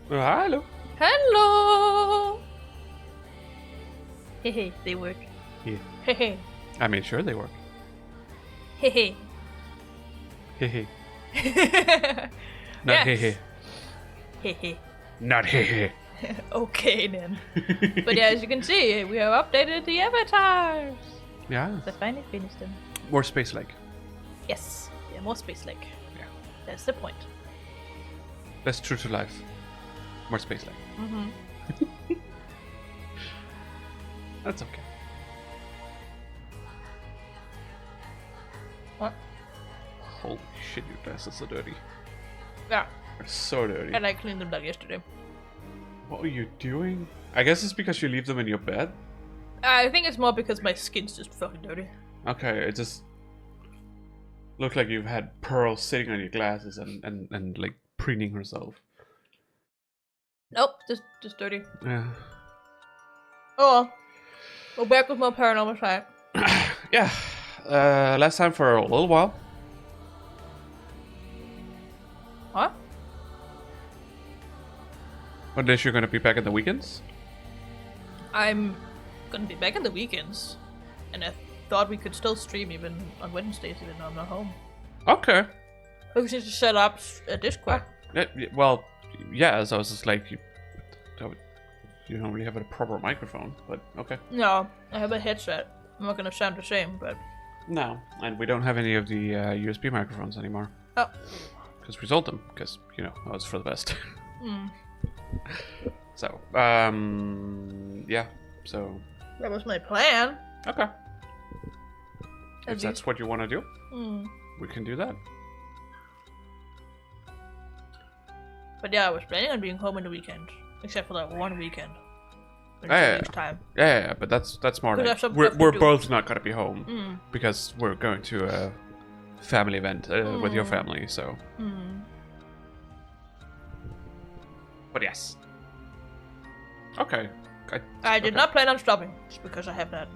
Hello. Hello! Hehe, they work. Yeah. Hehe. I made sure they work. Hehe. Hehe. Not Yes. hehe. Hehe. Not hehe. Okay then. But yeah, as you can see, we have updated the avatars. Yeah. I finally finished them. More space-like. Yes. Yeah, more space-like. Yeah. That's the point. Less true to life. More space-like. Mm-hmm. That's okay. What? Holy shit, your glasses are dirty. Yeah. They're so dirty. And I cleaned them like yesterday. What are you doing? I guess it's because you leave them in your bed. I think it's more because my skin's just fucking dirty. Okay, it just looked like you've had pearls sitting on your glasses and like preening herself. Nope, just dirty. Yeah. Oh well. We're back with more Paranormasight. Yeah. Last time for a little while. What? One day you're gonna be back on the weekends? I'm gonna be back on the weekends. And I thought we could still stream even on Wednesdays even though I'm not home. Okay. We just need to set up a Discord. Well, yeah, so I was just like, you don't really have a proper microphone, but okay. No, I have a headset. I'm not gonna sound the same, but... No, and we don't have any of the USB microphones anymore. Oh. Because we sold them, because, you know, that was for the best. Mm. So, yeah, so... That was my plan. Okay. If that's what you want to do, Mm. we can do that. But yeah, I was planning on being home on the weekend. Except for that one weekend. In 2 Yeah. weeks' time. Yeah, but that's more Because I like... have some We're stuff to do. both not gonna be home, Mm. because we're going to a family event with your family, so... Mm. But yes. Okay. I did not plan on stopping, just because I have that.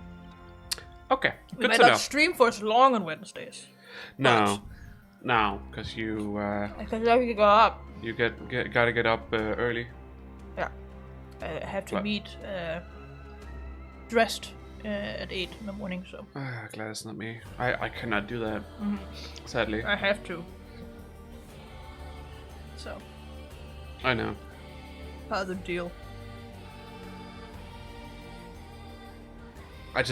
Okay, We good might to not know. stream for as long on Wednesdays. No, because you Because then we can go up. you gotta get up early. Yeah. I have to What? meet dressed at 8 in the morning, so. Glad it's not me. I cannot do that, Mhm. sadly. I have to. So, I know. part of the deal. Well,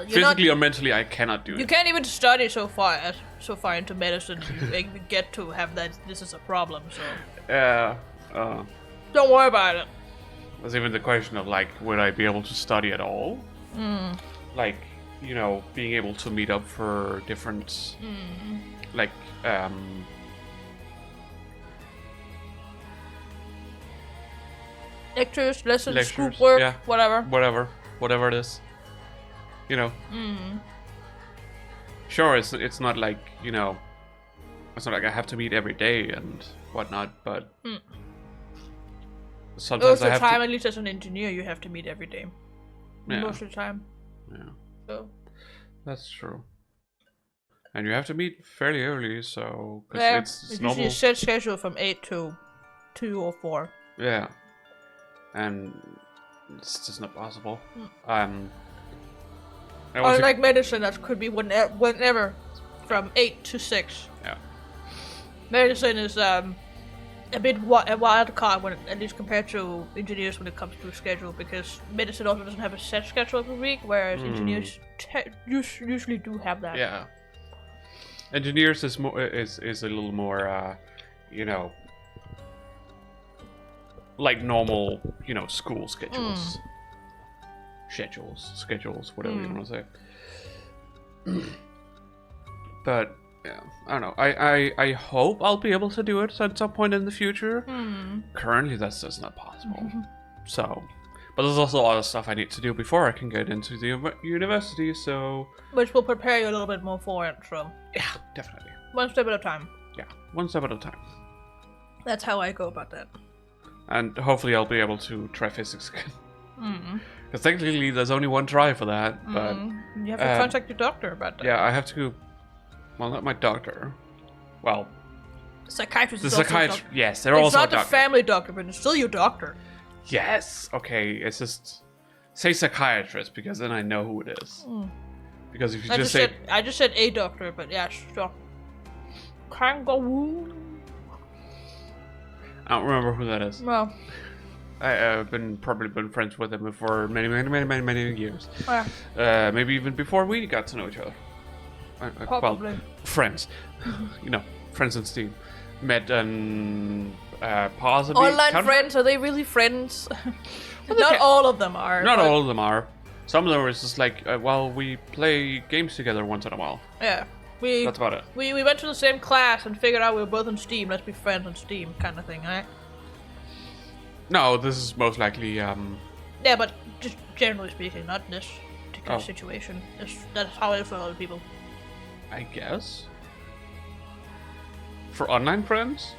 you're Physically or mentally, I cannot do you it. can't even study so far into medicine. You even get to have that. This is a problem. So Yeah. don't worry about it. There's even the question of like, would I be able to study at all? Mm. Like, you know, being able to meet up for different, like, Lectures, lessons, Lectures, schoolwork, yeah. whatever. whatever it is. You know. Mm. Sure, it's not like, you know, it's not like I have to meet every day and whatnot, but sometimes Most I of the have time, to. at least as an engineer, you have to meet every day. Yeah. Most of the time. Yeah, So that's true. And you have to meet fairly early, so because yeah, it's it's normal. usually a set schedule from 8 to 2 or 4. Yeah, and it's just not possible. I Or want to- like medicine, that could be whenever, from 8 to 6. Yeah. Medicine is a bit a wild card when, at least compared to engineers when it comes to schedule, because medicine also doesn't have a set schedule every week, whereas engineers usually do have that. Yeah. Engineers is more is a little more, you know, like normal, you know, school schedules. Schedules, whatever you want to say. But yeah, I don't know. I hope I'll be able to do it at some point in the future. Currently, that's just not possible. So, but there's also other stuff I need to do before I can get into the university. So, Which will prepare you a little bit more for it, so yeah, definitely. one step at a time. Yeah, one step at a time. That's how I go about that. And hopefully, I'll be able to try physics again. Because technically, there's only one try for that. But You have to contact your doctor about that. yeah, I have to. Well, not my doctor. Well, Psychiatrist The is also a psychiatrist, doctor. yes, they're It's also a not the doctor. family doctor, but it's still your doctor. Yes, okay, it's just say psychiatrist because then I know who it is. Because if you I just say just said a doctor, but yeah, sure. Kangaroo. I don't remember who that is. Well, I've probably been friends with him for many years. yeah, Maybe even before we got to know each other. probably. Well, friends. You know, friends on Steam. Met and possibly Online friends, are they really friends? they Not can't- all of them are. Not but- all of them are. Some of them are just like, well, we play games together once in a while. Yeah. That's about it. We went to the same class and figured out we were both on Steam. Let's be friends on Steam, kind of thing, right? No, this is most likely. Yeah, but just generally speaking, not this particular Oh. situation. That's how it is for other people. I guess. For online friends?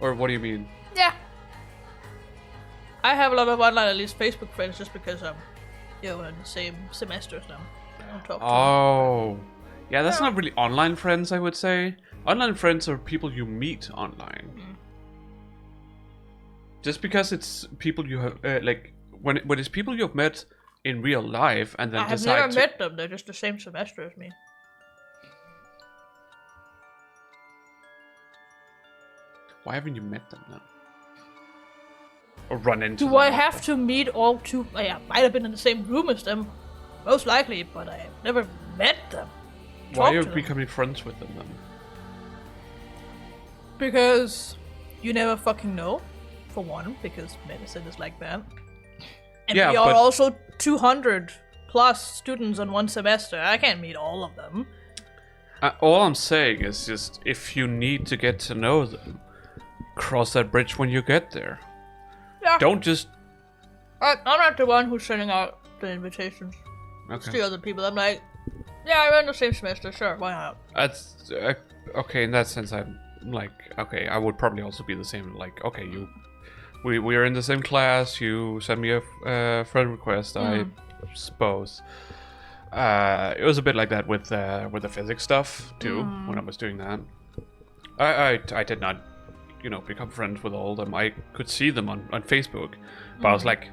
Or what do you mean? Yeah. I have a lot of online, at least Facebook friends, just because we're in the same semesters now. I don't talk to them. Oh. Yeah, that's Yeah. not really online friends, I would say. Online friends are people you meet online. Just because it's people you have, like, when it's people you have met in real life and then I have decide never to... met them. They're just the same semester as me. Why haven't you met them then? Or run into them? Do I have to meet all two? I might have been in the same room as them, most likely, but I have never met them. Why Talk are you to them. becoming friends with them then? Because you never fucking know, for one, because medicine is like that. And Yeah, we are but- also 200 plus students on one semester. I can't meet all of them. All I'm saying is just, if you need to get to know them, cross that bridge when you get there. Yeah. Don't just... I'm not the one who's sending out the invitations. It's Okay. the other people. I'm like, yeah, we're in the same semester, sure, why not? That's... okay, in that sense, I'm like, okay, I would probably also be the same. Like, okay, we are in the same class, you send me a friend request, I suppose. It was a bit like that with the physics stuff, too, when I was doing that. I did not, become friends with all of them. I could see them on Facebook, but I was like,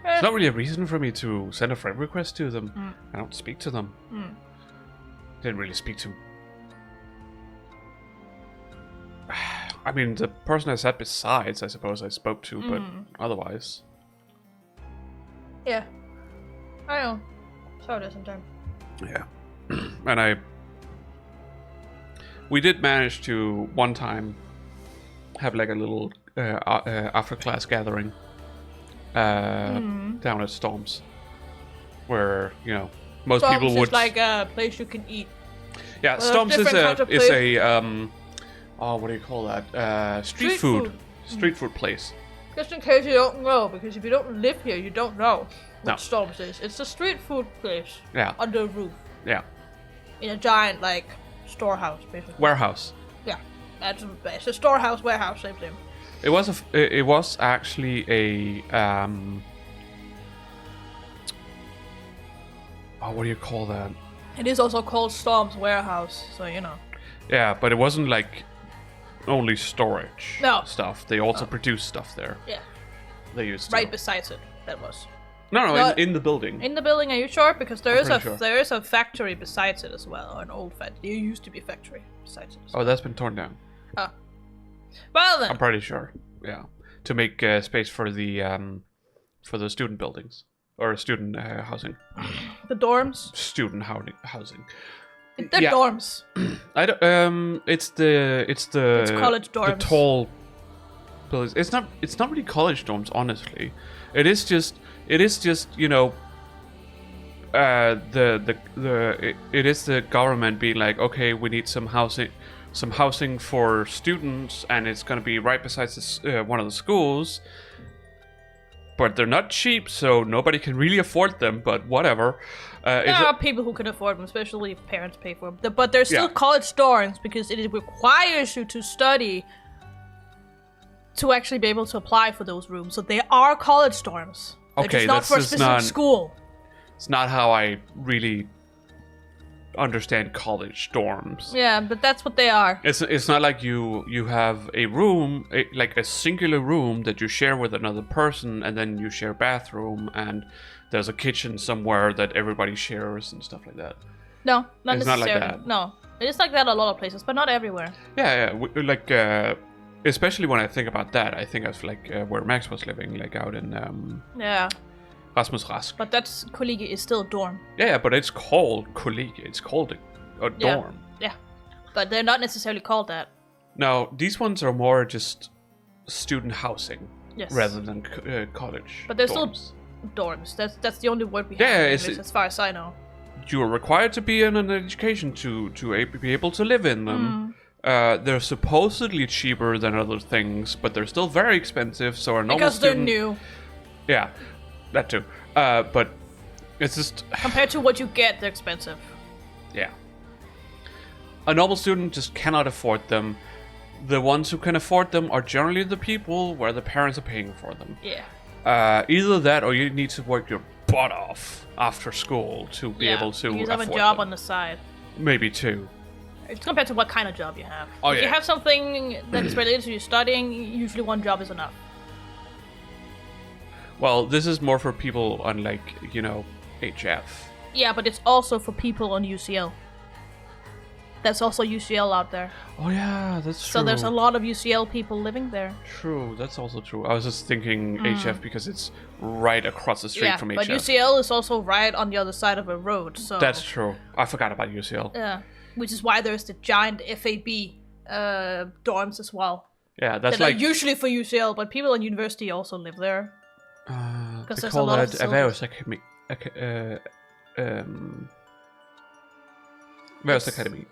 it's not really a reason for me to send a friend request to them. I don't speak to them. Didn't really speak to... I mean, the person I sat besides, I suppose I spoke to, but otherwise... Yeah. I know. So it is sometimes. Yeah. And we did manage to, one time, have like a little after-class gathering down at Storms. Where, most Storms people would... is like a place you can eat. Yeah, Well, Storms is different kinds of a what do you call that? Street food. food. Street food place. Just in case you don't know, because if you don't live here, you don't know what No. Storms is. It's a street food place Yeah, under a roof. yeah. In a giant, storehouse, basically. Warehouse. Yeah. It's a storehouse, warehouse, same thing. It was actually a what do you call that? It is also called Storm's Warehouse, so you know. Yeah, but it wasn't like only storage No. stuff. They also produced stuff there. Yeah. They used to. Right beside it, that was. No, No, in the building. In the building, are you sure? Because there I'm is pretty sure. there is a factory besides it as well, or an old factory. There used to be a factory besides it. Oh, that's been torn down. Oh. Well then. I'm pretty sure. Yeah, to make space for the student buildings or student housing. The dorms. Student housing. They're Yeah. dorms. I don't. It's college The dorms. tall buildings. It's not really college dorms, honestly. It is just it is the government being like, okay, we need some housing for students, and it's gonna be right beside this, one of the schools. But they're not cheap, so nobody can really afford them. But whatever. There are people who can afford them, especially if parents pay for them. But they're still Yeah. college dorms because it requires you to study to actually be able to apply for those rooms. So they are college dorms. They're Okay, just not that's for a just specific not- school. It's not how I really understand college dorms. Yeah, but that's what they are. It's not like you have a room, like a singular room that you share with another person, and then you share bathroom, and there's a kitchen somewhere that everybody shares and stuff like that. No, not it's necessarily. Not like that. No, it is like that a lot of places, but not everywhere. Yeah. Especially when I think about that, I think of like where Max was living, like out in Rasmus Rask. But that's Kollegie is still a dorm. Yeah, but it's called Kollegie. It's called a dorm. Yeah, but they're not necessarily called that. No, these ones are more just student housing rather than college. But they're dorms. still dorms. That's the only word we have in English, as far as I know. You are required to be in an education to be able to live in them. They're supposedly cheaper than other things, but they're still very expensive. So a normal because student, they're new. Yeah, that too. But it's just compared to what you get, they're expensive. Yeah. A normal student just cannot afford them. The ones who can afford them are generally the people where the parents are paying for them. Yeah. Either that, or you need to work your butt off after school to be able to afford have a job them. on the side. Maybe two. It's compared to what kind of job you have. Oh, if you have something that is related to your studying, usually one job is enough. Well, this is more for people on, like, HF. Yeah, but it's also for people on UCL. There's also UCL out there. Oh, yeah, that's true. So there's a lot of UCL people living there. True, that's also true. I was just thinking HF because it's right across the street from HF. But UCL is also right on the other side of a road, so... That's true. I forgot about UCL. Yeah, which is why there's the giant FAB dorms as well. Yeah, that's that like... are usually for UCL, but people in university also live there. Because there's a lot of Erhvervsakademi. Erhvervsakademi.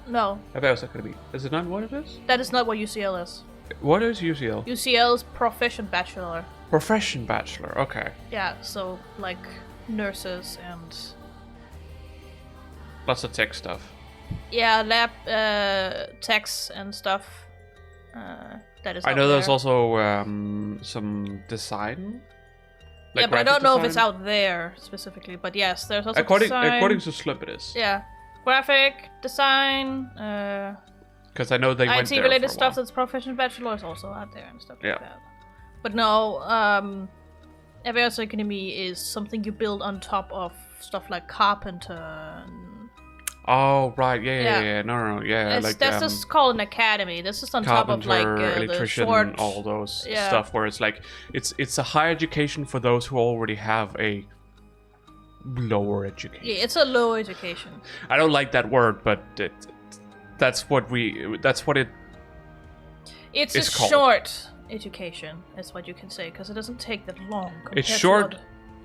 No. Erhvervsakademi. Is it not what it is? That is not what UCL is. What is UCL? UCL is Profession Bachelor. Profession Bachelor, okay. Yeah, so like nurses and... Lots of tech stuff. Yeah, lab techs and stuff. That is. I know there's also some design. Like but I don't know if it's out there specifically. But yes, there's also design. According to Slip, it is. Yeah, graphic design. Because I know they went there IT related stuff that's Professional Bachelor is also out there and stuff like that. But no, Erhvervsakademi is something you build on top of stuff like carpenter. Oh right, yeah. No, yeah. Like that's just called an academy. This is on top of like electrician, the short, all those stuff. Where it's like it's a higher education for those who already have a lower education. Yeah, it's a low education. I don't like that word, but that's what it. It's a short education, is what you can say, because it doesn't take that long. It's short.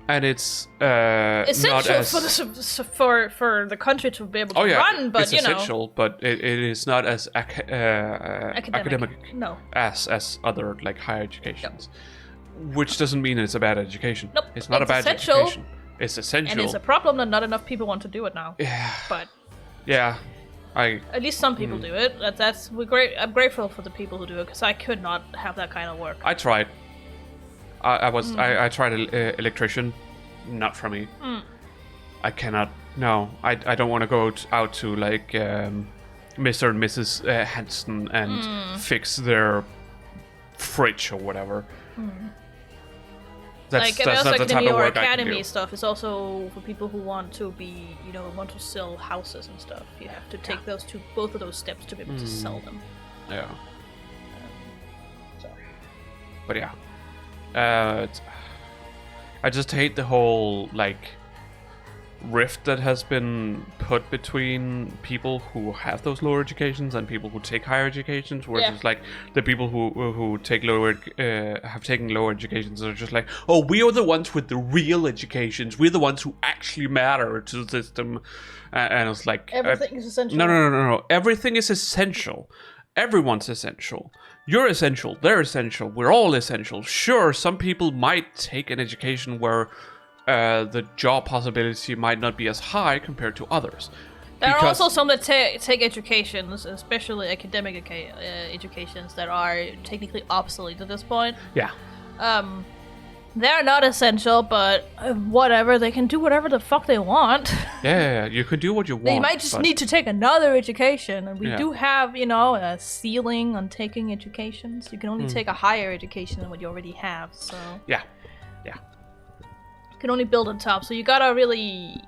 And it's essential not as... for the country to be able to run, but it's essential, but it is not as academic as other like higher educations. Nope. Which doesn't mean it's a bad education. Nope. It's not a bad education. It's essential. And it's a problem that not enough people want to do it now. Yeah. But yeah, at least some people do it. I'm grateful for the people who do it, because I could not have that kind of work. I tried. I tried electrician, not for me. I cannot. No, I don't want to go out to like Mr. and Mrs. Hansen and fix their fridge or whatever. That's not the type of work I can do. Stuff is also for people who want to be, want to sell houses and stuff. You have to take both of those steps to be able to sell them. Yeah. But yeah. I just hate the whole like rift that has been put between people who have those lower educations and people who take higher educations, where it's just like the people who take have taken lower educations are just like, oh, we are the ones with the real educations, we're the ones who actually matter to the system, and it's like everything is essential. No, everything is essential. Everyone's essential. You're essential. They're essential. We're all essential. Sure, some people might take an education where the job possibility might not be as high compared to others. There are also some that take educations, especially academic educations, that are technically obsolete at this point. Yeah. They're not essential, but whatever. They can do whatever the fuck they want. Yeah. You can do what you want. They might just need to take another education, and we Yeah. do have, a ceiling on taking educations. You can only take a higher education than what you already have, so... Yeah. You can only build on top, so you gotta really,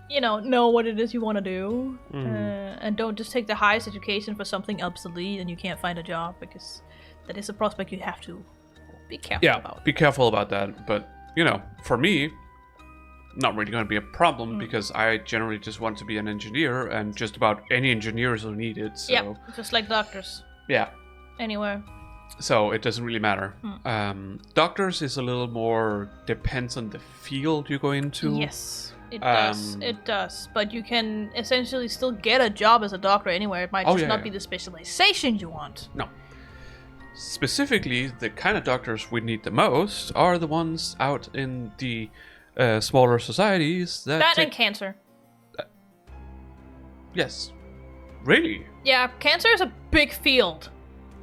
know what it is you want to do, and don't just take the highest education for something obsolete and you can't find a job, because that is a prospect you have to be careful about. Be careful about that. But, for me, not really going to be a problem because I generally just want to be an engineer, and just about any engineers are needed. So. Yeah, just like doctors. Yeah. Anywhere. So it doesn't really matter. Doctors is a little more depends on the field you go into. Yes, it does. It does. But you can essentially still get a job as a doctor anywhere. It might just not be the specialization you want. No. Specifically, the kind of doctors we need the most are the ones out in the smaller societies that and cancer. Yes. Really? Yeah, cancer is a big field.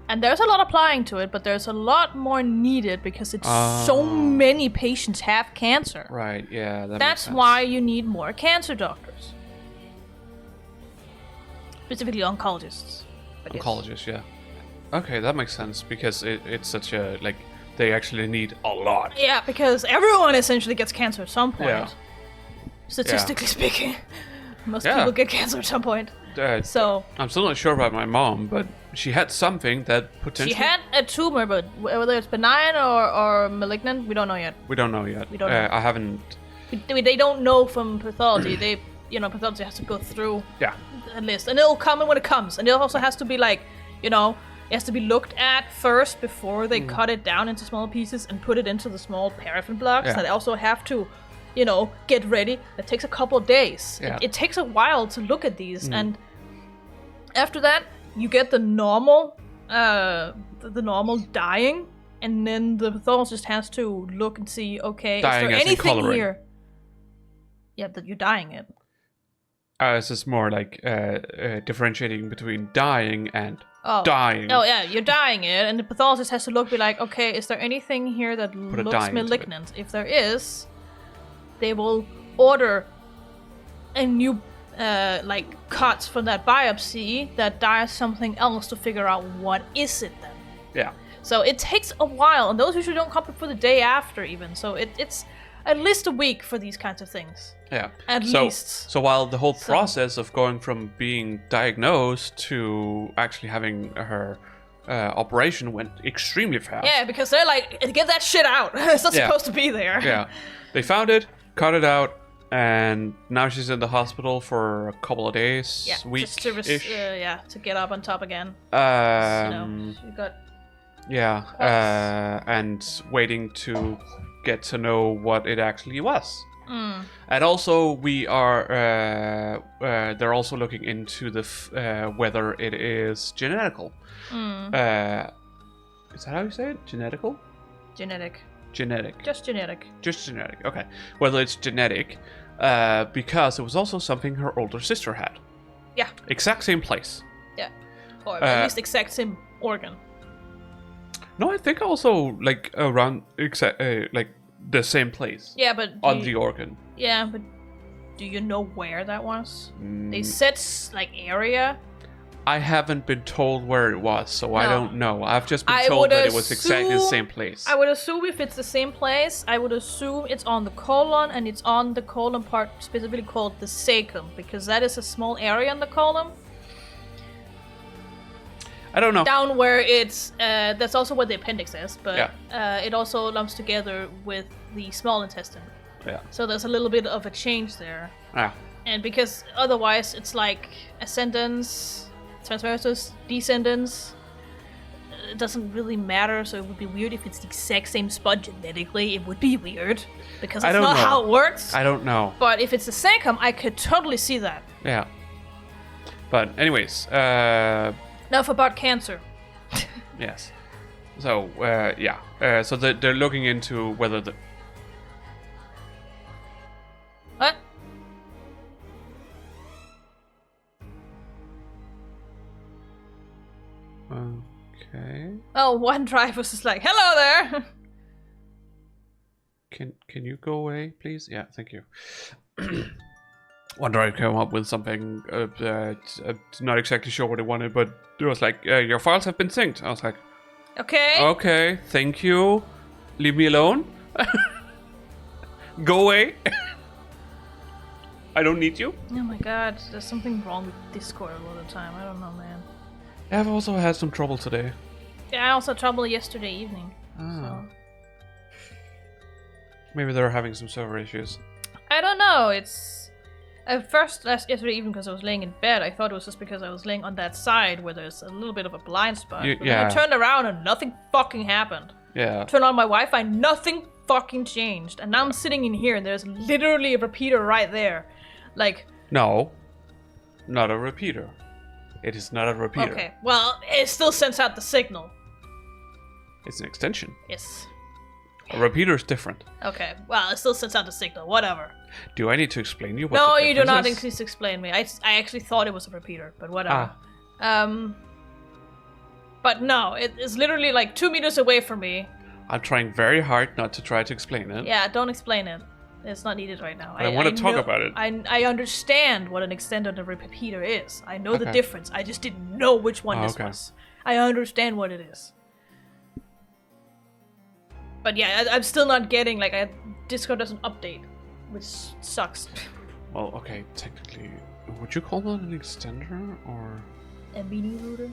And there's a lot applying to it, but there's a lot more needed because it's so many patients have cancer. Right, yeah. That's why you need more cancer doctors. Specifically oncologists. Oncologists, yeah. Okay, that makes sense because it's such a, they actually need a lot. Yeah, because everyone essentially gets cancer at some point. Yeah. Statistically speaking. Most people get cancer at some point. So I'm still not sure about my mom, but she had something that potentially... She had a tumor, but whether it's benign or malignant, we don't know yet. We don't know yet. We don't know. I haven't... They don't know from pathology. Pathology has to go through a list. And it'll come in when it comes. And it also has to be it has to be looked at first before they cut it down into small pieces and put it into the small paraffin blocks that also have to, get ready. That takes a couple of days. Yeah. It takes a while to look at these. And after that, you get the normal dying, and then the pathologist has to look and see, okay, dying, is there anything coloring. here? Yeah, that you're dying it. It's just more like differentiating between dying and dying. Oh yeah, you're dying it, and the pathologist has to look, be like, okay, is there anything here that looks malignant? If there is, they will order a new cuts from that biopsy that dies something else to figure out what is it then. Yeah. So it takes a while, and those usually don't come before the day after even. So it's at least a week for these kinds of things. Yeah. At least. So while the whole process of going from being diagnosed to actually having her operation went extremely fast. Yeah, because they're like, get that shit out. It's not supposed to be there. Yeah. They found it, cut it out, and now she's in the hospital for a couple of days, weeks-ish. Just to get up on top again. She got... Yeah, and waiting to get to know what it actually was. And also, we are. They're also looking into the whether it is genetical. Is that how you say it? Genetical? Genetic. Genetic. Just genetic. Just genetic. Okay. Whether it's genetic, because it was also something her older sister had. Yeah. Exact same place. Yeah. Or at least exact same organ. No, I think also around the same place. Yeah, but on the organ. Yeah, but do you know where that was? They said area. I haven't been told where it was, so I don't know. I've just been told that it was exactly the same place. I would assume if it's the same place, I would assume it's on the colon, and it's on the colon part specifically called the cecum, because that is a small area in the colon. I don't know. Down where it's, that's also where the appendix is, but it also lumps together with the small intestine. Yeah. So there's a little bit of a change there. Yeah. And because otherwise it's like ascendants, transversus, descendants. It doesn't really matter, so it would be weird if it's the exact same spot genetically. It would be weird, because it's not how it works. I don't know. But if it's the cecum, I could totally see that. Yeah. But anyways, enough about cancer. Yes. So, so they're looking into whether the... What? Okay. Oh, one drive was just like, hello there! Can you go away, please? Yeah, thank you. Wonder I come up with something. Not exactly sure what I wanted, but it was like, your files have been synced. I was like, Okay. okay, thank you. Leave me alone. Go away. I don't need you. Oh my god, there's something wrong with Discord a lot of the time. I don't know, man. I've also had some trouble today. Yeah, I also had trouble yesterday evening. So. Maybe they're having some server issues. I don't know. It's at first yesterday evening because I was laying in bed. I thought it was just because I was laying on that side where there's a little bit of a blind spot. But then I turned around and nothing fucking happened. Yeah. Turned on my Wi-Fi, nothing fucking changed. And now I'm sitting in here and there's literally a repeater right there. Like... No. Not a repeater. It is not a repeater. Okay, well, it still sends out the signal. It's an extension. Yes. A repeater is different. Okay, well, it still sends out the signal, whatever. Do I need to explain you what No, the you do not difference is? need to explain me. I actually thought it was a repeater, but whatever. But no, it is literally like 2 meters away from me. I'm trying very hard not to try to explain it. Yeah, don't explain it. It's not needed right now. I want to talk about it. I understand what an extender and a repeater is. I know the difference. I just didn't know which one this was. I understand what it is. But yeah, I'm still not getting, like, Discord doesn't update, which sucks. Well, okay, technically, would you call that an extender, or... A mini router?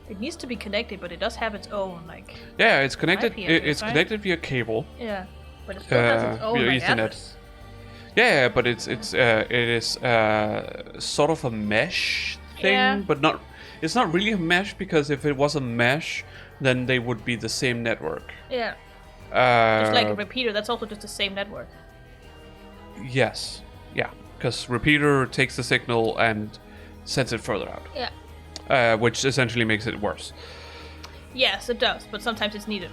It needs to be connected, but it does have its own, like... Yeah, it's connected. It's connected via cable. Yeah, but it still has its own, via like, Ethernet. address. Yeah, but it is sort of a mesh thing, but not. It's not really a mesh, because if it was a mesh, then they would be the same network. Yeah. Just like a repeater, that's also just the same network. Yes. Yeah, because repeater takes the signal and sends it further out. Yeah. Which essentially makes it worse. Yes, it does, but sometimes it's needed.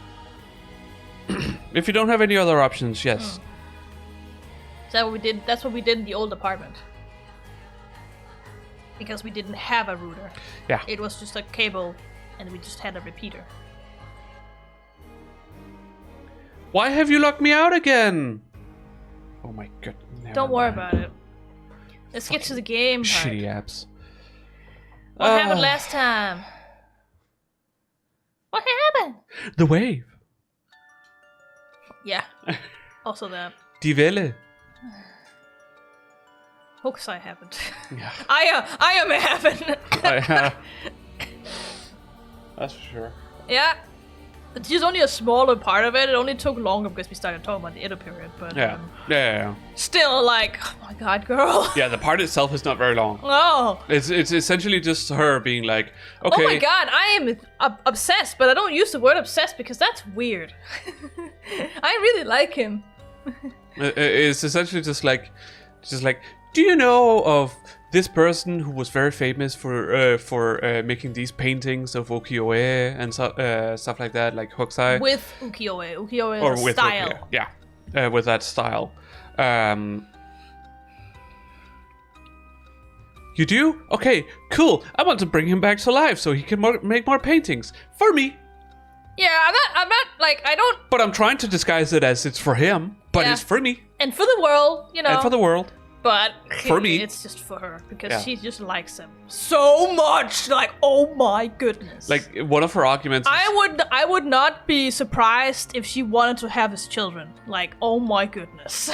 If you don't have any other options, yes. So what we did. That's what we did in the old apartment. Because we didn't have a router. Yeah. It was just a cable, and we just had a repeater. Why have you locked me out again? Oh my god. Don't worry about it. Let's get to the game part. Shitty apps. What happened last time? What happened? The wave. Yeah. Also that. Die Welle. Hokusai happened. Yeah. I am happened. That's for sure. Yeah. It's just only a smaller part of it. It only took longer because we started talking about the Edo period. But yeah. Still, like, oh my god, girl. Yeah, the part itself is not very long. No. It's essentially just her being like, okay. Oh my god, I am obsessed, but I don't use the word obsessed because that's weird. I really like him. It's essentially just like, do you know of this person who was very famous for making these paintings of ukiyo-e and stuff like that, like Hokusai? With ukiyo-e. Ukiyo-e or is a with style. Ukiyo-e. Yeah, with that style. You do? Okay, cool. I want to bring him back to life so he can make more paintings. For me. Yeah, I'm not, like, I don't... But I'm trying to disguise it as it's for him, but it's for me. And for the world, you know. And for the world. But for me, it's just for her because she just likes him so much. Like, oh my goodness! Like one of her arguments. I would not be surprised if she wanted to have his children. Like, oh my goodness.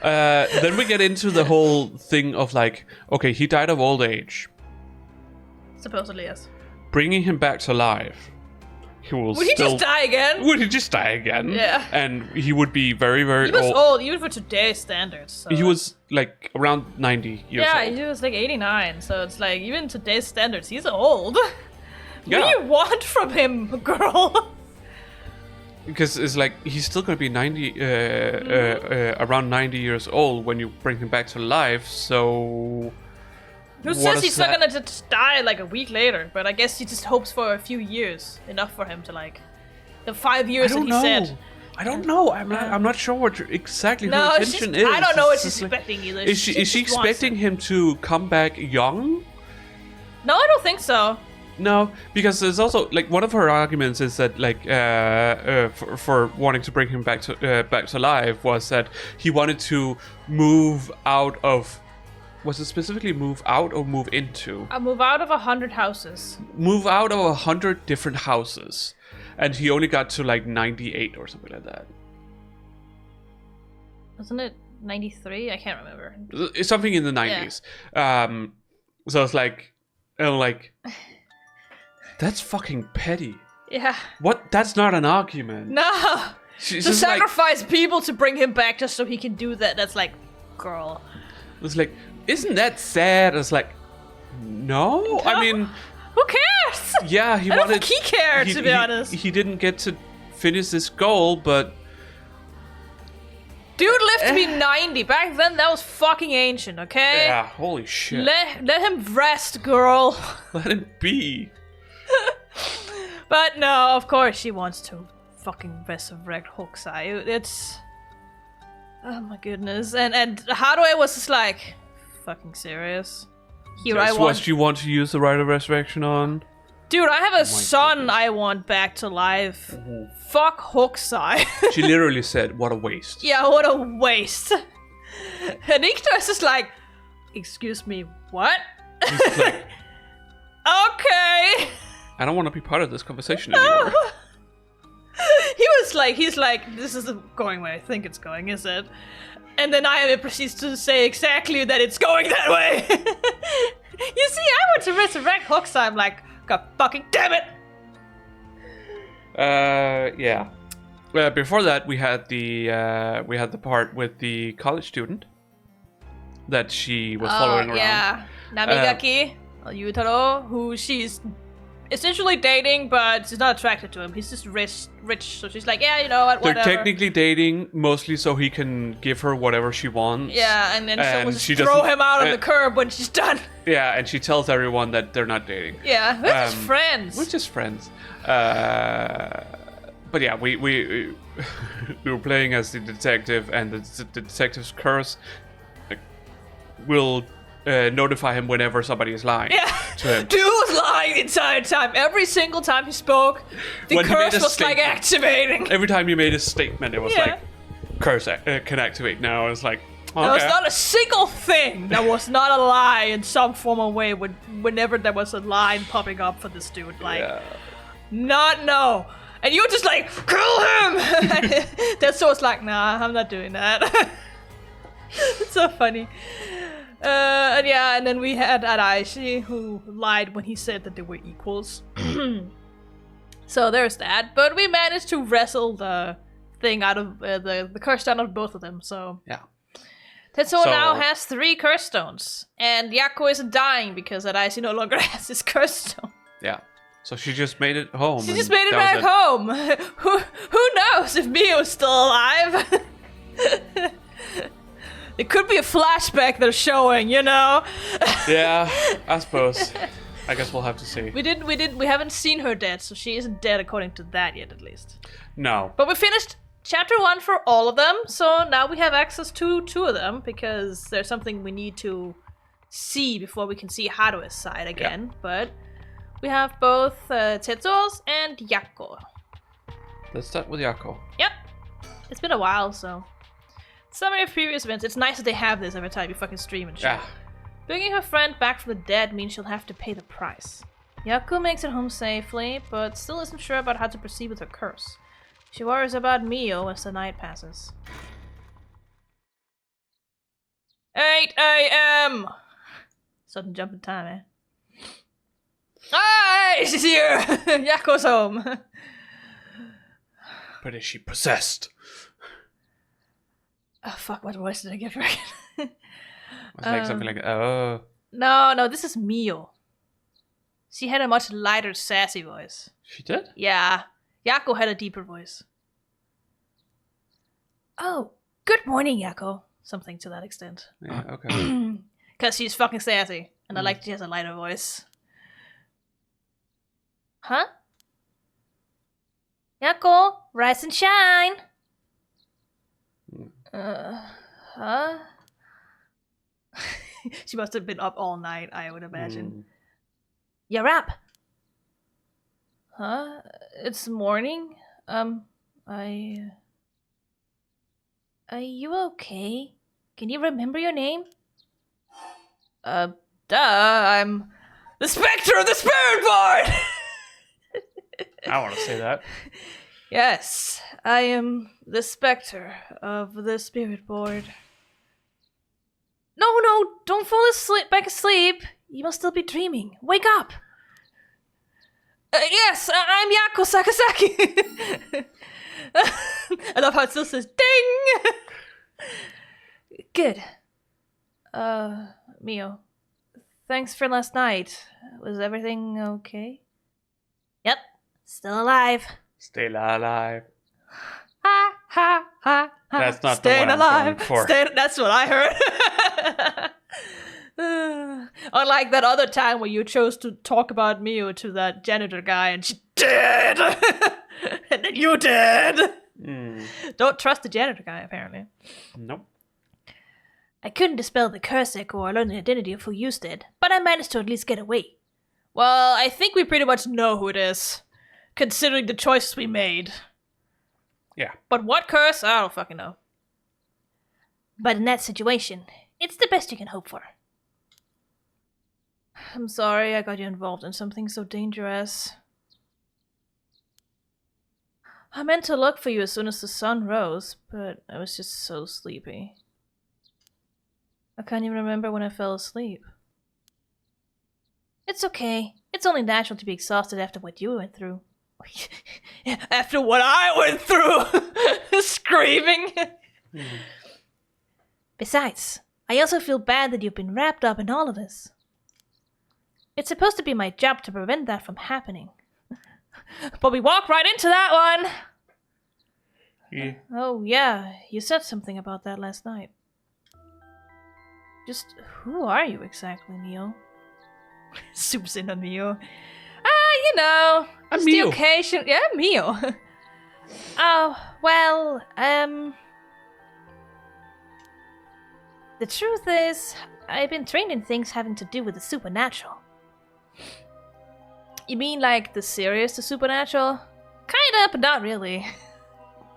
Then we get into the whole thing of like, okay, he died of old age. Supposedly, yes. Bringing him back to life. Would he just die again? Would he just die again? Yeah. And he would be very, very old. He was old, even for today's standards. So. He was like around 90 years old. Yeah, he was like 89. So it's like, even today's standards, he's old. What do you want from him, girl? Because it's like, he's still going to be 90, around 90 years old when you bring him back to life, so... Who says he's not gonna just die like a week later? But I guess he just hopes for a few years, enough for him to like the 5 years that he said. I don't know. I'm not sure what exactly her intention is. I don't know what she's expecting either. Is she expecting him to come back young? No, I don't think so. No, because there's also like one of her arguments is that like for wanting to bring him back to life was that he wanted to move out of. Was it specifically move out or move into? Move out of 100 houses. Move out of 100 different houses, and he only got to like 98 or something like that. Wasn't it 93? I can't remember. It's something in the 90s. Yeah. So it's like, I'm like, that's fucking petty. Yeah. What? That's not an argument. No. To sacrifice people to bring him back just so he can do that. That's like, girl. It's like, isn't that sad? It's like, no. I mean, who cares? Yeah, I don't think he cared, to be honest. He didn't get to finish this goal, but dude lived to be 90. Back then, that was fucking ancient, okay? Yeah, holy shit. Let him rest, girl. Let him be. But no, of course she wants to fucking resurrect Hokusai. It's... Oh my goodness. And Haruo was just like, fucking serious? Here I want... What you want to use the Rite of Resurrection on? Dude, I have a son goodness. I want back to life. Mm-hmm. Fuck Hokusai. She literally said, what a waste. Yeah, what a waste. And Ikuto is just like, excuse me, what? He's like, okay. I don't want to be part of this conversation anymore. He's like, this isn't going where I think it's going, is it? And then Ayame proceeds to say exactly that it's going that way. You see, I want to resurrect Hokusai. I'm like, God fucking damn it! Yeah. Before that, we had the part with the college student that she was following around. Yeah, Namigaki, Yutaro, who she's essentially dating, but she's not attracted to him. He's just rich, so she's like, yeah, you know what, whatever. They're technically dating, mostly so he can give her whatever she wants. Yeah, and then she'll just throw him out on the curb when she's done. Yeah, and she tells everyone that they're not dating. Yeah, we're just friends. We're just friends. But yeah, we were playing as the detective, and the detective's curse will notify him whenever somebody is lying to him. Dude was lying the entire time. Every single time he spoke, the curse was like activating. Every time he made a statement, it was like, curse can activate now. It's like, okay. There was not a single thing that was not a lie in some form or way whenever there was a line popping up for this dude. Like, no. And you were just like, kill him! Tetsuo was like, nah, I'm not doing that. It's so funny. And then we had Araishi, who lied when he said that they were equals. So there's that. But we managed to wrestle the thing out of the curse stone out of both of them. So yeah. Tetsuo now has 3 curse stones, and Yako isn't dying because Araishi no longer has his curse stone. Yeah. So she just made it home. She just made it back home. Who knows if Mio's still alive? It could be a flashback they're showing, you know? Yeah, I suppose. I guess we'll have to see. We haven't seen her dead, so she isn't dead according to that yet, at least. No. But we finished chapter 1 for all of them, so now we have access to 2 of them, because there's something we need to see before we can see Haruo's side again. Yeah. But we have both Tetsuo's and Yako. Let's start with Yako. Yep. It's been a while, so... Summary of previous events. It's nice that they have this every time you fucking stream and shit. Yeah. Bringing her friend back from the dead means she'll have to pay the price. Yako makes it home safely, but still isn't sure about how to proceed with her curse. She worries about Mio as the night passes. 8 a.m. Sudden jump in time, eh? Hey, she's here! Yako's home. But is she possessed? Oh fuck, what voice did I give her? It's like something like, oh. No, this is Mio. She had a much lighter, sassy voice. She did? Yeah. Yako had a deeper voice. Oh, good morning, Yako. Something to that extent. Yeah, okay. Because she's fucking sassy, and I like that she has a lighter voice. Huh? Yako, rise and shine! Huh? She must have been up all night, I would imagine. You're up. Huh? It's morning? Are you okay? Can you remember your name? Duh, I'm the Spectre of the Spirit Board! I want to say that. Yes, I am the Spectre of the Spirit Board. No, don't fall back asleep. You must still be dreaming. Wake up! Yes, I'm Yako Sakasaki. I love how it still says ding. Good. Mio, thanks for last night. Was everything okay? Yep, still alive. Still alive. Ha ha ha ha. That's not Staying the one alive. I'm going for. That's what I heard. Unlike that other time where you chose to talk about Mio to that janitor guy and she did! And then you did! Don't trust the janitor guy, apparently. Nope. I couldn't dispel the curse echo or learn the identity of who used it, but I managed to at least get away. Well, I think we pretty much know who it is, considering the choices we made. Yeah. But what curse? I don't fucking know. But in that situation, it's the best you can hope for. I'm sorry I got you involved in something so dangerous. I meant to look for you as soon as the sun rose, but I was just so sleepy. I can't even remember when I fell asleep. It's okay. It's only natural to be exhausted after what you went through. After what I went through! Screaming! Besides, I also feel bad that you've been wrapped up in all of this. It's supposed to be my job to prevent that from happening. But we walk right into that one! Yeah. Oh yeah, you said something about that last night. Just, who are you exactly, Neo? Zooms in on Mio. You know, I'm just Mio. the occasion. Yeah, Mio. Oh, well, the truth is, I've been trained in things having to do with the supernatural. You mean like the serious, the supernatural? Kinda, but not really.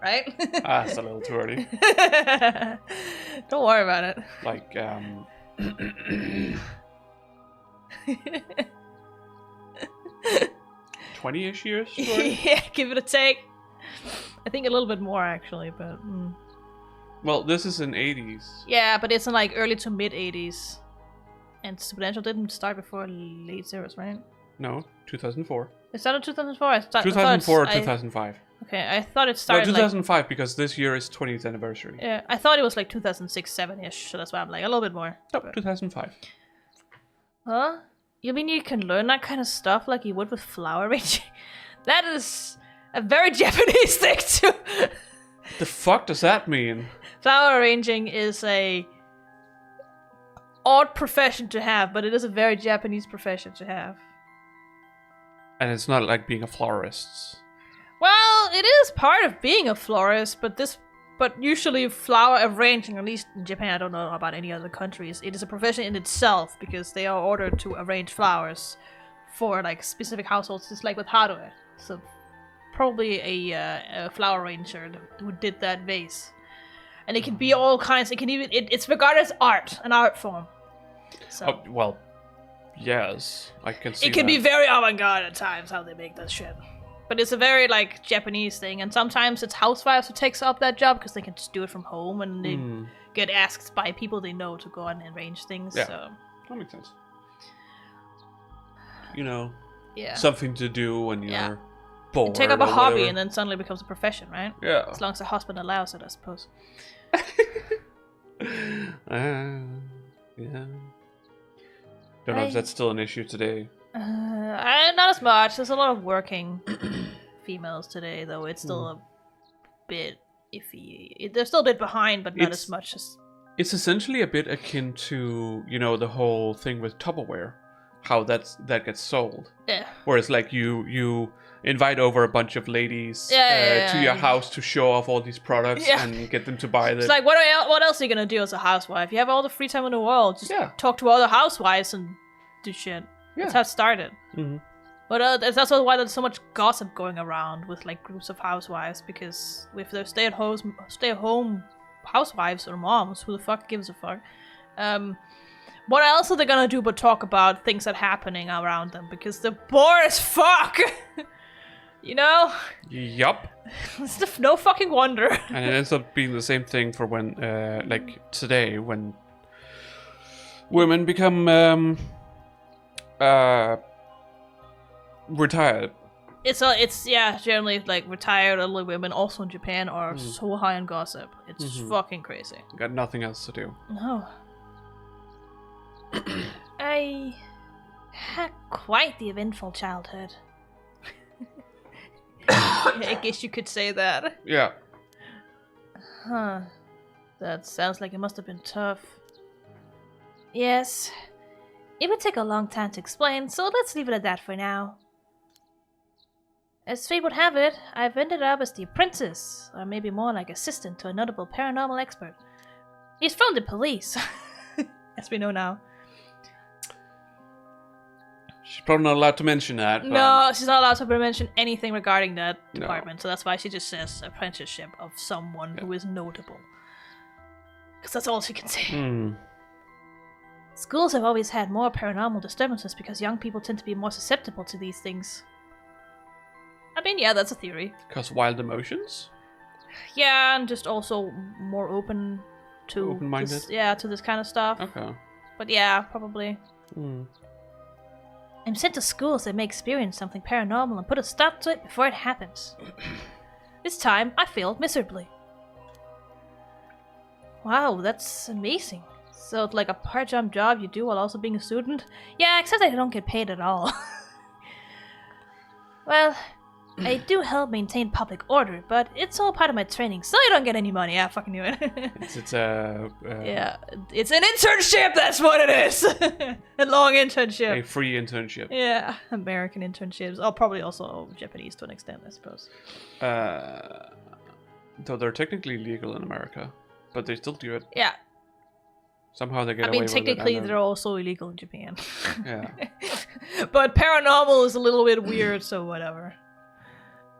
Right? It's a little too early. Don't worry about it. Like, 20-ish years? Yeah, give it a take. I think a little bit more, actually, but... Well, this is in 80s. Yeah, but it's in like early to mid 80s. And Supernatural didn't start before late zeros, right? No, 2004. It started 2004? 2004 or 2005. Okay, I thought it started No, 2005 because this year is 20th anniversary. Yeah, I thought it was like 2006, 7-ish, so that's why I'm like a little bit more. Nope, 2005. Huh? You mean you can learn that kind of stuff like you would with flower arranging? That is a very Japanese thing too. The fuck does that mean? Flower arranging is a odd profession to have, but it is a very Japanese profession to have. And it's not like being a florist. Well, it is part of being a florist, but usually flower arranging, at least in Japan, I don't know about any other countries, it is a profession in itself because they are ordered to arrange flowers for like specific households, just like with Haruo. So probably a flower arranger who did that vase. And it can be all kinds, it can even, it's regarded as art, an art form. So Oh, well, yes, I can see it can that. be very avant-garde at times how they make that shit. But it's a very, like, Japanese thing, and sometimes it's housewives who takes up that job because they can just do it from home, and they get asked by people they know to go on and arrange things, Yeah. so... That makes sense. You know, Yeah. something to do when you're bored. Take up a or hobby whatever. and then suddenly becomes a profession, right? Yeah. As long as the husband allows it, I suppose. Yeah. Don't know if that's still an issue today. Not as much. There's a lot of working females today, though. It's still a bit iffy. They're still a bit behind, but not as much as... It's essentially a bit akin to, you know, the whole thing with Tupperware. How that gets sold. Yeah. Whereas, like, you invite over a bunch of ladies Yeah. to your house to show off all these products and get them to buy them. It's like, what else are you gonna do as a housewife? You have all the free time in the world. Just Yeah. talk to other housewives and do shit. Yeah. That's how it started. Mm-hmm. But that's also why there's so much gossip going around with like groups of housewives, because if they're stay-at-home housewives or moms, who the fuck gives a fuck? What else are they gonna do but talk about things that are happening around them? Because they're bored as fuck! You know? Yup. It's no fucking wonder. And it ends up being the same thing for when, like today, when women become retired. It's generally like retired elderly women, also in Japan, are so high on gossip. It's fucking crazy. Got nothing else to do. No. I had quite the eventful childhood. I guess you could say that. Yeah. Huh. That sounds like it must have been tough. Yes. It would take a long time to explain, so let's leave it at that for now. As fate would have it, I've ended up as the apprentice, or maybe more like assistant to a notable paranormal expert. He's from the police, as we know now. She's probably not allowed to mention that. But... No, she's not allowed to mention anything regarding that department, so that's why she just says apprenticeship of someone who is notable. Because that's all she can say. Schools have always had more paranormal disturbances because young people tend to be more susceptible to these things. I mean, yeah, that's a theory. Because wild emotions? Yeah, and just also more open to open-minded? To this kind of stuff. Okay. But yeah, probably. I'm sent to schools that may experience something paranormal and put a stop to it before it happens. This time, I failed miserably. Wow, that's amazing. So it's like a part-time job you do while also being a student? Yeah, except I don't get paid at all. Well, I do help maintain public order, but it's all part of my training, so I don't get any money. I fucking knew it. Yeah, it's an internship, that's what it is! A long internship. A free internship. Yeah, American internships. Oh, probably also Japanese to an extent, I suppose. Though they're technically legal in America, but they still do it. Yeah. Somehow they get away with it. Technically they're also illegal in Japan. Yeah. But paranormal is a little bit weird, so whatever.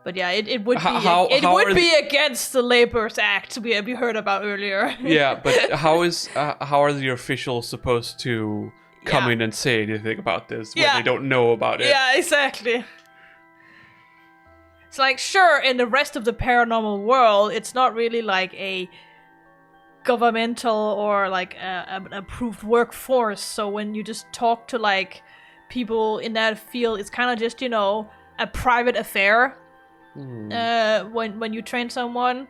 But yeah, it would be be against the Labor's Act we heard about earlier. Yeah, but how are the officials supposed to come in and say anything about this when they don't know about it? Yeah, exactly. It's like, sure, in the rest of the paranormal world, it's not really like a governmental or like an approved workforce. So when you just talk to like people in that field, it's kind of just, you know, a private affair. When you train someone,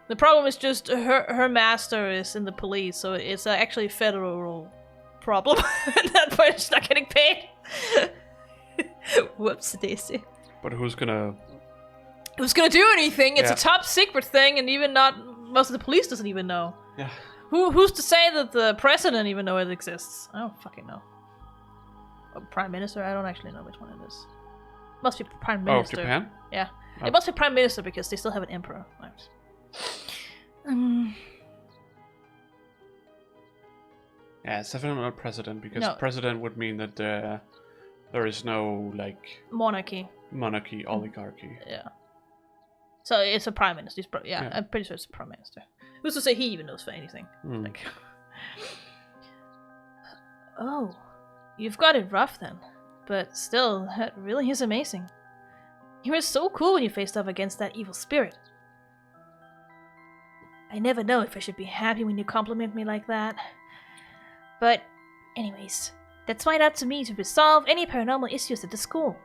the problem is just her master is in the police, so it's actually a federal problem. At that point, she's not getting paid. Whoops, Daisy. But who's gonna do anything? It's a top secret thing, and even not most of the police doesn't even know. Yeah. Who's to say that the president even know it exists? I don't fucking know. Prime Minister? I don't actually know which one it is. Must be Prime Minister. Oh, Japan? Yeah. It must be Prime Minister because they still have an emperor. Yeah, it's definitely not president, because president would mean that there is no, like... Monarchy, oligarchy. Yeah. So it's a Prime Minister. I'm pretty sure it's a Prime Minister. Who's to say he even knows for anything? Like... Oh, you've got it rough then. But still, that really is amazing. You were so cool when you faced off against that evil spirit. I never know if I should be happy when you compliment me like that. But, anyways, that's why it's up to me to resolve any paranormal issues at the school.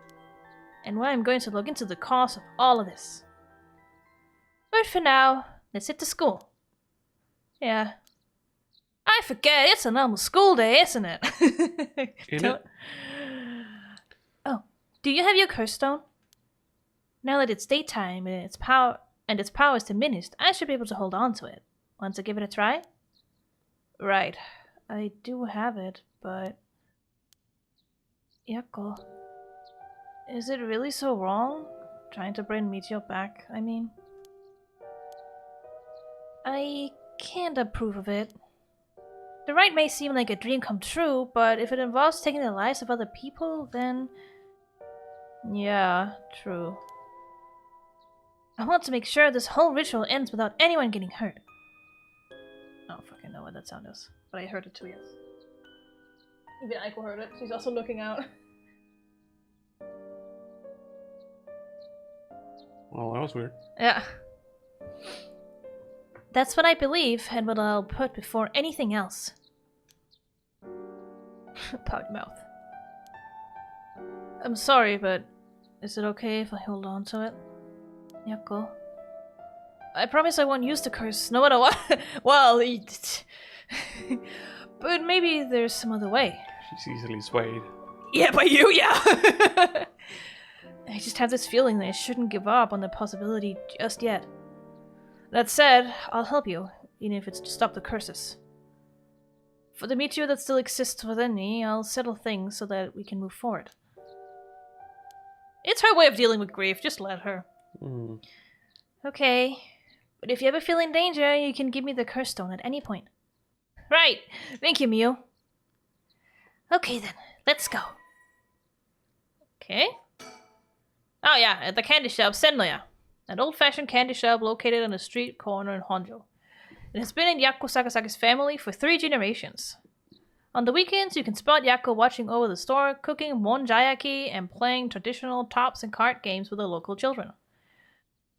And why I'm going to look into the cause of all of this. But for now, let's hit the school. Yeah. I forget, it's a normal school day, isn't it? Oh, do you have your curse stone? Now that it's daytime and its power is diminished, I should be able to hold on to it. Want to give it a try? Right. I do have it, but... Chiyoko. Is it really so wrong? Trying to bring Michio back, I mean? I can't approve of it. The rite may seem like a dream come true, but if it involves taking the lives of other people, then... Yeah, true. I want to make sure this whole ritual ends without anyone getting hurt. I don't fucking know what that sound is, but I heard it too, yes. Even Aiko heard it. She's also looking out. Well, that was weird. Yeah. That's what I believe, and what I'll put before anything else. Pout mouth. I'm sorry, but is it okay if I hold on to it? Chiyoko. I promise I won't use the curse, no matter what. Well, but maybe there's some other way. She's easily swayed. Yeah, by you, yeah! I just have this feeling that I shouldn't give up on the possibility just yet. That said, I'll help you, even if it's to stop the curses. For the meteor that still exists within me, I'll settle things so that we can move forward. It's her way of dealing with grief, just let her. Mm. Okay, but if you ever feel in danger, you can give me the curse stone at any point. Right, thank you, Miu. Okay then, let's go. Okay. Oh yeah, at the candy shop, Sennoya. An old-fashioned candy shop located on a street corner in Honjo. It has been in Yako Sakasaki's family for 3 generations. On the weekends, you can spot Yako watching over the store, cooking monjayaki, and playing traditional tops and card games with the local children.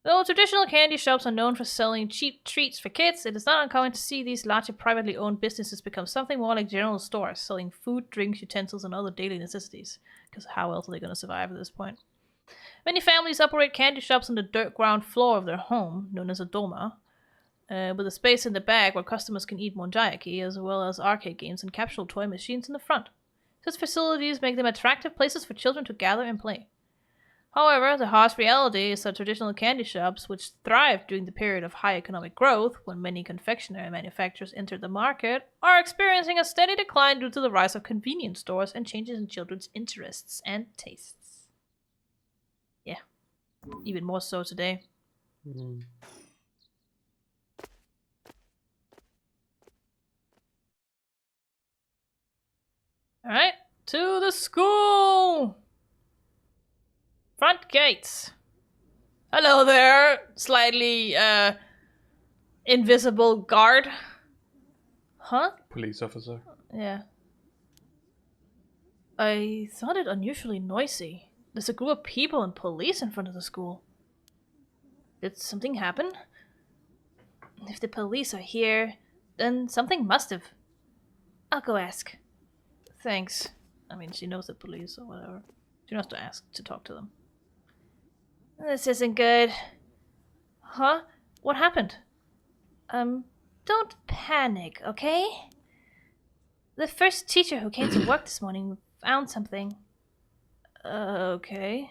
Though traditional candy shops are known for selling cheap treats for kids, it is not uncommon to see these larger privately owned businesses become something more like general stores, selling food, drinks, utensils, and other daily necessities. Because how else are they going to survive at this point? Many families operate candy shops on the dirt ground floor of their home, known as a doma, with a space in the back where customers can eat monjayaki, as well as arcade games and capsule toy machines in the front. Such facilities make them attractive places for children to gather and play. However, the harsh reality is that traditional candy shops, which thrived during the period of high economic growth, when many confectionery manufacturers entered the market, are experiencing a steady decline due to the rise of convenience stores and changes in children's interests and tastes. Yeah, even more so today. Mm. Alright, to the school! Front gates. Hello there, slightly, invisible guard. Huh? Police officer. Yeah. I thought it unusually noisy. There's a group of people and police in front of the school. Did something happen? If the police are here, then something must have. I'll go ask. Thanks. I mean, she knows the police or whatever. She has to ask to talk to them. This isn't good. Huh? What happened? Don't panic, okay? The first teacher who came to work this morning found something. Okay.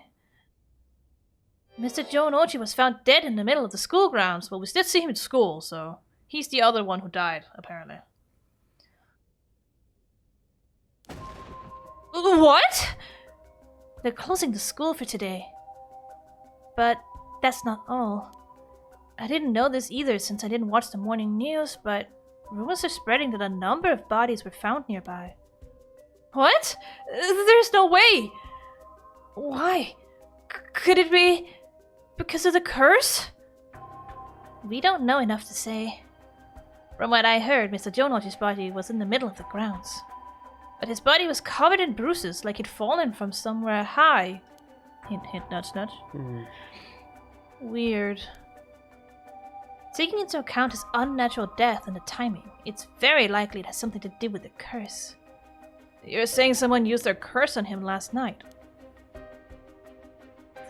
Mr. Joe Ochi was found dead in the middle of the school grounds. Well, we did see him at school, so he's the other one who died, apparently. What? They're closing the school for today. But that's not all. I didn't know this either since I didn't watch the morning news, but rumors are spreading that a number of bodies were found nearby. What? There's no way! Why? Could it be because of the curse? We don't know enough to say. From what I heard, Mr. Jonochi's body was in the middle of the grounds. But his body was covered in bruises, like he'd fallen from somewhere high. Hint, hint, nudge, nudge. Mm. Weird. Taking into account his unnatural death and the timing, it's very likely it has something to do with the curse. You're saying someone used their curse on him last night?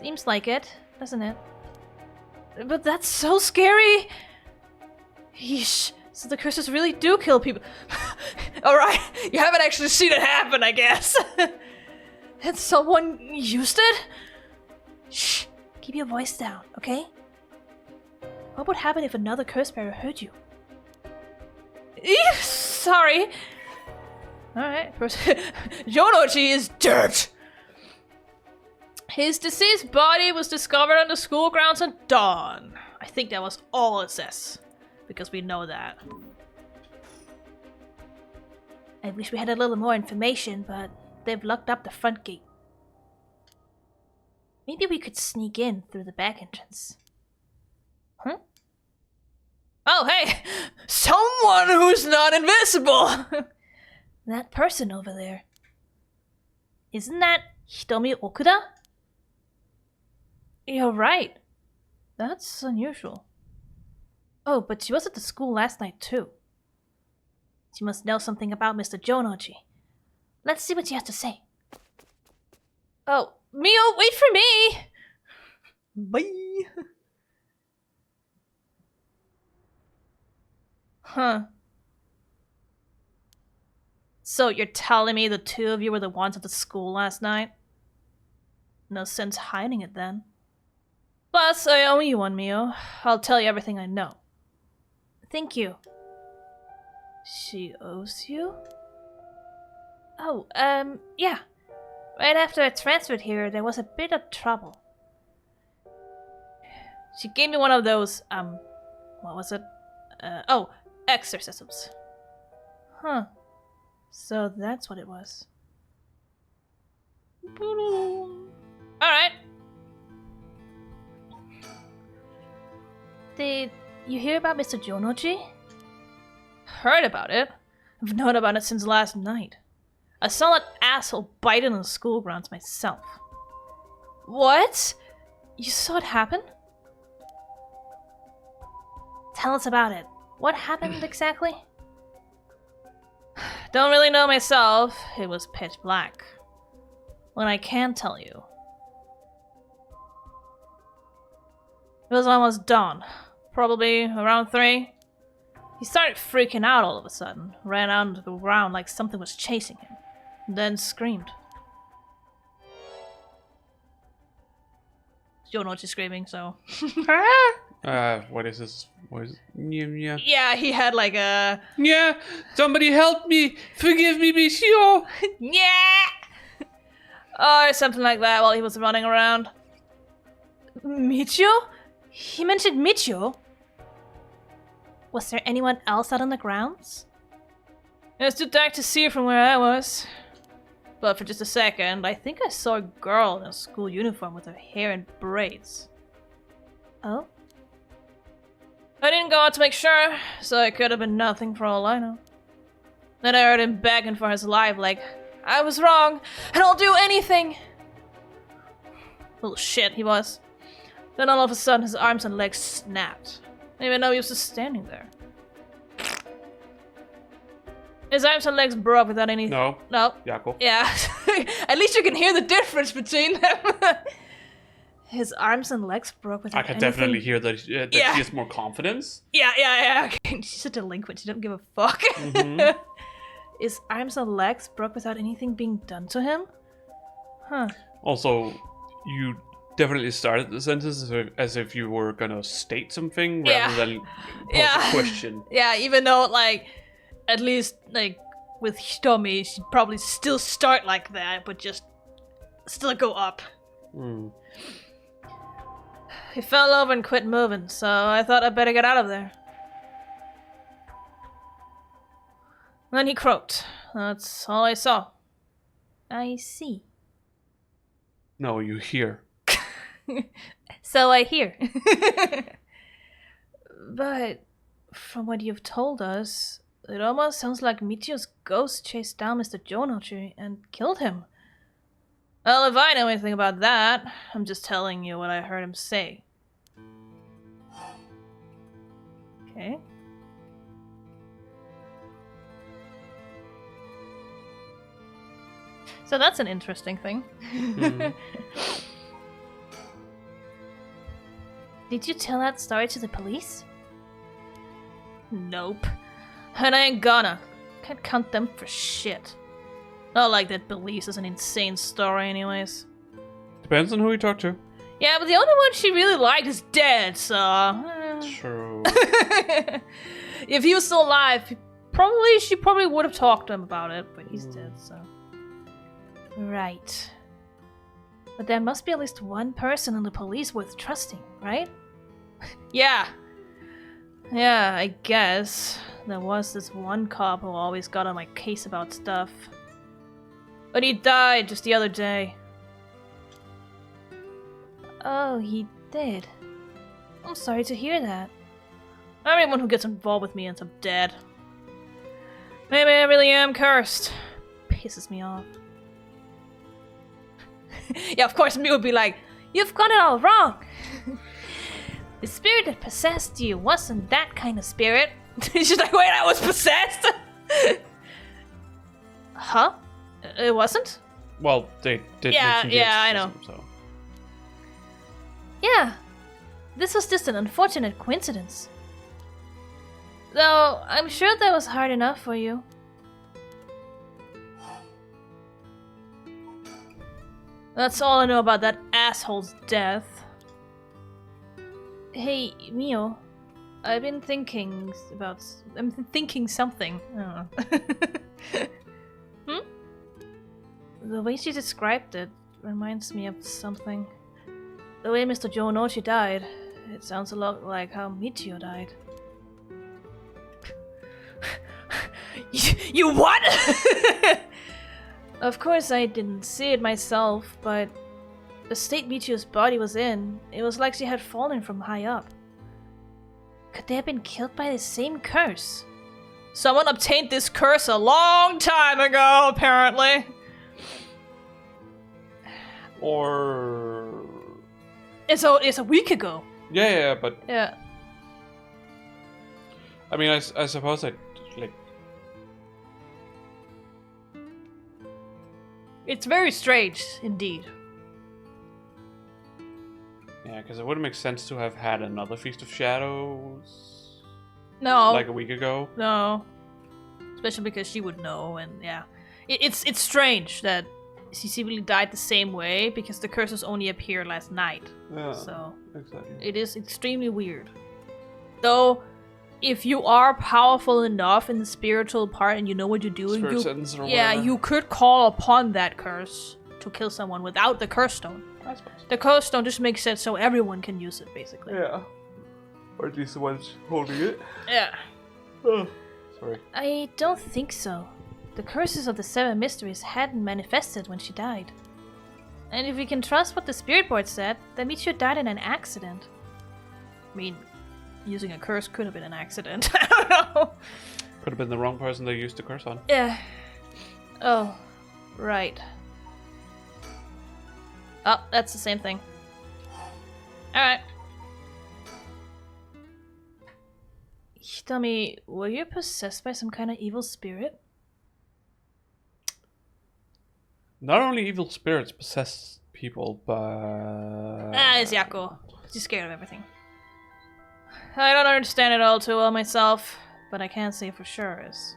Seems like it, doesn't it? But that's so scary! Yeesh. So the curses really do kill people. Alright, you haven't actually seen it happen, I guess. And someone used it? Shh, keep your voice down, okay? What would happen if another curse bearer heard you? Sorry. Alright, Jonochi is dirt! His deceased body was discovered on the school grounds at dawn. I think that was all it says. Because we know that. I wish we had a little more information, but they've locked up the front gate. Maybe we could sneak in through the back entrance. Huh? Oh, hey! Someone who's not invisible! That person over there. Isn't that Hitomi Okuda? You're right. That's unusual. Oh, but she was at the school last night, too. She must know something about Mr. Jonoji. Let's see what she has to say. Oh, Mio, wait for me! Bye! Huh. So you're telling me the two of you were the ones at the school last night? No sense hiding it then. Plus, I owe you one, Mio. I'll tell you everything I know. Thank you. She owes you? Oh, yeah. Right after I transferred here, there was a bit of trouble. She gave me one of those, what was it? Exorcisms. Huh. So that's what it was. Alright. Did you hear about Mr. Jonoji? Heard about it? I've known about it since last night. I saw that asshole biting on the school grounds myself. What? You saw it happen? Tell us about it. What happened exactly? Don't really know myself. It was pitch black. What I can tell you. It was almost dawn. Probably around 3. He started freaking out all of a sudden. Ran out onto the ground like something was chasing him. Then screamed. Jonoji's screaming, so... What is this? What is it? Yeah. Yeah, he had like a... Yeah! Somebody help me! Forgive me, Michio! Yeah! Or something like that while he was running around. Michio? He mentioned Michio? Was there anyone else out on the grounds? It was too dark to see from where I was. But for just a second, I think I saw a girl in a school uniform with her hair in braids. Oh? I didn't go out to make sure, so it could have been nothing for all I know. Then I heard him begging for his life, like, I was wrong, and I'll do anything! Little shit he was. Then all of a sudden his arms and legs snapped. I didn't even know he was just standing there. His arms and legs broke without any... No. Yako. Yeah. At least you can hear the difference between them. His arms and legs broke without anything. I can definitely hear that, she has more confidence. Yeah. She's a delinquent. She doesn't give a fuck. Mm-hmm. His arms and legs broke without anything being done to him? Huh. Also, you definitely started the sentence as if you were gonna state something rather than pose a question. Yeah, even though, like, at least, like, with Hitomi, she'd probably still start like that, but just still go up. Mm. He fell over and quit moving, so I thought I'd better get out of there. Then he croaked. That's all I saw. I see. No, you hear. So I hear. But from what you've told us, it almost sounds like Michio's ghost chased down Mr. Jonoji and killed him. Well, if I know anything about that, I'm just telling you what I heard him say. Okay. So that's an interesting thing. Mm. Did you tell that story to the police? Nope. And I ain't gonna. Can't count them for shit. Not like that believes is an insane story anyways. Depends on who you talk to. Yeah, but the only one she really liked is dead, so... True. If he was still alive, she probably would have talked to him about it, but he's dead, so... Right. But there must be at least one person in the police worth trusting, right? Yeah, I guess. There was this one cop who always got on my case about stuff. But he died just the other day. Oh, he did. I'm sorry to hear that. Everyone who gets involved with me ends up dead. Maybe I really am cursed. Pisses me off. Yeah, of course, me would be like, you've got it all wrong. The spirit that possessed you wasn't that kind of spirit. She's like, wait, I was possessed? Huh? It wasn't? Well, they did. Yeah, mention the I know. exorcism, so. Yeah. This was just an unfortunate coincidence. Though, I'm sure that was hard enough for you. That's all I know about that asshole's death. Hey, Mio. I'm thinking something. I don't know. The way she described it reminds me of something. The way Mr. Jonochi died, it sounds a lot like how Michio died. You what? Of course I didn't see it myself, but the state Michio's body was in, it was like she had fallen from high up. Could they have been killed by the same curse? Someone obtained this curse a long time ago, apparently. Or... It's a week ago. Yeah, but... Yeah. I mean, I suppose I... like... It's very strange, indeed. Yeah, because it wouldn't make sense to have had another Feast of Shadows... No. like a week ago. No. Especially because she would know, and yeah. It's strange that she seemingly died the same way, because the curses only appeared last night. Yeah, so exactly. It is extremely weird. Though, if you are powerful enough in the spiritual part and you know what you're doing, you could call upon that curse to kill someone without the curse stone. I suppose. The curse stone just makes it so everyone can use it, basically. Yeah. Or at least the ones holding it. Yeah. Oh, sorry. I don't think so. The curses of the Seven Mysteries hadn't manifested when she died. And if we can trust what the spirit board said, then Michio died in an accident. I mean, using a curse could have been an accident. I don't know. Could have been the wrong person they used the curse on. Yeah. Oh, right. Oh, that's the same thing. Alright. Tell were you possessed by some kind of evil spirit? Not only evil spirits possess people, but... It's Yako. She's scared of everything. I don't understand it all too well myself, but I can't say for sure is.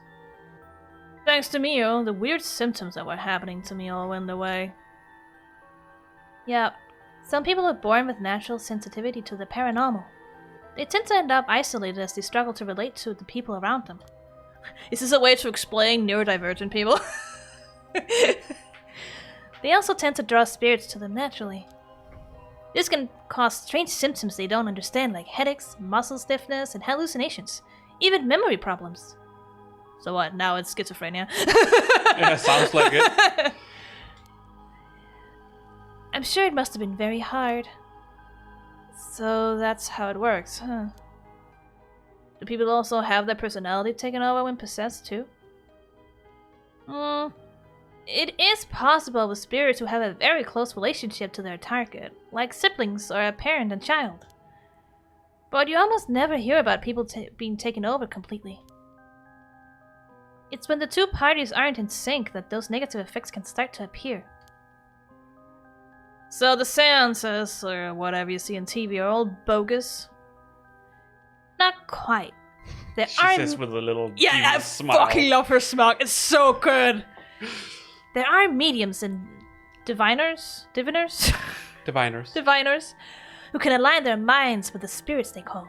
Thanks to Mio, the weird symptoms that were happening to me all went away. Yeah, some people are born with natural sensitivity to the paranormal. They tend to end up isolated as they struggle to relate to the people around them. Is this a way to explain neurodivergent people? They also tend to draw spirits to them naturally. This can cause strange symptoms they don't understand, like headaches, muscle stiffness, and hallucinations. Even memory problems. So what, now it's schizophrenia? Yeah, sounds like it. I'm sure it must have been very hard. So that's how it works, huh? Do people also have their personality taken over when possessed too? It is possible with spirits who have a very close relationship to their target, like siblings or a parent and child. But you almost never hear about people being taken over completely. It's when the two parties aren't in sync that those negative effects can start to appear. So the seances, or whatever you see on TV, are all bogus? Not quite. She says with a little I smile. fucking love her smile. It's so good. There are mediums and diviners who can align their minds with the spirits they call.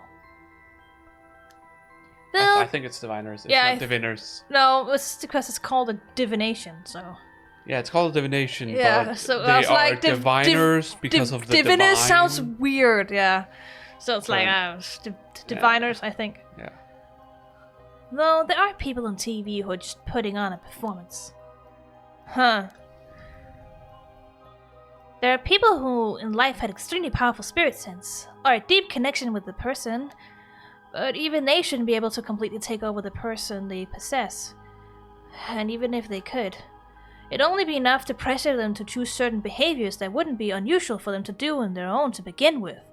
I think it's diviners. It's not diviners. No, it's because it's called a divination, so... Yeah, it's called a divination, yeah, but so they I was are like, diviners because of the divine. Diviners sounds weird, yeah. So it's like, diviners, I think. Yeah. Though there are people on TV who are just putting on a performance. Huh. There are people who in life had extremely powerful spirit sense, or a deep connection with the person, but even they shouldn't be able to completely take over the person they possess. And even if they could, it'd only be enough to pressure them to choose certain behaviors that wouldn't be unusual for them to do on their own to begin with.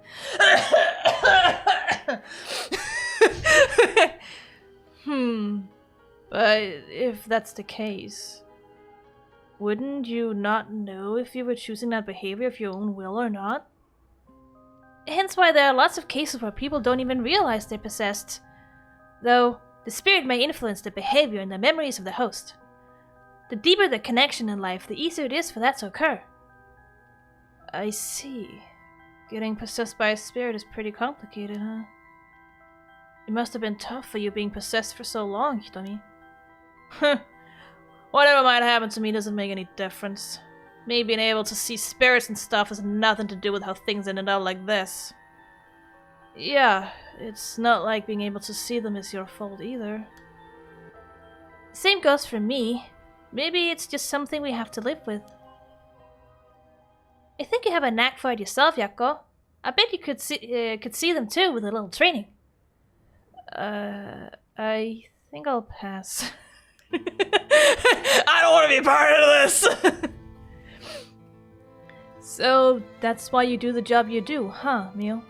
But if that's the case, wouldn't you not know if you were choosing that behavior of your own will or not? Hence why there are lots of cases where people don't even realize they're possessed, though the spirit may influence the behavior and the memories of the host. The deeper the connection in life, the easier it is for that to occur. I see. Getting possessed by a spirit is pretty complicated, huh? It must have been tough for you being possessed for so long, Hitomi. Whatever might happen to me doesn't make any difference. Me being able to see spirits and stuff has nothing to do with how things ended up like this. Yeah, it's not like being able to see them is your fault either. Same goes for me. Maybe it's just something we have to live with. I think you have a knack for it yourself, Chiyoko. I bet you could see them too with a little training. I think I'll pass. I don't want to be part of this! So, that's why you do the job you do, huh, Mio?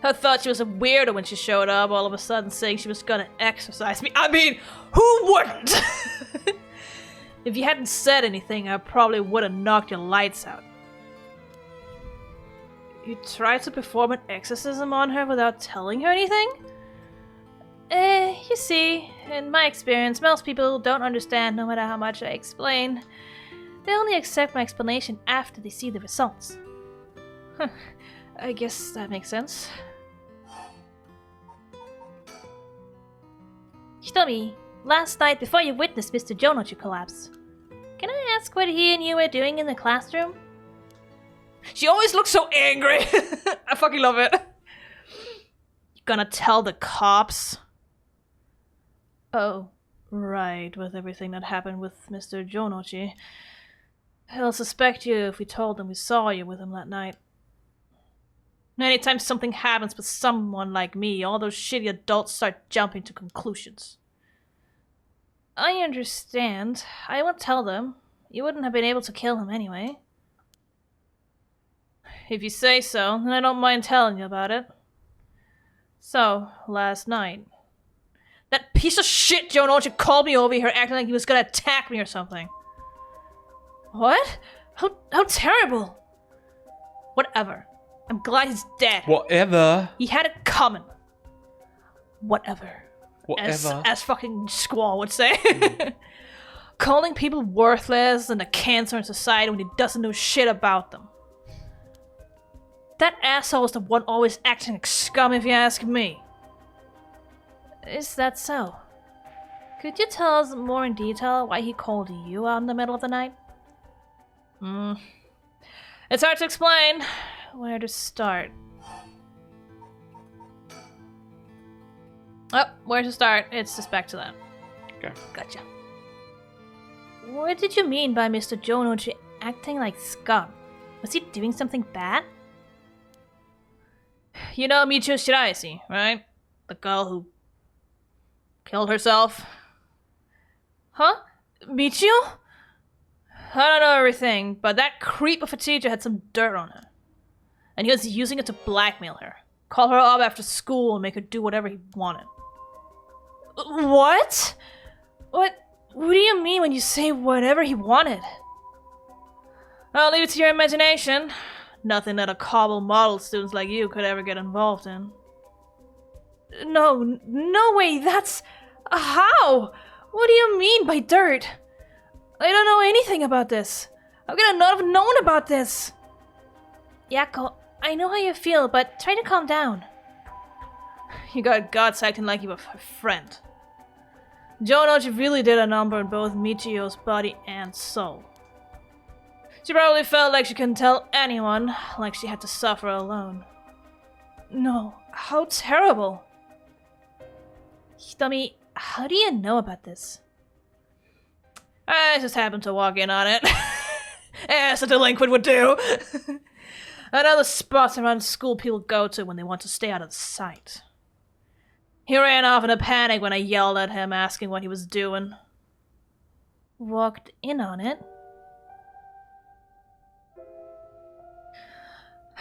I thought she was a weirdo when she showed up, all of a sudden saying she was gonna exorcise me. I mean, who wouldn't? If you hadn't said anything, I probably would have knocked your lights out. You tried to perform an exorcism on her without telling her anything? You see, in my experience, most people don't understand no matter how much I explain. They only accept my explanation after they see the results. I guess that makes sense. Hitomi, last night before you witnessed Mr. Jonochi collapse, can I ask what he and you were doing in the classroom? She always looks so angry! I fucking love it. You gonna tell the cops? Oh, right, with everything that happened with Mr. Jonochi. He'll suspect you if we told them we saw you with him that night. Anytime something happens with someone like me, all those shitty adults start jumping to conclusions. I understand. I won't tell them. You wouldn't have been able to kill him anyway. If you say so, then I don't mind telling you about it. So, last night, that piece of shit Jonochi called me over here acting like he was gonna attack me or something. What? How terrible! Whatever. I'm glad he's dead. Whatever. He had it coming. Whatever. Whatever. As fucking Squall would say. Calling people worthless and a cancer in society when he doesn't know shit about them. That asshole was the one always acting like scum if you ask me. Is that so? Could you tell us more in detail why he called you out in the middle of the night? It's hard to explain. Where to start? Oh, where to start? It's just back to that. Okay. Gotcha. What did you mean by Mr. Jonochi acting like scum? Was he doing something bad? You know Michiyo Shiraishi, right? The girl who killed herself? Huh? Michiyo? I don't know everything, but that creep of a teacher had some dirt on her. And he was using it to blackmail her. Call her up after school and make her do whatever he wanted. What? What do you mean when you say whatever he wanted? I'll leave it to your imagination. Nothing that a cobble model students like you could ever get involved in. No way, that's... How? What do you mean by dirt? I don't know anything about this. How could I not have known about this? Yako, I know how you feel, but try to calm down. You got guts acting like you were her friend. Jonochi really did a number on both Michiyo's body and soul. She probably felt like she couldn't tell anyone, like she had to suffer alone. No, how terrible. Hitomi, how do you know about this? I just happened to walk in on it. As a delinquent would do. Another spot around school people go to when they want to stay out of sight. He ran off in a panic when I yelled at him, asking what he was doing. Walked in on it.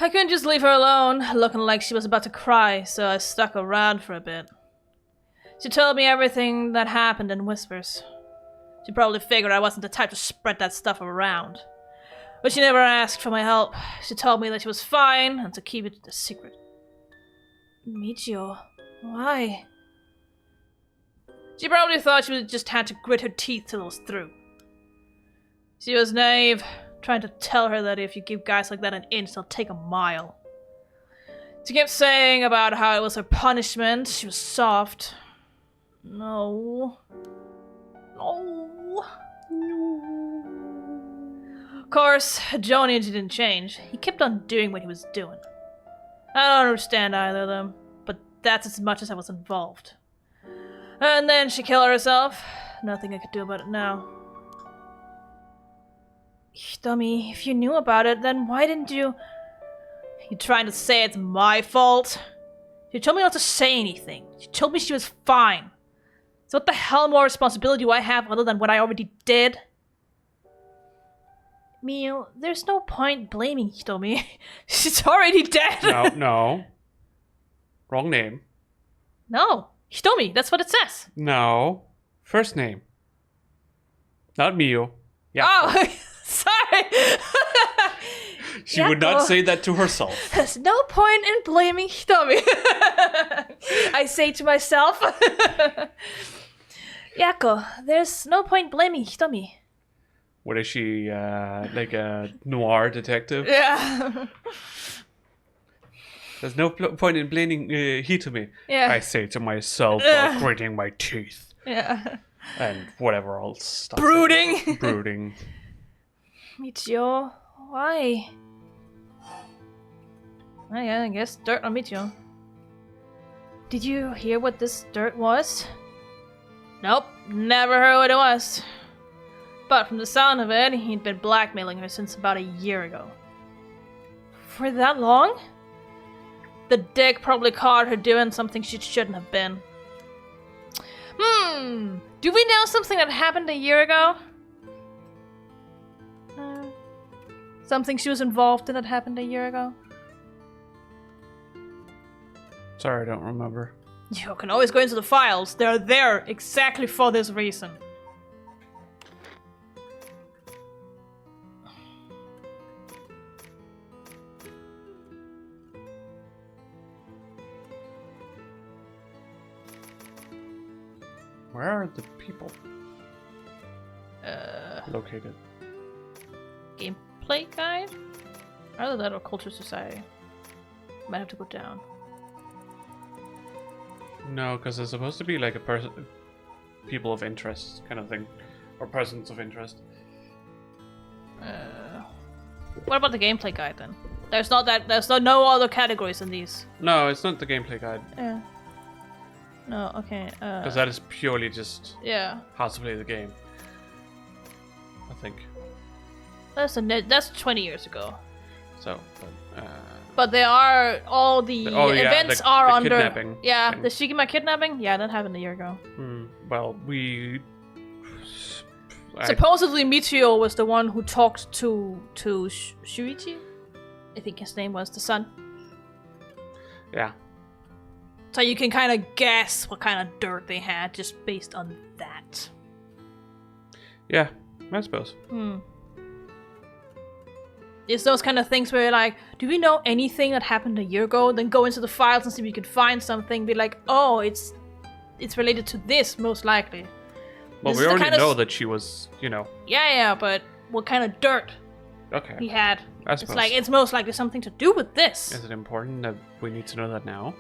I couldn't just leave her alone, looking like she was about to cry, so I stuck around for a bit. She told me everything that happened in whispers. She probably figured I wasn't the type to spread that stuff around. But she never asked for my help. She told me that she was fine and to keep it a secret. Michio, why? She probably thought she just had to grit her teeth till it was through. She was naive, trying to tell her that if you give guys like that an inch, they'll take a mile. She kept saying about how it was her punishment. She was soft. No. No. Of course, Johnny didn't change. He kept on doing what he was doing. I don't understand either of them, but that's as much as I was involved. And then she killed herself. Nothing I could do about it now. Dummy, if you knew about it, then why didn't you... You trying to say it's my fault? She told me not to say anything. She told me she was fine. So what the hell more responsibility do I have other than what I already did? Mio, there's no point blaming Hitomi. She's already dead. No. Wrong name. No, Hitomi, that's what it says. No. First name. Not Mio. Yeah. Oh, sorry. She would not say that to herself. There's no point in blaming Hitomi. I say to myself. Yako, there's no point blaming Hitomi. What is she, like a noir detective? Yeah. There's no point in blaming Hitomi. Yeah. I say to myself while gritting my teeth. Yeah. And whatever else stuff. Brooding. Brooding. Michio, why? I guess dirt on Michio. Did you hear what this dirt was? Nope, never heard what it was. But from the sound of it, he'd been blackmailing her since about a year ago. For that long? The dick probably caught her doing something she shouldn't have been. Do we know something that happened a year ago? Something she was involved in that happened a year ago? Sorry, I don't remember. You can always go into the files. They're there exactly for this reason. Where are the people located? Gameplay guide? Either that or Culture Society. Might have to go down. No, because it's supposed to be like a person, people of interest kind of thing, or persons of interest. What about the gameplay guide then? There's no other categories in these. No, it's not the gameplay guide. Yeah. No, okay. Because that is purely just yeah. how to play the game. I think. That's 20 years ago. So, but there are all the events are the under. Kidnapping yeah, thing. the Shigima kidnapping. Yeah, that happened a year ago. Well, Supposedly, Michio was the one who talked to Shuichi. I think his name was the son. Yeah. So you can kind of guess what kind of dirt they had just based on that. Yeah, I suppose. It's those kind of things where you're like, do we know anything that happened a year ago? Then go into the files and see if you can find something. Be like, oh, it's related to this, most likely. Well, we already know that she was, Yeah, but what kind of dirt he had? I suppose. It's like, it's most likely something to do with this. Is it important that we need to know that now?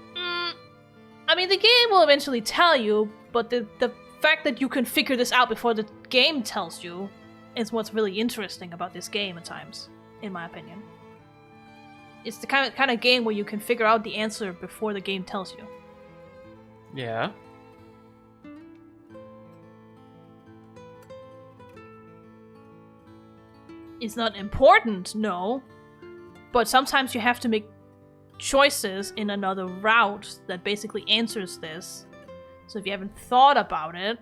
I mean, the game will eventually tell you, but the fact that you can figure this out before the game tells you is what's really interesting about this game at times, in my opinion. It's the kind of game where you can figure out the answer before the game tells you. Yeah. It's not important, no. But sometimes you have to make choices in another route that basically answers this. So if you haven't thought about it,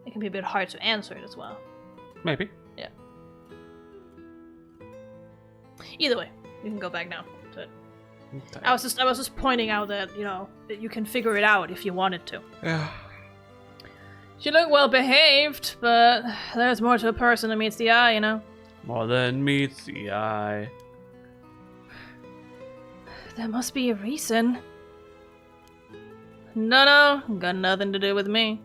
it can be a bit hard to answer it as well. Maybe. Yeah. Either way, you can go back now to it. Okay. I was just pointing out that, you know, that you can figure it out if you wanted to. Yeah. You look well behaved, but there's more to a person than meets the eye, you know? More than meets the eye. There must be a reason. No, got nothing to do with me.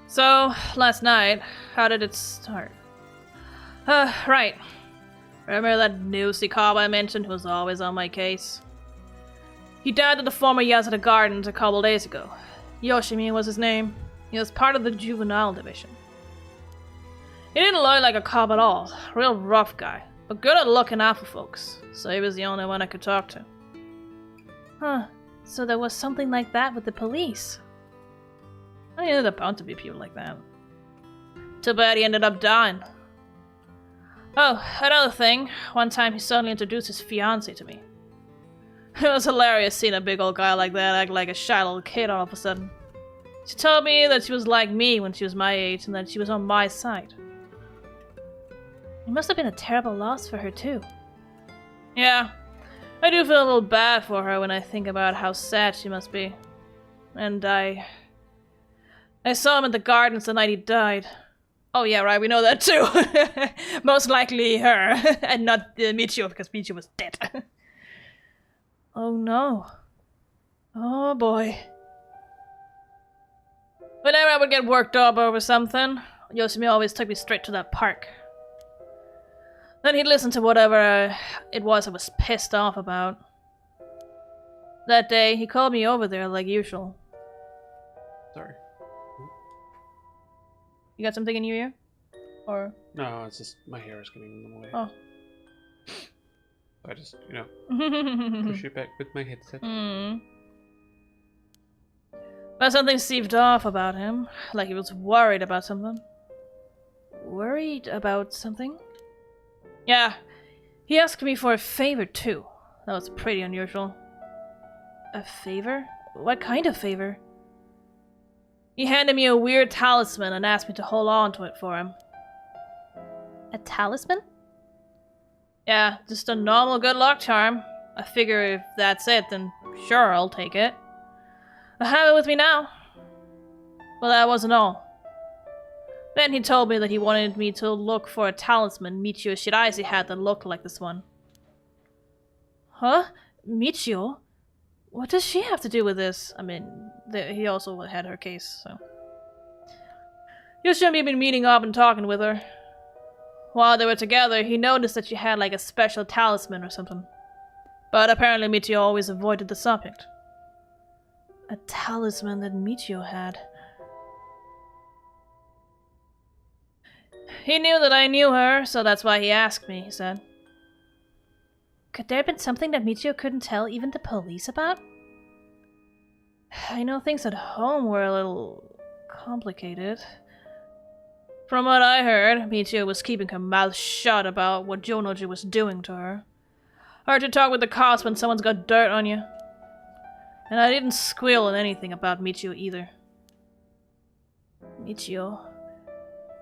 So, last night, how did it start? Right. Remember that nosy cop I mentioned who was always on my case? He died at the former Yasuda Gardens a couple days ago. Yoshimi was his name. He was part of the juvenile division. He didn't look like a cop at all. Real rough guy, but good at looking out for folks, so he was the only one I could talk to. Huh, so there was something like that with the police. I knew there bound to be people like that. Too bad he ended up dying. Oh, another thing. One time he suddenly introduced his fiancée to me. It was hilarious seeing a big old guy like that act like a shy little kid all of a sudden. She told me that she was like me when she was my age and that she was on my side. It must have been a terrible loss for her too. Yeah, I do feel a little bad for her when I think about how sad she must be. And I saw him at the gardens the night he died. Oh yeah, right, we know that too. Most likely her, and not Michio, because Michio was dead. Oh no. Oh boy. Whenever I would get worked up over something, Yoshimi always took me straight to that park. Then he'd listen to whatever it was I was pissed off about. That day, he called me over there like usual. Sorry. You got something in your ear? Or? No, it's just my hair is getting in the way. Oh. I just, you know, push it back with my headset. But something seeped off about him, like he was worried about something. Worried about something? Yeah, he asked me for a favor too. That was pretty unusual. A favor? What kind of favor? He handed me a weird talisman and asked me to hold on to it for him. A talisman? Yeah, just a normal good luck charm. I figure if that's it, then sure, I'll take it. I have it with me now. But that wasn't all. Then he told me that he wanted me to look for a talisman Michio Shiraishi had that looked like this one. Huh? Michio? What does she have to do with this? I mean, he also had her case, so... Yoshimi had been meeting up and talking with her. While they were together, he noticed that she had like a special talisman or something. But apparently Michio always avoided the subject. A talisman that Michio had. He knew that I knew her, so that's why he asked me, he said. Could there have been something that Michio couldn't tell even the police about? I know things at home were a little complicated. From what I heard, Michio was keeping her mouth shut about what Jonoji was doing to her. Hard to talk with the cops when someone's got dirt on you. And I didn't squeal on anything about Michio either. Michio,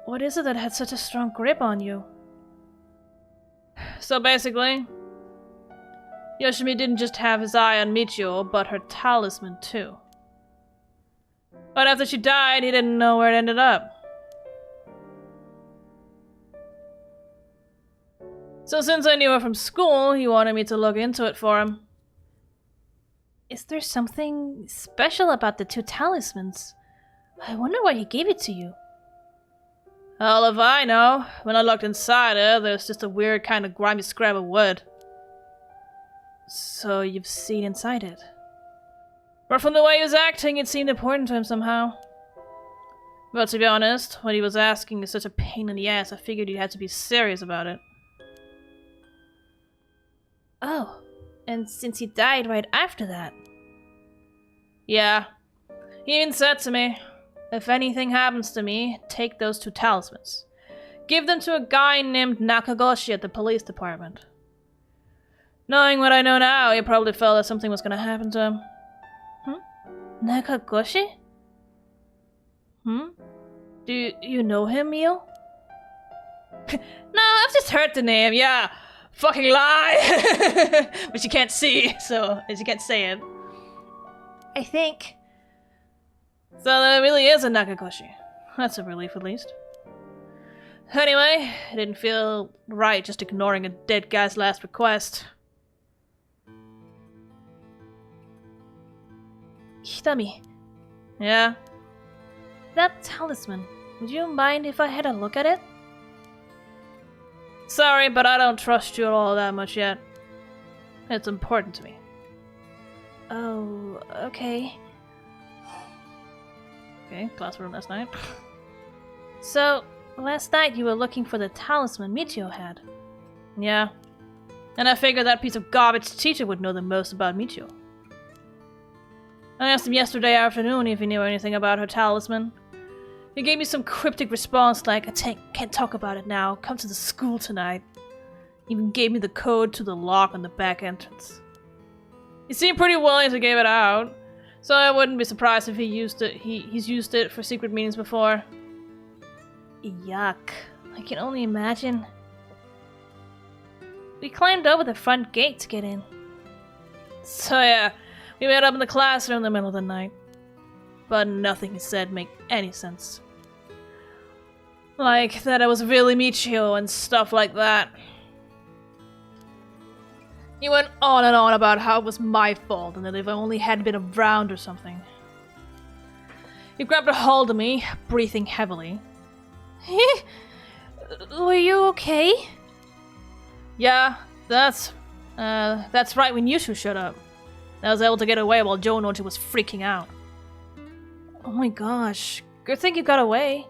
what is it that had such a strong grip on you? So basically, Yoshimi didn't just have his eye on Michio, but her talisman too. But after she died, he didn't know where it ended up. So since I knew her from school, he wanted me to look into it for him. Is there something special about the two talismans? I wonder why he gave it to you. Hell if I know. When I looked inside it, there's just a weird kind of grimy scrap of wood. So you've seen inside it? But from the way he was acting, it seemed important to him somehow. But to be honest, what he was asking is such a pain in the ass, I figured he had to be serious about it. Oh, and since he died right after that? Yeah. He even said to me, If anything happens to me, take those 2 talismans. Give them to a guy named Nakagoshi at the police department. Knowing what I know now, he probably felt that something was gonna happen to him. Nakagoshi? Do you know him, Mio? No, I've just heard the name, yeah. Fucking lie! But you can't see, so you can't say it. I think. So there really is a Nakagoshi. That's a relief, at least. Anyway, it didn't feel right just ignoring a dead guy's last request. Hitami. Yeah? That talisman. Would you mind if I had a look at it? Sorry, but I don't trust you all that much yet. It's important to me. Oh, okay. Okay, classroom last night. So, last night you were looking for the talisman Michio had. Yeah. And I figured that piece of garbage teacher would know the most about Michio. I asked him yesterday afternoon if he knew anything about her talisman. He gave me some cryptic response like, can't talk about it now, come to the school tonight. He even gave me the code to the lock on the back entrance. He seemed pretty willing to give it out, so I wouldn't be surprised if he used it. He's used it for secret meetings before. Yuck. I can only imagine. We climbed over the front gate to get in. So yeah, we met up in the classroom in the middle of the night. But nothing he said made any sense. Like that I was really Michio and stuff like that. He went on and on about how it was my fault and that if I only had been around or something. He grabbed a hold of me, breathing heavily. Were you okay? Yeah, that's right when you two showed up. I was able to get away while Jonoji was freaking out. Oh my gosh, good thing you got away.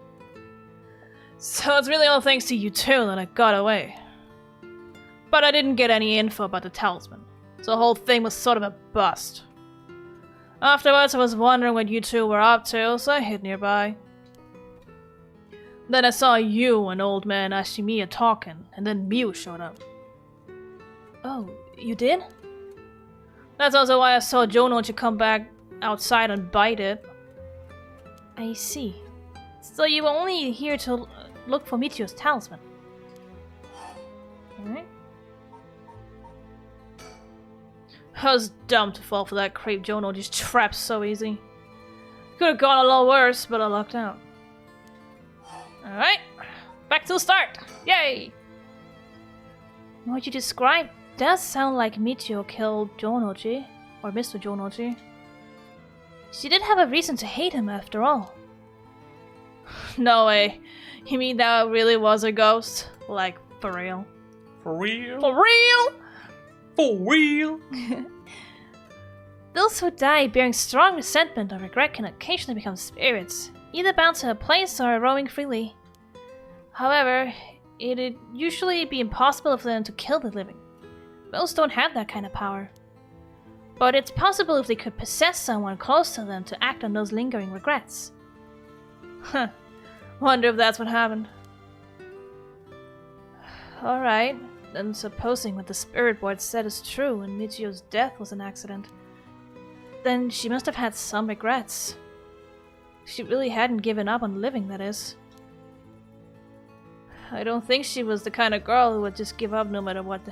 So it's really all thanks to you two that I got away. But I didn't get any info about the talisman, so the whole thing was sort of a bust. Afterwards I was wondering what you two were up to, so I hid nearby. Then I saw you and old man Ashimiya talking, and then Miu showed up. Oh, you did? That's also why I saw Jonoji come back outside and bite it. I see. So you were only here to look for Michio's talisman. Alright. I was dumb to fall for that creep Jonoji's trap so easy. Could have gone a lot worse, but I lucked out. Alright. Back to the start. Yay! What you described does sound like Michio killed Jonoji, or Mr. Jonoji. She did have a reason to hate him after all. No way. You mean that really was a ghost? Like, for real? For real? For real? For real? Those who die bearing strong resentment or regret can occasionally become spirits, either bound to a place or roaming freely. However, it'd usually be impossible for them to kill the living. Most don't have that kind of power. But it's possible if they could possess someone close to them to act on those lingering regrets. Huh. Wonder if that's what happened. Alright, then supposing what the spirit board said is true and Michio's death was an accident, then she must have had some regrets. She really hadn't given up on living, that is. I don't think she was the kind of girl who would just give up no matter what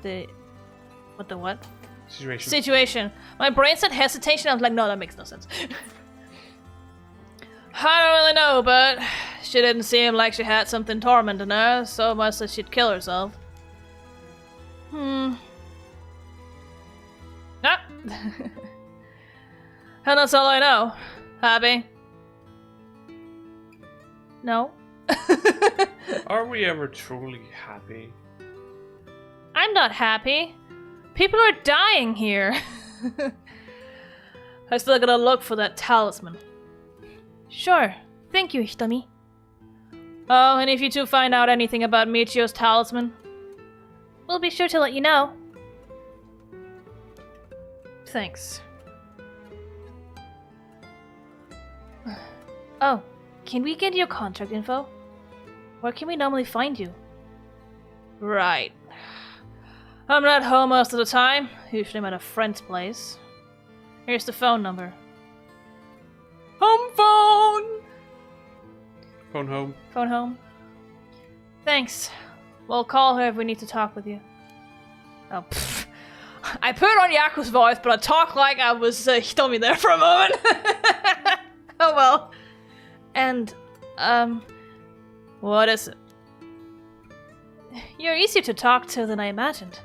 the situation. My brain said hesitation. I was like, no, that makes no sense. I don't really know, but she didn't seem like she had something tormenting her so much that she'd kill herself. Ah. And that's all I know. Happy? No. Are we ever truly happy? I'm not happy. People are dying here. I still gotta look for that talisman. Sure. Thank you, Hitami. Oh, and if you two find out anything about Michio's talisman, we'll be sure to let you know. Thanks. Oh, can we get your contact info? Where can we normally find you? Right. I'm not home most of the time. Usually I'm at a friend's place. Here's the phone number. Home phone! Phone home. Phone home. Thanks. We'll call her if we need to talk with you. Oh, pfft. I put on Yaku's voice, but I talk like I was Hitomi there for a moment. Oh well. And, what is it? You're easier to talk to than I imagined.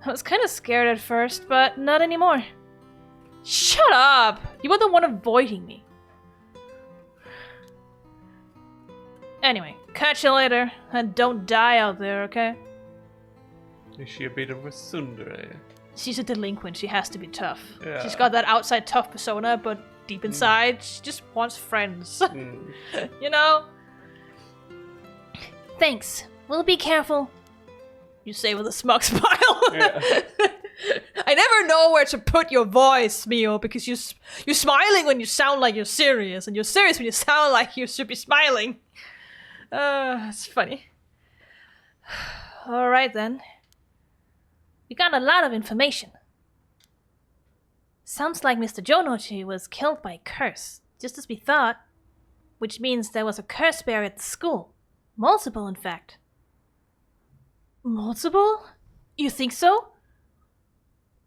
I was kind of scared at first, but not anymore. Shut up! You were the one avoiding me. Anyway, catch you later, and don't die out there, okay? Is she a bit of a tsundere? She's a delinquent, she has to be tough. Yeah. She's got that outside tough persona, but deep inside, she just wants friends. You know? Thanks. We'll be careful. You say with a smug smile. Yeah. I never know where to put your voice, Mio, because you're smiling when you sound like you're serious, and you're serious when you sound like you should be smiling. It's funny. Alright then. We got a lot of information. Sounds like Mr. Jonochi was killed by a curse, just as we thought. Which means there was a curse bearer at the school. Multiple, in fact. Multiple? You think so?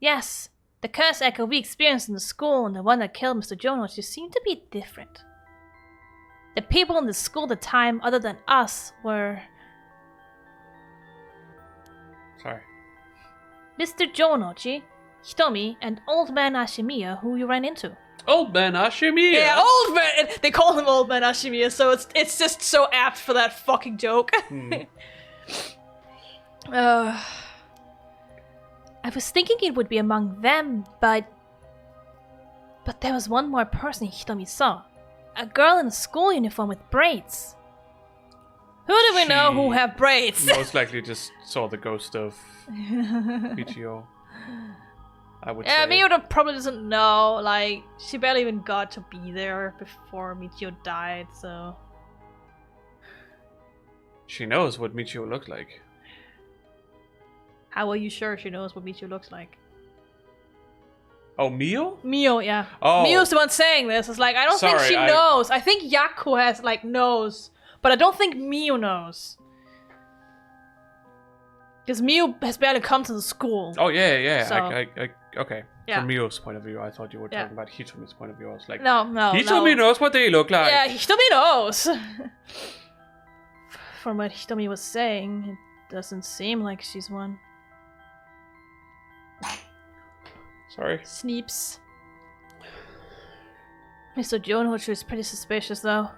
Yes. The curse echo we experienced in the school and the one that killed Mr. Jonochi seem to be different. The people in the school at the time, other than us, were... Sorry. Mr. Jonochi, Hitomi, and Old Man Ashimiya, who you ran into. Old Man Ashimiya! Yeah, old man. They call him Old Man Ashimiya, so it's just so apt for that fucking joke. I was thinking it would be among them, but there was one more person Hitomi saw. A girl in a school uniform with braids. Who do we know She- who have braids? Most likely just saw the ghost of Michio. I would Yeah, say. Mio probably doesn't know. Like, she barely even got to be there before Michio died, so... She knows what Michio looked like. How are you sure she knows what Michio looks like? Oh, Mio? Mio, yeah. Oh. Mio's the one saying this. It's like, I don't think Sorry, she knows. I think Yaku has, like, knows. But I don't think Mio knows. Because Mio has barely come to the school. Oh, yeah. So- Okay. Yeah. From Mio's point of view, I thought you were Yeah. talking about Hitomi's point of view. I was like, No. Hitomi knows what they look like. Yeah, Hitomi knows. From what Hitomi was saying, it doesn't seem like she's one. Sorry. Sneeps. Mr. Jonochi is pretty suspicious, though.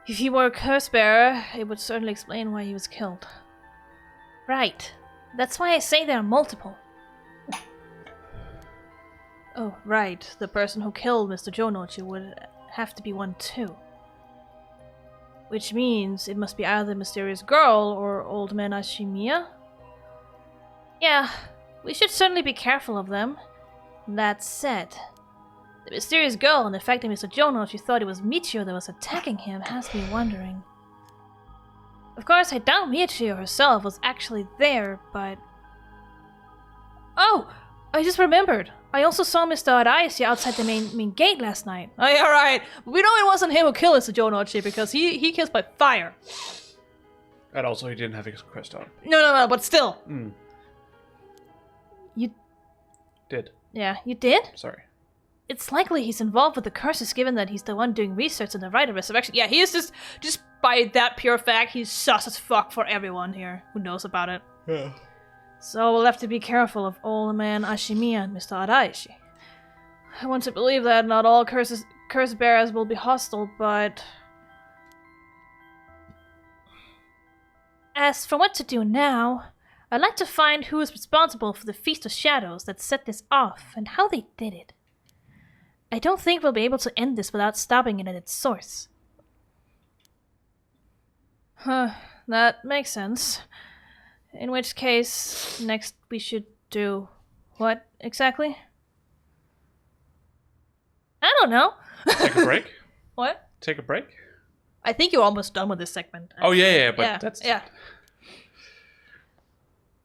If he were a curse bearer, it would certainly explain why he was killed. Right. That's why I say there are multiple. Oh, right. The person who killed Mr. Jonochi would have to be one too. Which means it must be either the mysterious girl or Old Man Ashimiya? Yeah, we should certainly be careful of them. That said, the mysterious girl and the fact that Mr. Jonochi thought it was Michio that was attacking him has me wondering. Of course, I doubt Michio herself was actually there, but... Oh! I just remembered. I also saw Mr. Araishi outside the main gate last night. Oh, yeah, right. We know it wasn't him who killed Mr. Jonochi because he kills by fire. And also, he didn't have his quest on. No, but still. You... Did. Yeah, you did? Sorry. It's likely he's involved with the curses given that he's the one doing research on the rite of resurrection. Yeah, he is just by that pure fact, he's sus as fuck for everyone here who knows about it. Yeah. So we'll have to be careful of Old Man Ashimiya and Mr. Araishi. I want to believe that not all curse bearers will be hostile, but... As for what to do now, I'd like to find who is responsible for the Feast of Shadows that set this off, and how they did it. I don't think we'll be able to end this without stopping it at its source. Huh, that makes sense. In which case, next we should do... what, exactly? I don't know. Take a break? What? Take a break? I think you're almost done with this segment. Oh, yeah, but that's... Yeah.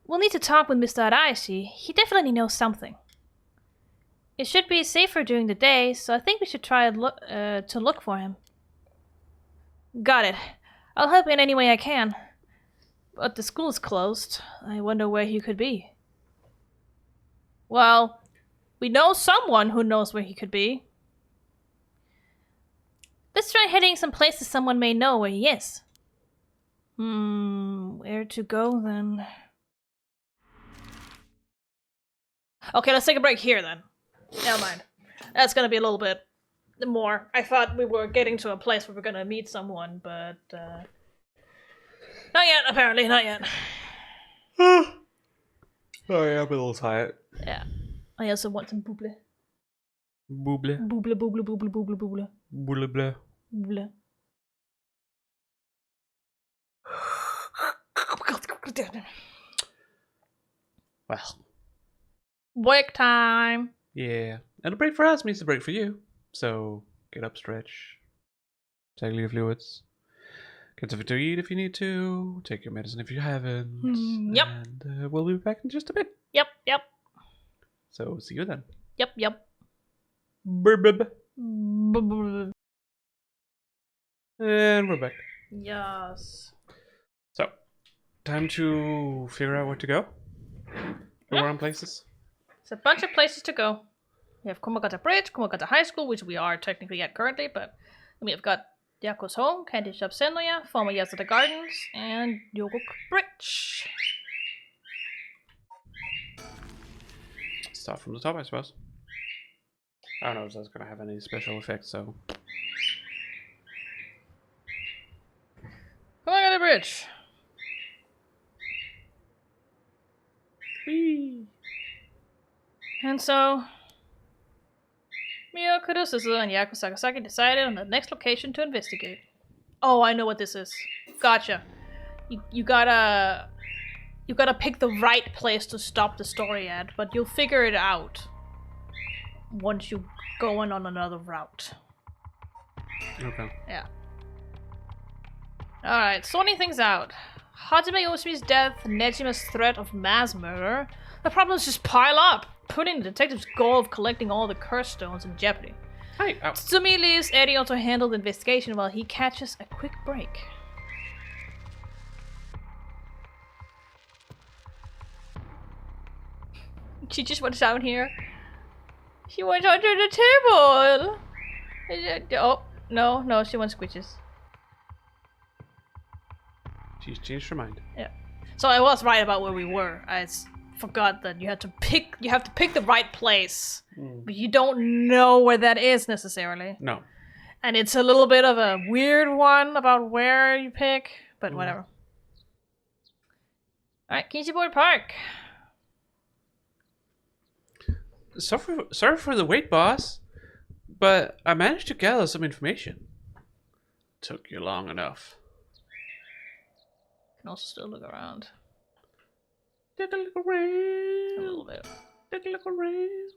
We'll need to talk with Mr. Araishi. He definitely knows something. It should be safer during the day, so I think we should try to look for him. Got it. I'll help in any way I can. But the school's closed. I wonder where he could be. Well, we know someone who knows where he could be. Let's try hitting some places someone may know where he is. Where to go then? Okay, let's take a break here then. Never mind. That's gonna be a little bit more. I thought we were getting to a place where we're gonna meet someone, but not yet, apparently, not yet. Oh, yeah, I'm a little tired. Yeah. I also want some booble. Booble. Booble, booble, booble, booble, booble. Booble, blah. Booble. Well. Break time. Yeah. And a break for us means a break for you. So, get up, stretch. Take your fluids. Get something to eat if you need to. Take your medicine if you haven't. Yep. And we'll be back in just a bit. Yep, yep. So, see you then. Yep, yep. Burb. And we're back. Yes. So, time to figure out where to go. Go around places. It's a bunch of places to go. We have Kumagata Bridge, Kumagata High School, which we are technically at currently, but we have got Yako's Home, Candy Shop Sennoya, former Yasuda Gardens, and Yogok Bridge. Start from the top, I suppose. I don't know if that's gonna have any special effects, so. Kumagata Bridge. Whee! And so, Mio Kurusuzu and Yako Sakasaki decided on the next location to investigate. Oh, I know what this is. Gotcha. You gotta pick the right place to stop the story at, but you'll figure it out once you go on another route. Okay. Yeah. Alright, sorting things out. Hajime Yoshimi's death, Nejima's threat of mass murder. The problems just pile up, putting the detective's goal of collecting all the curse stones in jeopardy. Hi. Tsumi leaves Erio to handle the investigation while he catches a quick break. She just went down here. She went under the table! Oh, no, she wants squishes. She's changed her mind. Yeah. So I was right about where we were. I forgot that you have to pick the right place. But you don't know where that is necessarily. No. And it's a little bit of a weird one about where you pick, but whatever. Alright, Kinshibori Park. Sorry for the wait, boss. But I managed to gather some information. Took you long enough. You can also still look around. Take a look around. A little bit. Take a look around.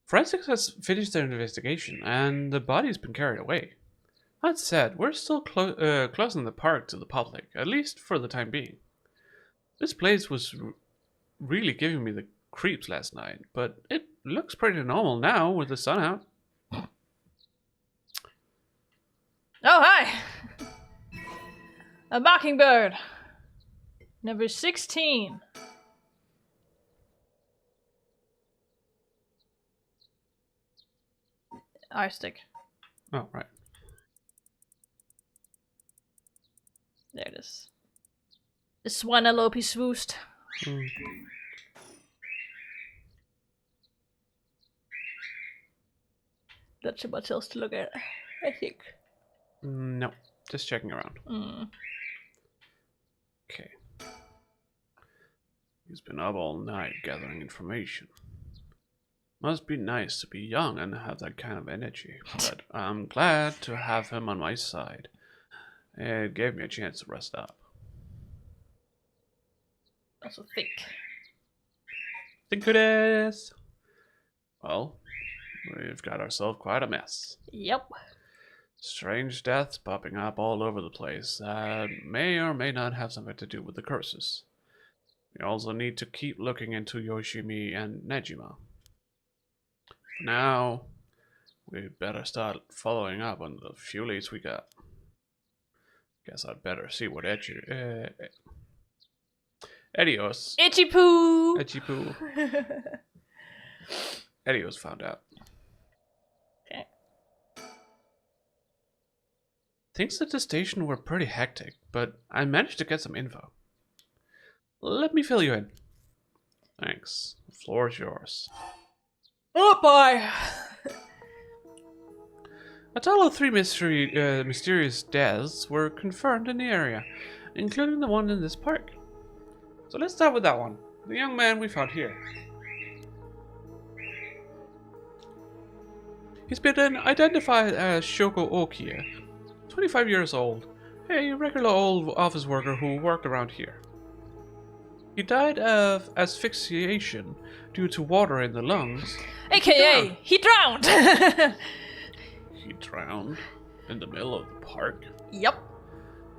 Forensics has finished their investigation, and the body's been carried away. That said, we're still closing the park to the public, at least for the time being. This place was really giving me the creeps last night, but it looks pretty normal now with the sun out. Oh, hi! A mockingbird. Number 16. R-stick. Oh, right. There it is. The Swanalope swoost. Not too much else to look at, I think. No, just checking around. Okay. He's been up all night gathering information. Must be nice to be young and have that kind of energy, but I'm glad to have him on my side. It gave me a chance to rest up. Also think. Think it is. Well, we've got ourselves quite a mess. Yep. Strange deaths popping up all over the place that may or may not have something to do with the curses. We also need to keep looking into Yoshimi and Nejima. Now, we better start following up on the few leads we got. Guess I'd better see what Edios. Itchy poo! Itchy poo. Edios found out. Okay. Things at the station were pretty hectic, but I managed to get some info. Let me fill you in. Thanks. The floor is yours. Oh boy! A total of 3 mysterious deaths were confirmed in the area, including the one in this park. So let's start with that one. The young man we found here. He's been identified as Chiyoko Okia, 25 years old, a regular old office worker who worked around here. He died of asphyxiation due to water in the lungs. AKA, he drowned! He drowned in the middle of the park? Yep.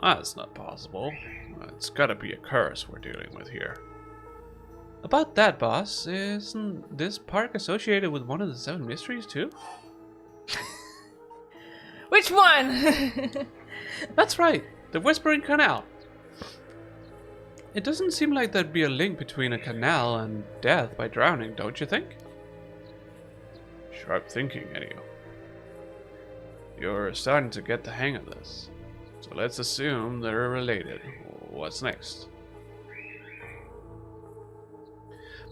That's not possible. It's gotta be a curse we're dealing with here. About that, boss, isn't this park associated with one of the 7 mysteries too? Which one? That's right, the Whispering Canal. It doesn't seem like there'd be a link between a canal and death by drowning, don't you think? Sharp thinking, Eddie. You're starting to get the hang of this. So let's assume they're related. What's next?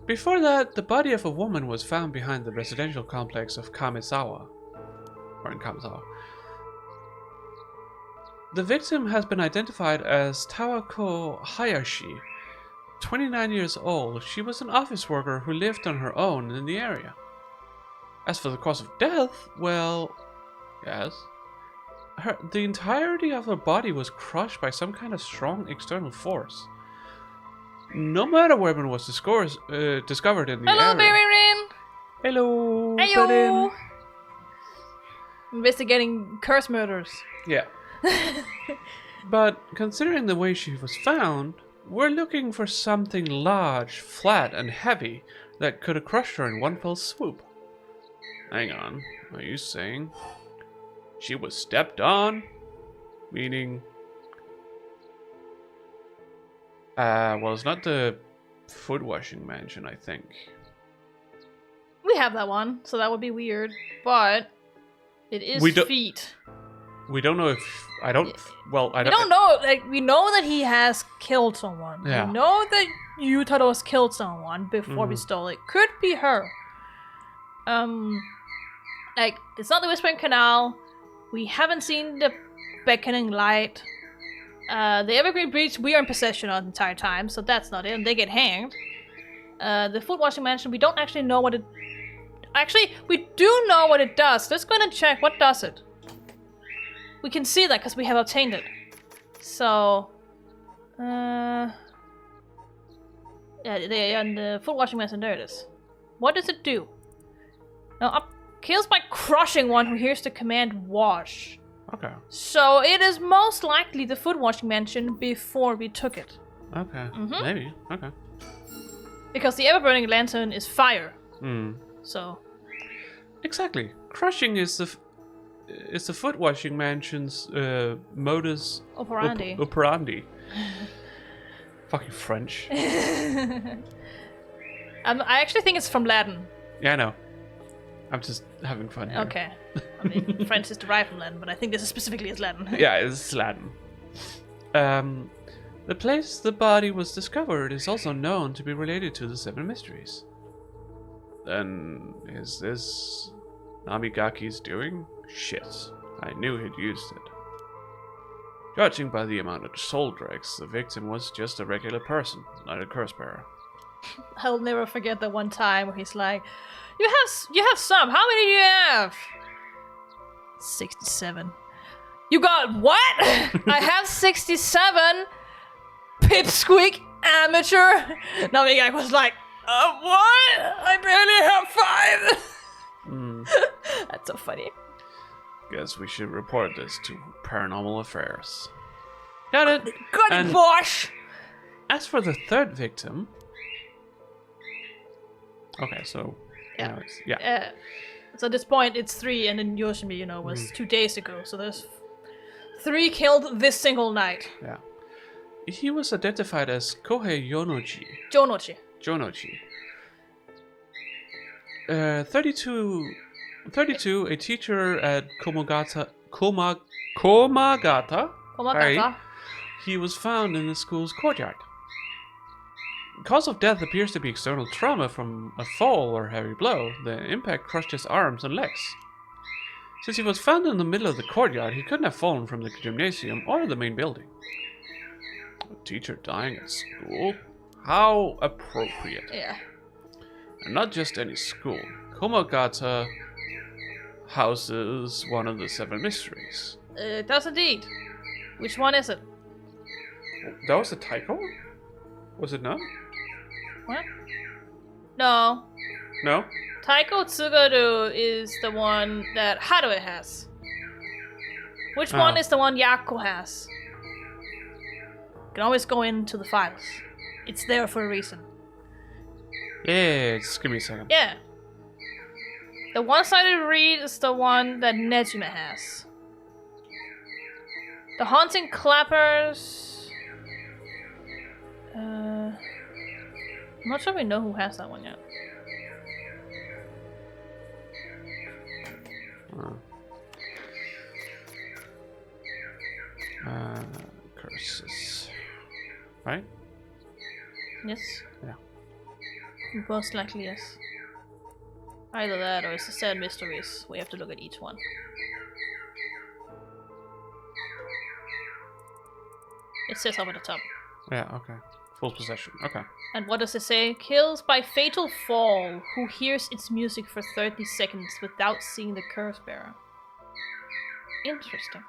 Before that, the body of a woman was found behind the residential complex of Kamisawa. Or in Kamisawa. The victim has been identified as Tawako Hayashi, 29 years old. She was an office worker who lived on her own in the area. As for the cause of death, well, yes. The entirety of her body was crushed by some kind of strong external force. No matter where it was discovered in the area. Hello, Baririn! Hello, Heyo! Berin. Investigating curse murders. Yeah. But considering the way she was found, we're looking for something large, flat, and heavy that could have crushed her in one fell swoop. Hang on, are you saying she was stepped on? Meaning... well, it's not the foot washing mansion, I think. We have that one, so that would be weird. But it is feet. We don't know if... I don't... Well, I don't... We don't know. Like, we know that he has killed someone. Yeah. We know that Yutaro's killed someone before we stole it. Could be her. Like, it's not the Whispering Canal. We haven't seen the beckoning light. The Evergreen Breach, we are in possession of the entire time, so that's not it, and they get hanged. The foot washing mansion, we don't actually know what it... Actually, we do know what it does. Let's go and check. What does it? We can see that because we have obtained it. So... yeah, and the foot washing mansion, there it is. What does it do? Now, kills by crushing one who hears the command wash. Okay. So it is most likely the foot washing mansion before we took it. Okay. Maybe. Okay. Because the ever-burning lantern is fire. So. Exactly. Crushing is the foot washing mansion's modus operandi. Fucking French. I actually think it's from Latin. Yeah, I know. I'm just having fun here. Okay. I mean, French is derived from Latin, but I think this is specifically is Latin. Yeah, it's Latin. The place the body was discovered is also known to be related to the 7 mysteries. Then, is this Namigaki's doing? Shit, I knew he'd used it. Judging by the amount of soul dregs, the victim was just a regular person, not a curse bearer. I'll never forget the one time where he's like, You have some. How many do you have? 67. You got what? I have 67. Pipsqueak amateur. Now the guy was like, what? I barely have 5. That's so funny. Guess we should report this to Paranormal Affairs. Got it. Got it, boss. As for the third victim... Okay, so... Yeah. Anyways, yeah. So at this point, it's 3, and then Yoshimi, was 2 days ago. So there's 3 killed this single night. Yeah. He was identified as Kohei Jonochi. Jonochi. 32, a teacher at Komagata. Right. He was found in the school's courtyard. Cause of death appears to be external trauma from a fall or heavy blow. The impact crushed his arms and legs. Since he was found in the middle of the courtyard, he couldn't have fallen from the gymnasium or the main building. A teacher dying at school? How appropriate. Yeah. And not just any school. Komagata houses one of the 7 mysteries. It does indeed. Which one is it? That was a typo? Was it not? What? No. No? Taiko Tsugaru is the one that Haruo has. Which one is the one Yako has? You can always go into the files. It's there for a reason. Yeah, just give me a second. Yeah. The one-sided read is the one that Nejima has. The Haunting Clappers... I'm not sure we know who has that one yet. Curses. Right? Yes? Yeah. Most likely, yes. Either that or it's the 7 mysteries. We have to look at each one. It says up at the top. Yeah, okay. Full possession. Okay. And what does it say? Kills by fatal fall, who hears its music for 30 seconds without seeing the curse bearer. Interesting.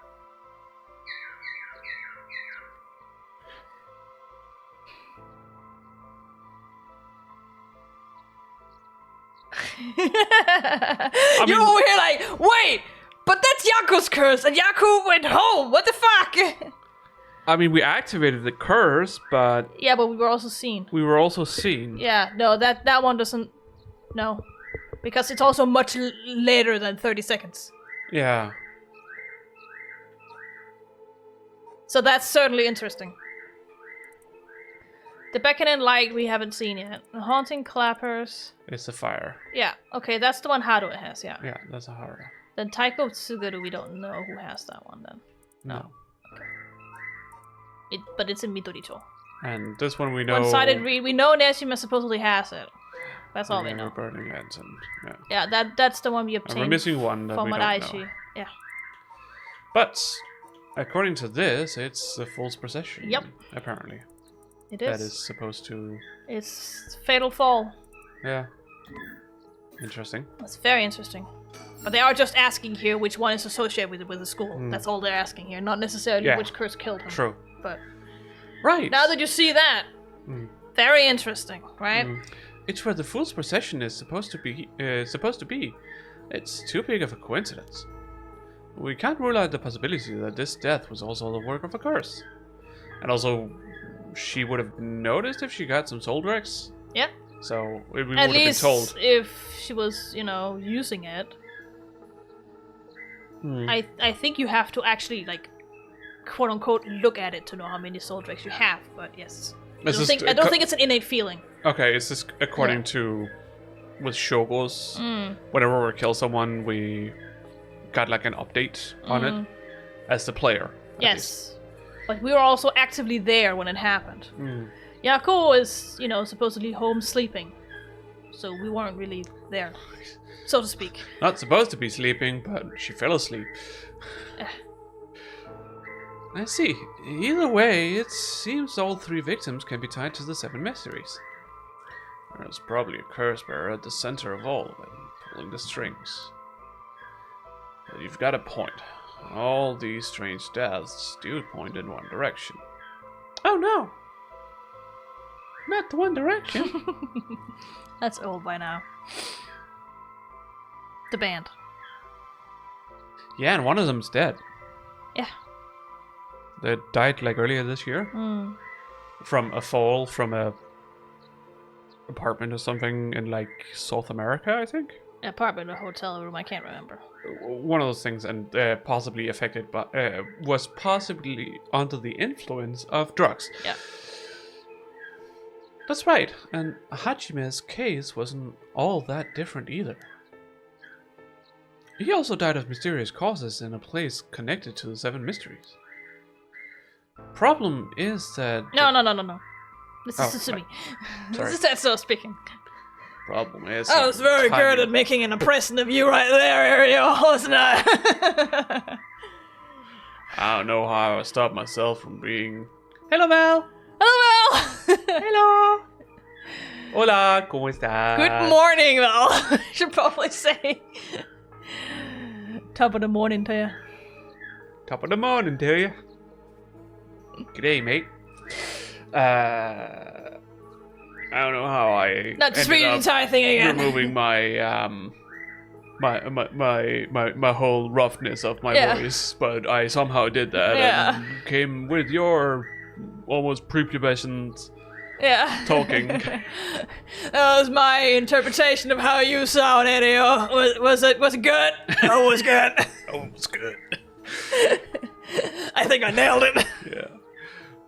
You're over here like, wait, but that's Yaku's curse, and Yaku went home. What the fuck? I mean, we activated the curse, but... Yeah, but we were also seen. Yeah, no, that one doesn't... No. Because it's also much later than 30 seconds. Yeah. So that's certainly interesting. The beckoning light we haven't seen yet. The haunting clappers. It's a fire. Yeah, okay, that's the one Haruo has, yeah. Yeah, that's a horror. Then Taiko Tsugaru, we don't know who has that one then. No. But it's in Midoricho. And this one we know... One-sided read. We know Nejima supposedly has it. That's all we know. Burning Lantern. Yeah. Yeah, that's the one we obtained. And we're missing one that from we don't Araichi. know. Yeah. But, according to this, it's a false possession. Yep. Apparently. It is. That is supposed to... It's fatal fall. Yeah. Interesting. That's very interesting. But they are just asking here which one is associated with the school. That's all they're asking here, not necessarily which curse killed him. True. But right. Now that you see that, very interesting, right? It's where the fool's possession is supposed to be. It's too big of a coincidence. We can't rule out the possibility that this death was also the work of a curse. And also, she would have noticed if she got some soul dregs. Yeah. So we would At have been least told. if she was, using it. I think you have to actually, like, quote unquote, look at it to know how many soul dregs you have. But yes, I don't think it's an innate feeling. Okay, is this according to with Shogo's? Whenever we kill someone, we got like an update on it as the player. Yes, but we were also actively there when it happened. Yaku is, supposedly home sleeping, so we weren't really there, so to speak. Not supposed to be sleeping, but she fell asleep. I see. Either way, it seems all 3 victims can be tied to the 7 mysteries. There's probably a curse bearer at the center of all of them, pulling the strings. But you've got a point. All these strange deaths do point in one direction. Oh no! Not the One Direction! That's old by now. The band. Yeah, and one of them's dead. Yeah. They died like earlier this year. From a fall from a apartment or something in like South America, I think. Apartment or hotel room, I can't remember. One of those things, and possibly affected by, was possibly under the influence of drugs. Yeah. That's right, and Hajime's case wasn't all that different either. He also died of mysterious causes in a place connected to the 7 mysteries. Problem is that... No. This is to me. Sorry. This is Tetsuo speaking. Problem is... I was very good at making an impression of you right there, Ariel, wasn't I? I don't know how I stopped myself from being... Hello, Val! Hello, Val! Hello! Hola, ¿cómo estás? Good morning, Val. I should probably say. Top of the morning to you. Top of the morning to you. G'day, mate. I don't know how I Not just read the entire thing again. removing my my whole roughness of my voice, but I somehow did that and came with your almost prepubescent talking. That was my interpretation of how you sound, Ariel. Was it good? Oh, it was good. Oh, it's good. I think I nailed it. Yeah.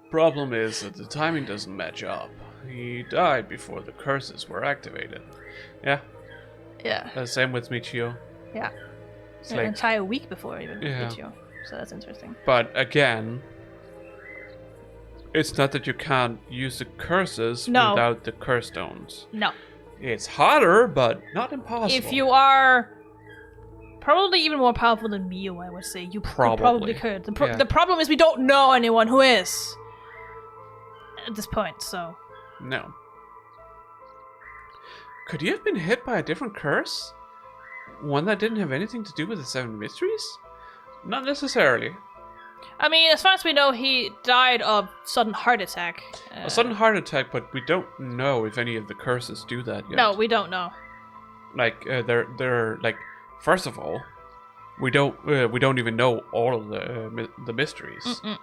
Problem is that the timing doesn't match up. He died before the curses were activated. Yeah. Yeah. Same with Michio. Yeah. It's An like, entire week before even Yeah. Michio. So that's interesting. but again, it's not that you can't use the curses No. without the curse stones. No. It's harder, but not impossible. If you are probably even more powerful than Mio, I would say, you probably could. The problem is we don't know anyone who is at this point, so... No. Could you have been hit by a different curse? One that didn't have anything to do with the 7 mysteries? Not necessarily. I mean, as far as we know, he died of sudden heart attack. A sudden heart attack, but we don't know if any of the curses do that yet. No, we don't know. Like, they're like, first of all, we don't even know all of the mysteries. Mm-mm.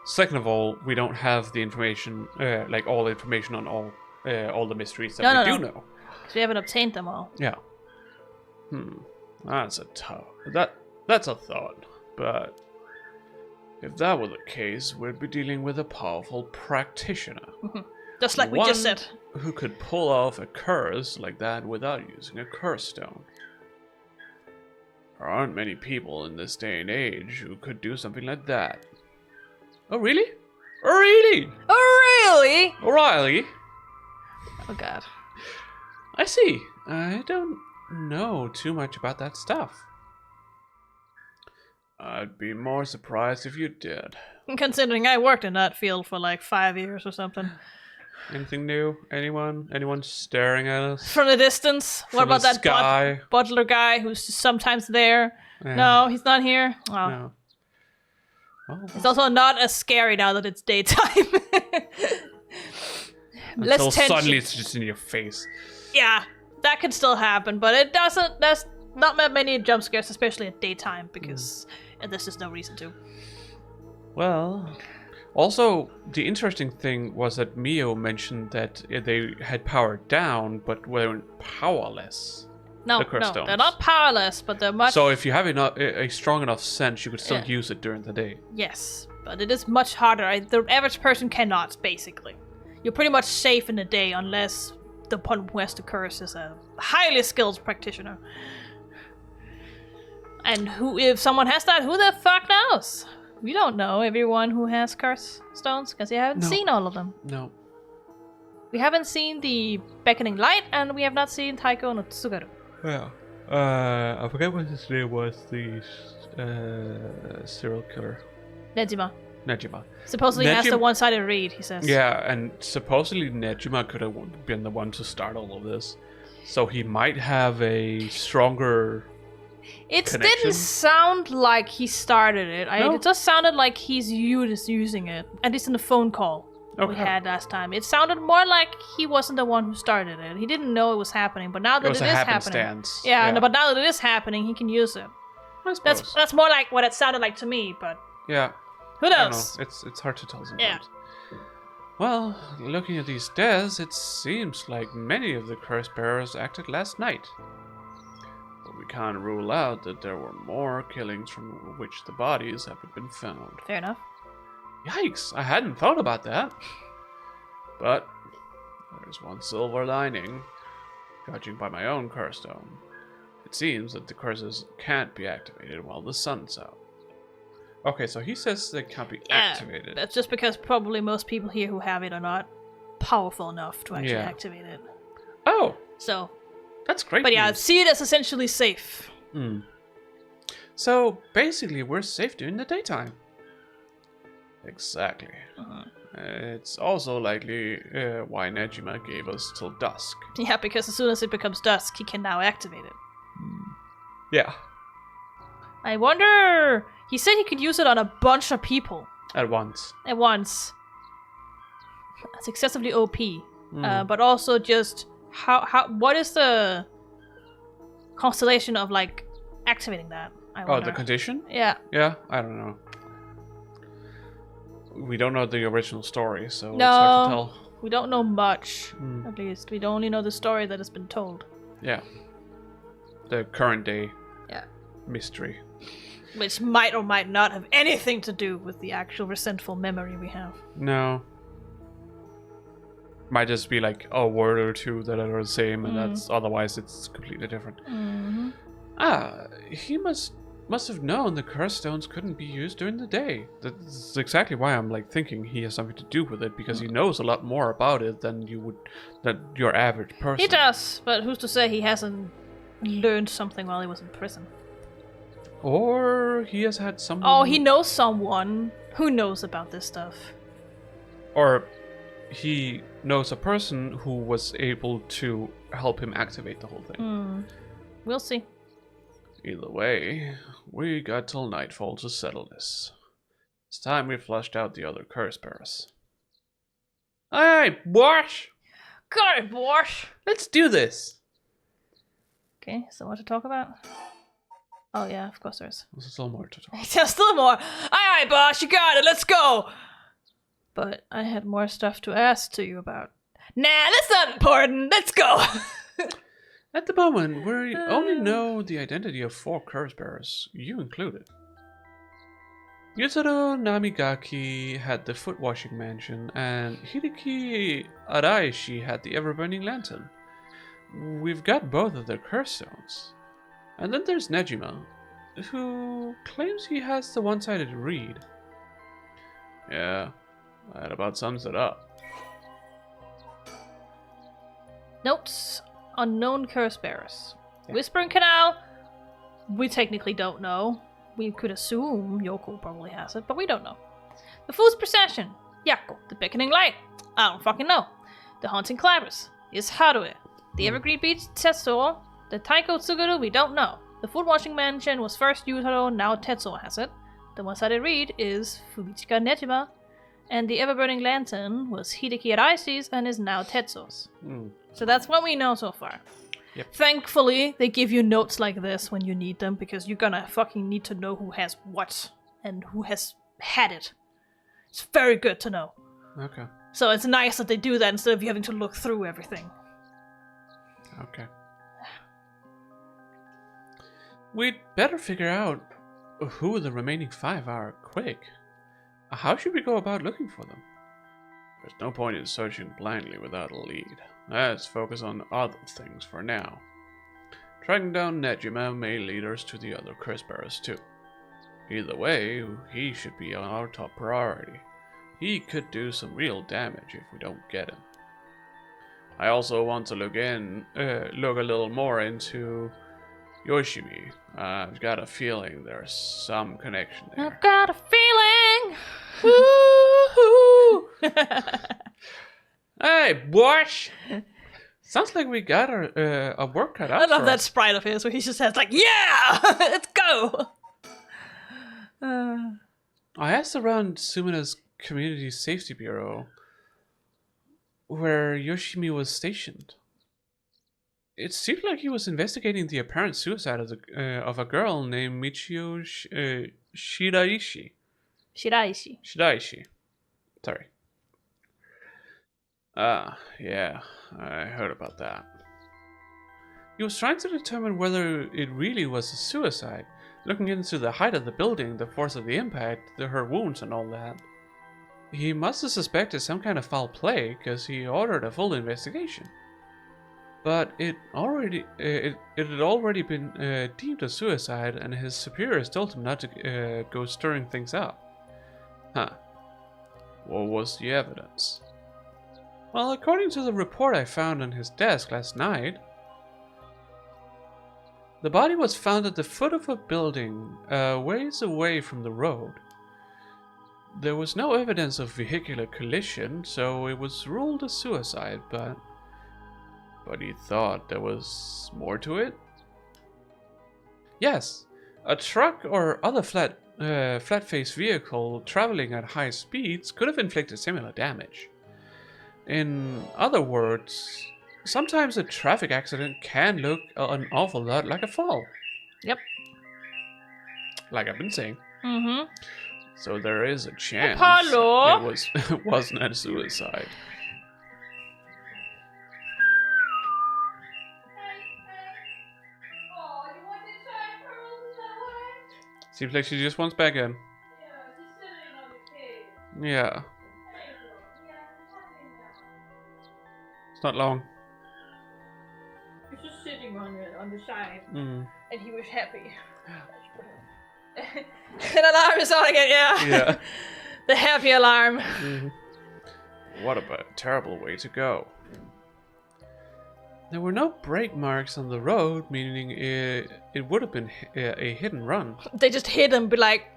Second of all, we don't have the information, like all the information on all the mysteries that we do know. Because we haven't obtained them all. Yeah. That's that's a thought. But if that were the case, we'd be dealing with a powerful practitioner. Just like we just said. Who could pull off a curse like that without using a curse stone. There aren't many people in this day and age who could do something like that. Oh, really? Oh, really? Oh, really? O'Reilly? Oh, God. I see. I don't know too much about that stuff. I'd be more surprised if you did. Considering I worked in that field for like 5 years or something. Anything new? Anyone? Anyone staring at us? From the distance? What From about the that sky? butler guy who's sometimes there? Yeah. No, he's not here. Oh. No. Oh, It's also not as scary now that it's daytime. Less until tension. suddenly it's just in your face. Yeah, that could still happen, but it doesn't. There's not that many jump scares, especially at daytime, because there's just no reason to. Well, also the interesting thing was that Mio mentioned that they had power down, but weren't powerless. No, The curse no, stones. they're not powerless, but they're much. So if you have a strong enough sense, you could still use it during the day. Yes, but it is much harder. The average person cannot, basically. You're pretty much safe in the day unless the one who has the curse is a highly skilled practitioner. And if someone has that, who the fuck knows? We don't know everyone who has curse stones because we haven't seen all of them. No. We haven't seen the Beckoning Light, and we have not seen Taiko no Tsugaru. Yeah. I forget what his name was. The serial killer. Nejima. Nejima. Supposedly has the one-sided read, he says. Yeah, and supposedly Nejima could have been the one to start all of this. So he might have a stronger It connection. didn't sound like he started it. No? It just sounded like he's using it, at least in the phone call. we had last time. It sounded more like he wasn't the one who started it. He didn't know it was happening, but now that it is happening, but now that it is happening, he can use it. I suppose. That's more like what it sounded like to me, but yeah, who knows? It's hard to tell sometimes. Yeah. Well, looking at these deaths, it seems like many of the curse bearers acted last night. But we can't rule out that there were more killings from which the bodies haven't been found. Fair enough. Yikes, I hadn't thought about that. But there's one silver lining. Judging by my own curse stone, it seems that the curses can't be activated while the sun's out. Okay, so he says they can't be activated. That's just because probably most people here who have it are not powerful enough to actually activate it. Oh! So... That's great But news. see it as essentially safe. So, basically, we're safe during the daytime. Exactly. It's also likely why Nejima gave us till dusk. Yeah, because as soon as it becomes dusk, he can now activate it. Yeah. I wonder... He said he could use it on a bunch of people. At once. At once. That's excessively OP. But also just... What is the constellation of, like, activating that? I wonder. The condition? Yeah. Yeah, I don't know. We don't know the original story, so it's hard to tell. We don't know much, at least. We only know the story that has been told. Yeah. The current day mystery. Which might or might not have anything to do with the actual resentful memory we have. No. Might just be like a word or two that are the same, and that's otherwise it's completely different. He must have known the curse stones couldn't be used during the day. That's exactly why I'm like thinking he has something to do with it, because he knows a lot more about it than your average person. He does, but who's to say he hasn't learned something while he was in prison? Or he has had someone... Oh, he knows someone who knows about this stuff. Or he knows a person who was able to help him activate the whole thing. We'll see. Either way, we got till nightfall to settle this. It's time we flushed out the other curse bearers. Hey, boss! Got it, boss! Let's do this! Okay, so what to talk about? Oh yeah, of course there is. There's still more to talk about. There's still more! Aye, boss, you got it, let's go! But I had more stuff to ask to you about. Nah, that's not important, let's go! At the moment, we only know the identity of 4 curse bearers, you included. Yutaro Namigaki had the foot washing mansion, and Hideki Araishi had the ever-burning lantern. We've got both of their curse stones. And then there's Nejima, who claims he has the one-sided reed. Yeah, that about sums it up. Notes. Unknown curse bearers. Yeah. Whispering Canal, we technically don't know. We could assume Chiyoko probably has it, but we don't know. The Fool's Procession. Yako. The Beckoning Light. I don't fucking know. The Haunting Climbers. Is Harue. The Evergreen Beach Tetsuo. The Taiko Tsuguru, we don't know. The Foot Washing Mansion was first Yutaro, now Tetsuo has it. The one-sided reed is Fumichika Nejima. And the Ever-Burning Lantern was Hideki Araishi's and is now Tetsuo's. So that's what we know so far. Yep. Thankfully, they give you notes like this when you need them, because you're gonna fucking need to know who has what and who has had it. It's very good to know. Okay. So it's nice that they do that instead of you having to look through everything. Okay. We'd better figure out who the remaining 5 are quick. How should we go about looking for them? There's no point in searching blindly without a lead. Let's focus on other things for now. Tracking down Nejima may lead us to the other curse bearers too. Either way, he should be our top priority. He could do some real damage if we don't get him. I also want to look a little more into Yoshimi. I've got a feeling there's some connection there. I've got a feeling! Woohoo! Hey, boss! Sounds like we got a work cut out. I love that sprite of his where he just has like, yeah! Let's go! I asked around Sumina's Community Safety Bureau. where Yoshimi was stationed. It seemed like he was investigating the apparent suicide of a girl named Michio Shiraishi. Shiraishi. Sorry. Yeah, I heard about that. He was trying to determine whether it really was a suicide, looking into the height of the building, the force of the impact, her wounds and all that. He must have suspected some kind of foul play, because he ordered a full investigation. But it had already been deemed a suicide, and his superiors told him not to go stirring things up. Huh. What was the evidence? Well, according to the report I found on his desk last night, the body was found at the foot of a building, ways away from the road. There was no evidence of vehicular collision, so it was ruled a suicide, but he thought there was more to it? Yes, a truck or other flat-faced vehicle traveling at high speeds could have inflicted similar damage. In other words, sometimes a traffic accident can look an awful lot like a fall. Yep. Like I've been saying. Mm-hmm. So there is a chance Apollo. it wasn't a suicide. Seems like she just wants back in. Yeah. It's not long. He was just sitting on the side, Mm. and he was happy. An alarm is on again, yeah. Yeah. The happy alarm. Mm-hmm. What a terrible way to go. There were no brake marks on the road, meaning it would have been a hit and run. They just hit him, be like,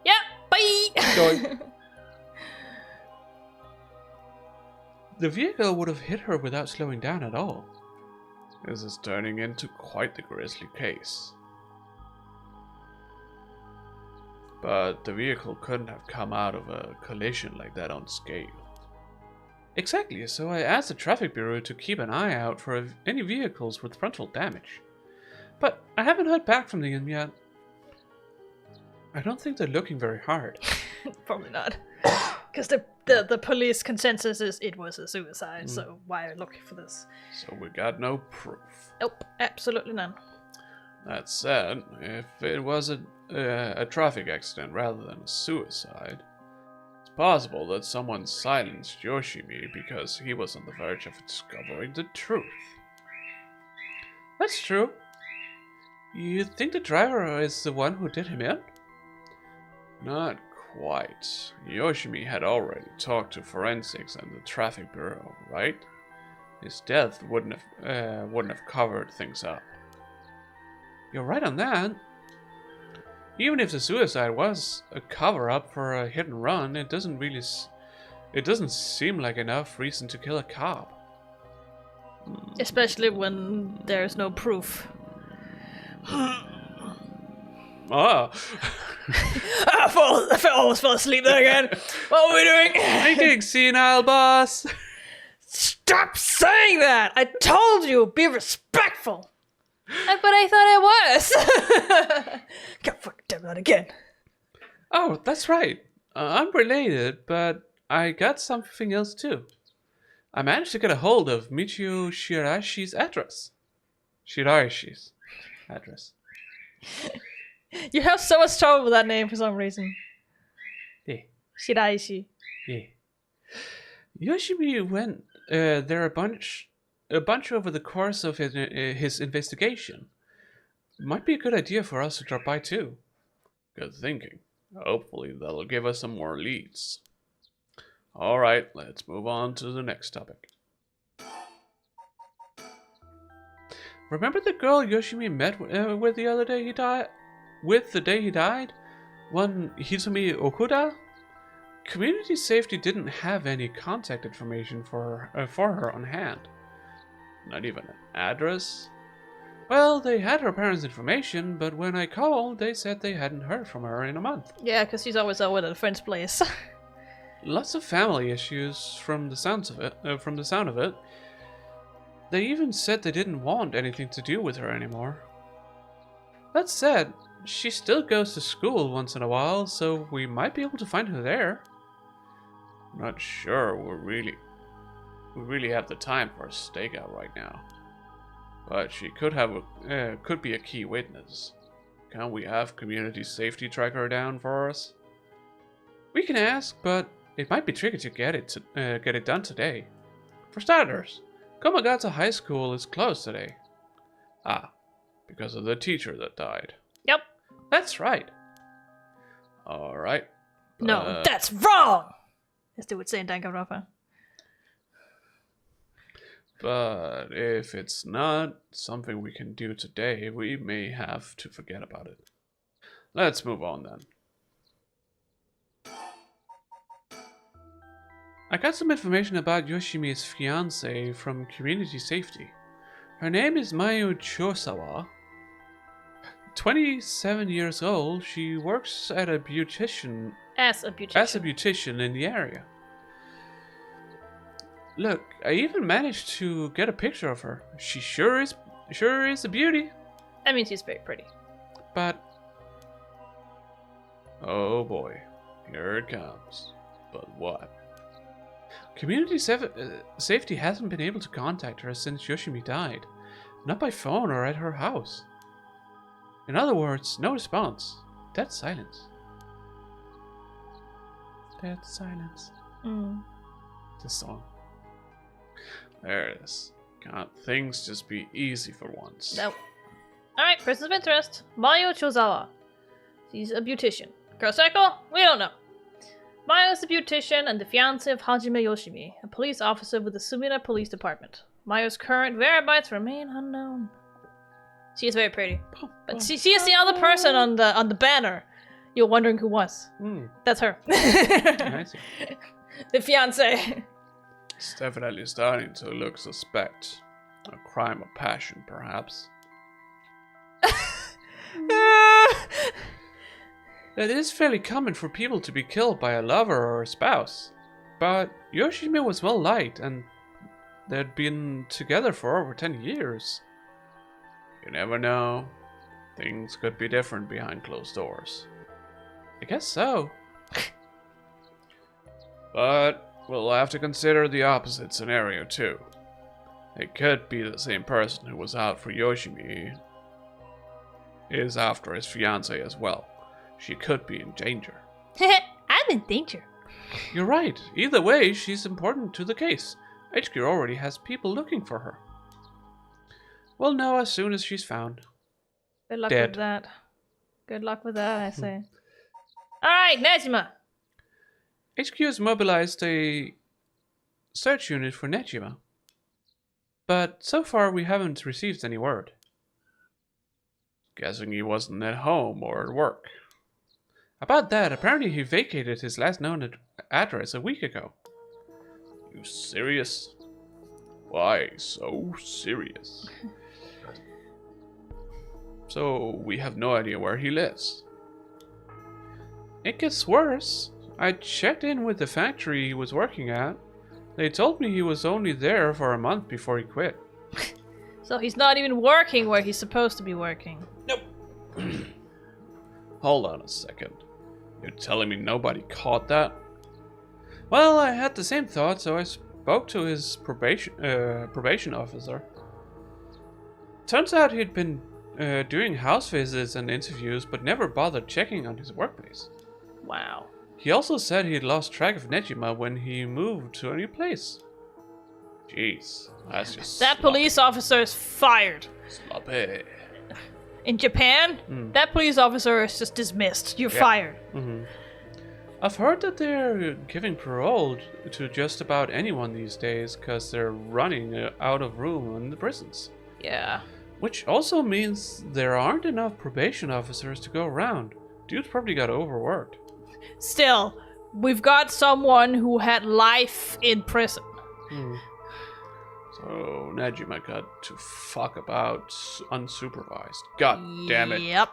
yeah, bye. Going. The vehicle would have hit her without slowing down at all. This is turning into quite the grisly case. But the vehicle couldn't have come out of a collision like that unscathed. Exactly, so I asked the traffic bureau to keep an eye out for any vehicles with frontal damage. But I haven't heard back from them yet. I don't think they're looking very hard. Probably not. Because the police consensus is it was a suicide, so why are you looking for this? So we got no proof. Nope, absolutely none. That said, if it was a traffic accident rather than a suicide, it's possible that someone silenced Yoshimi because he was on the verge of discovering the truth. That's true. You think the driver is the one who did him in? Not quite. Yoshimi had already talked to forensics and the traffic bureau, right? His death wouldn't have covered things up. You're right on that. Even if the suicide was a cover-up for a hit and run, it doesn't seem like enough reason to kill a cop. Especially when there's no proof. Ah. I almost fell asleep there again. What were we doing? Thinking, senile boss. Stop saying that! I told you, be respectful. But I thought I was. God fucking damn that again. Oh, that's right. I'm related, but I got something else too. I managed to get a hold of Michio Shiraishi's address. Shiraishi's address. You have so much trouble with that name for some reason. Yeah. Shiraishi. Yeah. Yoshimi went there a bunch over the course of his investigation. Might be a good idea for us to drop by too. Good thinking. Hopefully that'll give us some more leads. Alright, let's move on to the next topic. Remember the girl Yoshimi met with the other day he died? With the day he died? One Hizumi Okuda? Community safety didn't have any contact information for her on hand. Not even an address? Well, they had her parents' information, but when I called, they said they hadn't heard from her in a month. Yeah, because she's always over at a friend's place. lots of family issues from the sound of it. They even said they didn't want anything to do with her anymore. That said, she still goes to school once in a while, so we might be able to find her there. I'm not sure we really have the time for a stakeout right now. But she could be a key witness. Can't we have community safety track her down for us? We can ask, but it might be tricky to get it done today. For starters, Komagata High School is closed today. Ah, because of the teacher that died. Yep. That's right. Alright. No, that's wrong! As they would say in Danganronpa. But if it's not something we can do today, we may have to forget about it. Let's move on then. I got some information about Yoshimi's fiancée from Community Safety. Her name is Mayu Chosawa. 27 years old, she works at a beautician. As a beautician in the area. Look, I even managed to get a picture of her. She sure is a beauty. I mean, she's very pretty. But oh boy, here it comes. But what? Community Safety hasn't been able to contact her since Yoshimi died. Not by phone or at her house. In other words, no response. Dead silence. Dead silence. This song. There it is. Can't things just be easy for once? No. Alright, person of interest. Mayu Chozawa. She's a beautician. Girl cycle? We don't know. Mayu is a beautician and the fiancé of Hajime Yoshimi, a police officer with the Sumida Police Department. Mayu's current whereabouts remain unknown. She is very pretty. But she is the other person on the banner. You're wondering who was. That's her. I see. The fiancé. It's definitely starting to look suspect. A crime of passion, perhaps. It is fairly common for people to be killed by a lover or a spouse. But Yoshimi was well liked and they'd been together for over 10 years. You never know. Things could be different behind closed doors. I guess so. But we'll have to consider the opposite scenario too. It could be the same person who was out for Yoshimi is after his fiancée as well. She could be in danger. I'm in danger. You're right. Either way, she's important to the case. HQ already has people looking for her. We'll know as soon as she's found. Good luck Dead. with that. Good luck with that, I say. Alright, Nejima. HQ has mobilized a search unit for Nejima. But so far we haven't received any word. Guessing he wasn't at home or at work. About that, apparently he vacated his last known address a week ago. You serious? Why so serious? So we have no idea where he lives. It gets worse. I checked in with the factory he was working at. They told me he was only there for a month before he quit. So he's not even working where he's supposed to be working. Nope. Hold on a second. You're telling me nobody caught that? Well, I had the same thought, so I spoke to his probation officer. Turns out he'd been doing house visits and interviews, but never bothered checking on his workplace. Wow. He also said he'd lost track of Nejima when he moved to a new place. Jeez, that's just that police officer is fired. Sloppy. In Japan, that police officer is just dismissed. You're fired. I've heard that they're giving parole to just about anyone these days because they're running out of room in the prisons. Yeah. Which also means there aren't enough probation officers to go around. Dude's probably got overworked. Still, we've got someone who had life in prison. So Nejima got to fuck about unsupervised. God damn it. Yep.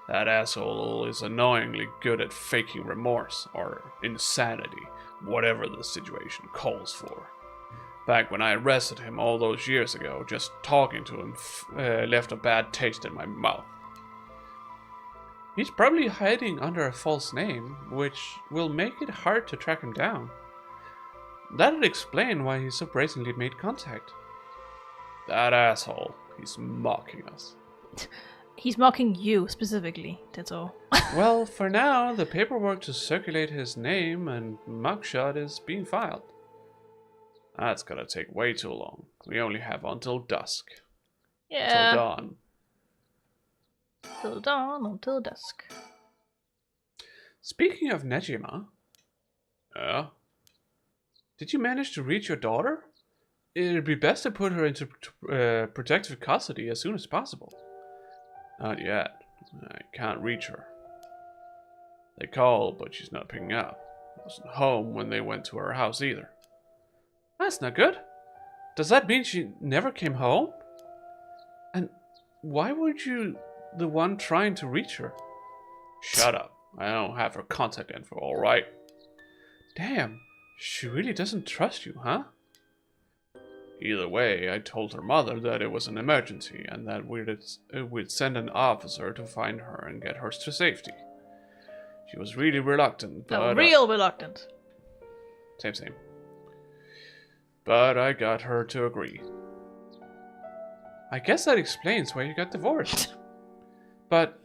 That asshole is annoyingly good at faking remorse or insanity, whatever the situation calls for. Back when I arrested him all those years ago, just talking to him left a bad taste in my mouth. He's probably hiding under a false name, which will make it hard to track him down. That'd explain why he so brazenly made contact. That asshole, he's mocking us. He's mocking you, specifically, that's all. Well, for now, the paperwork to circulate his name and mugshot is being filed. That's gonna take way too long. We only have until dusk. Yeah. Till dawn. Till dawn, until dusk. Speaking of Nejima... Yeah? Did you manage to reach your daughter? It'd be best to put her into protective custody as soon as possible. Not yet. I can't reach her. They called, but she's not picking up. Wasn't home when they went to her house either. That's not good. Does that mean she never came home? And why weren't you the one trying to reach her? Shut up. I don't have her contact info, alright? Damn, she really doesn't trust you, huh? Either way, I told her mother that it was an emergency and that we'd send an officer to find her and get her to safety. She was really reluctant, but... real reluctant. Same. But I got her to agree. I guess that explains why you got divorced. But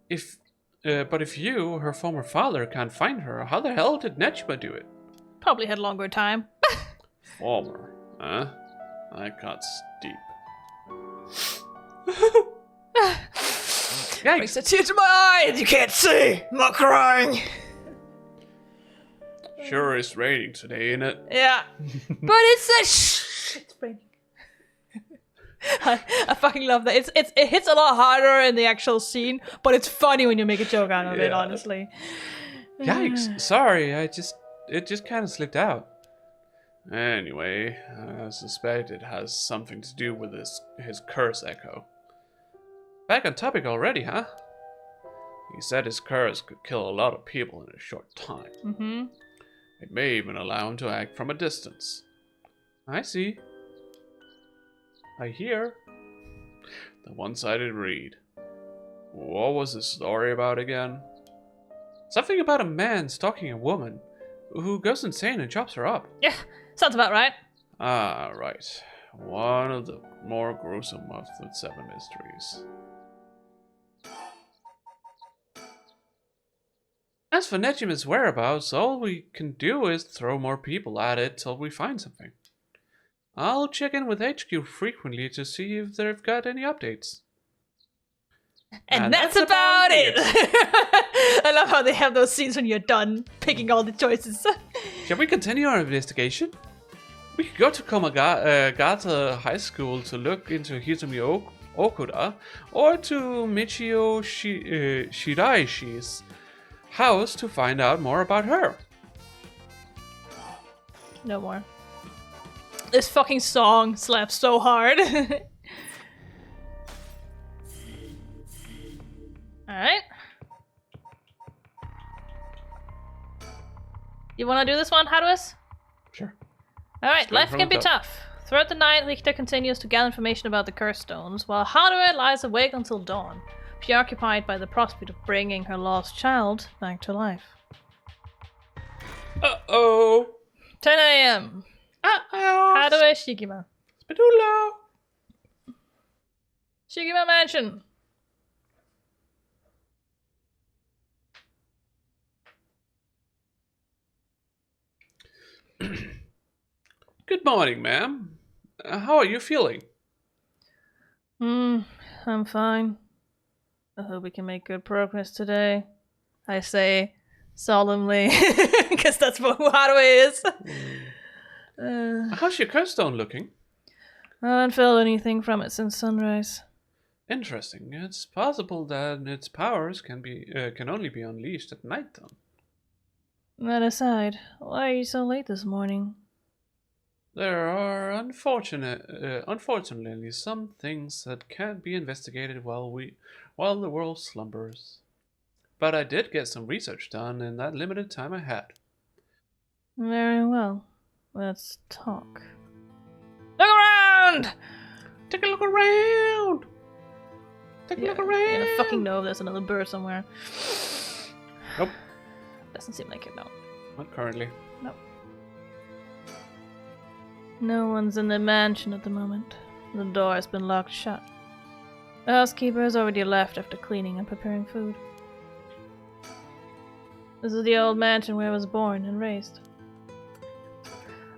if you, her former father, can't find her, how the hell did Nejima do it? Probably had longer time. Former, huh? That got steep. Yikes! Brings a tear to my eyes. You can't see. I'm not crying. Sure is raining today, ain't it? Yeah, but it's a it's raining. I fucking love that. It hits a lot harder in the actual scene, but it's funny when you make a joke out of it. Honestly. Yikes! Sorry, it just kind of slipped out. Anyway, I suspect it has something to do with his curse echo. Back on topic already, huh? He said his curse could kill a lot of people in a short time. Mm-hmm. It may even allow him to act from a distance. I see. I hear. The one-sided read. What was the story about again? Something about a man stalking a woman who goes insane and chops her up. Yeah, sounds about right. Ah, right. One of the more gruesome of the 7 mysteries. As for Nejima's whereabouts, all we can do is throw more people at it till we find something. I'll check in with HQ frequently to see if they've got any updates. And that's about it! I love how they have those scenes when you're done picking all the choices. Shall we continue our investigation? We could go to Komagata High School to look into Hitomi Okuda, or to Michio Shiraishi's house to find out more about her. No more. This fucking song slaps so hard. Alright. You wanna do this one, Hadwis? Sure. Alright, life can be tough. Throughout the night, Richter continues to gather information about the curse stones, while Hadwe lies awake until dawn, preoccupied by the prospect of bringing her lost child back to life. Uh-oh. 10 a.m. Uh-oh. Hadwe Shigima. Spadula. Shigima Mansion. Good morning, ma'am. How are you feeling? I'm fine. I hope we can make good progress today. I say solemnly, because that's what Hadwe is. How's your curse stone looking? I haven't felt anything from it since sunrise. Interesting. It's possible that its powers can only be unleashed at night, then. That aside, why are you so late this morning? There are unfortunately some things that can't be investigated while the world slumbers. But I did get some research done in that limited time I had. Very well. Let's talk. Look around! Take a look around! Take a look around! I fucking know there's another bird somewhere. Nope. Doesn't seem like it, no. Not currently. Nope. No one's in the mansion at the moment. The door has been locked shut. The housekeeper has already left after cleaning and preparing food. This is the old mansion where I was born and raised.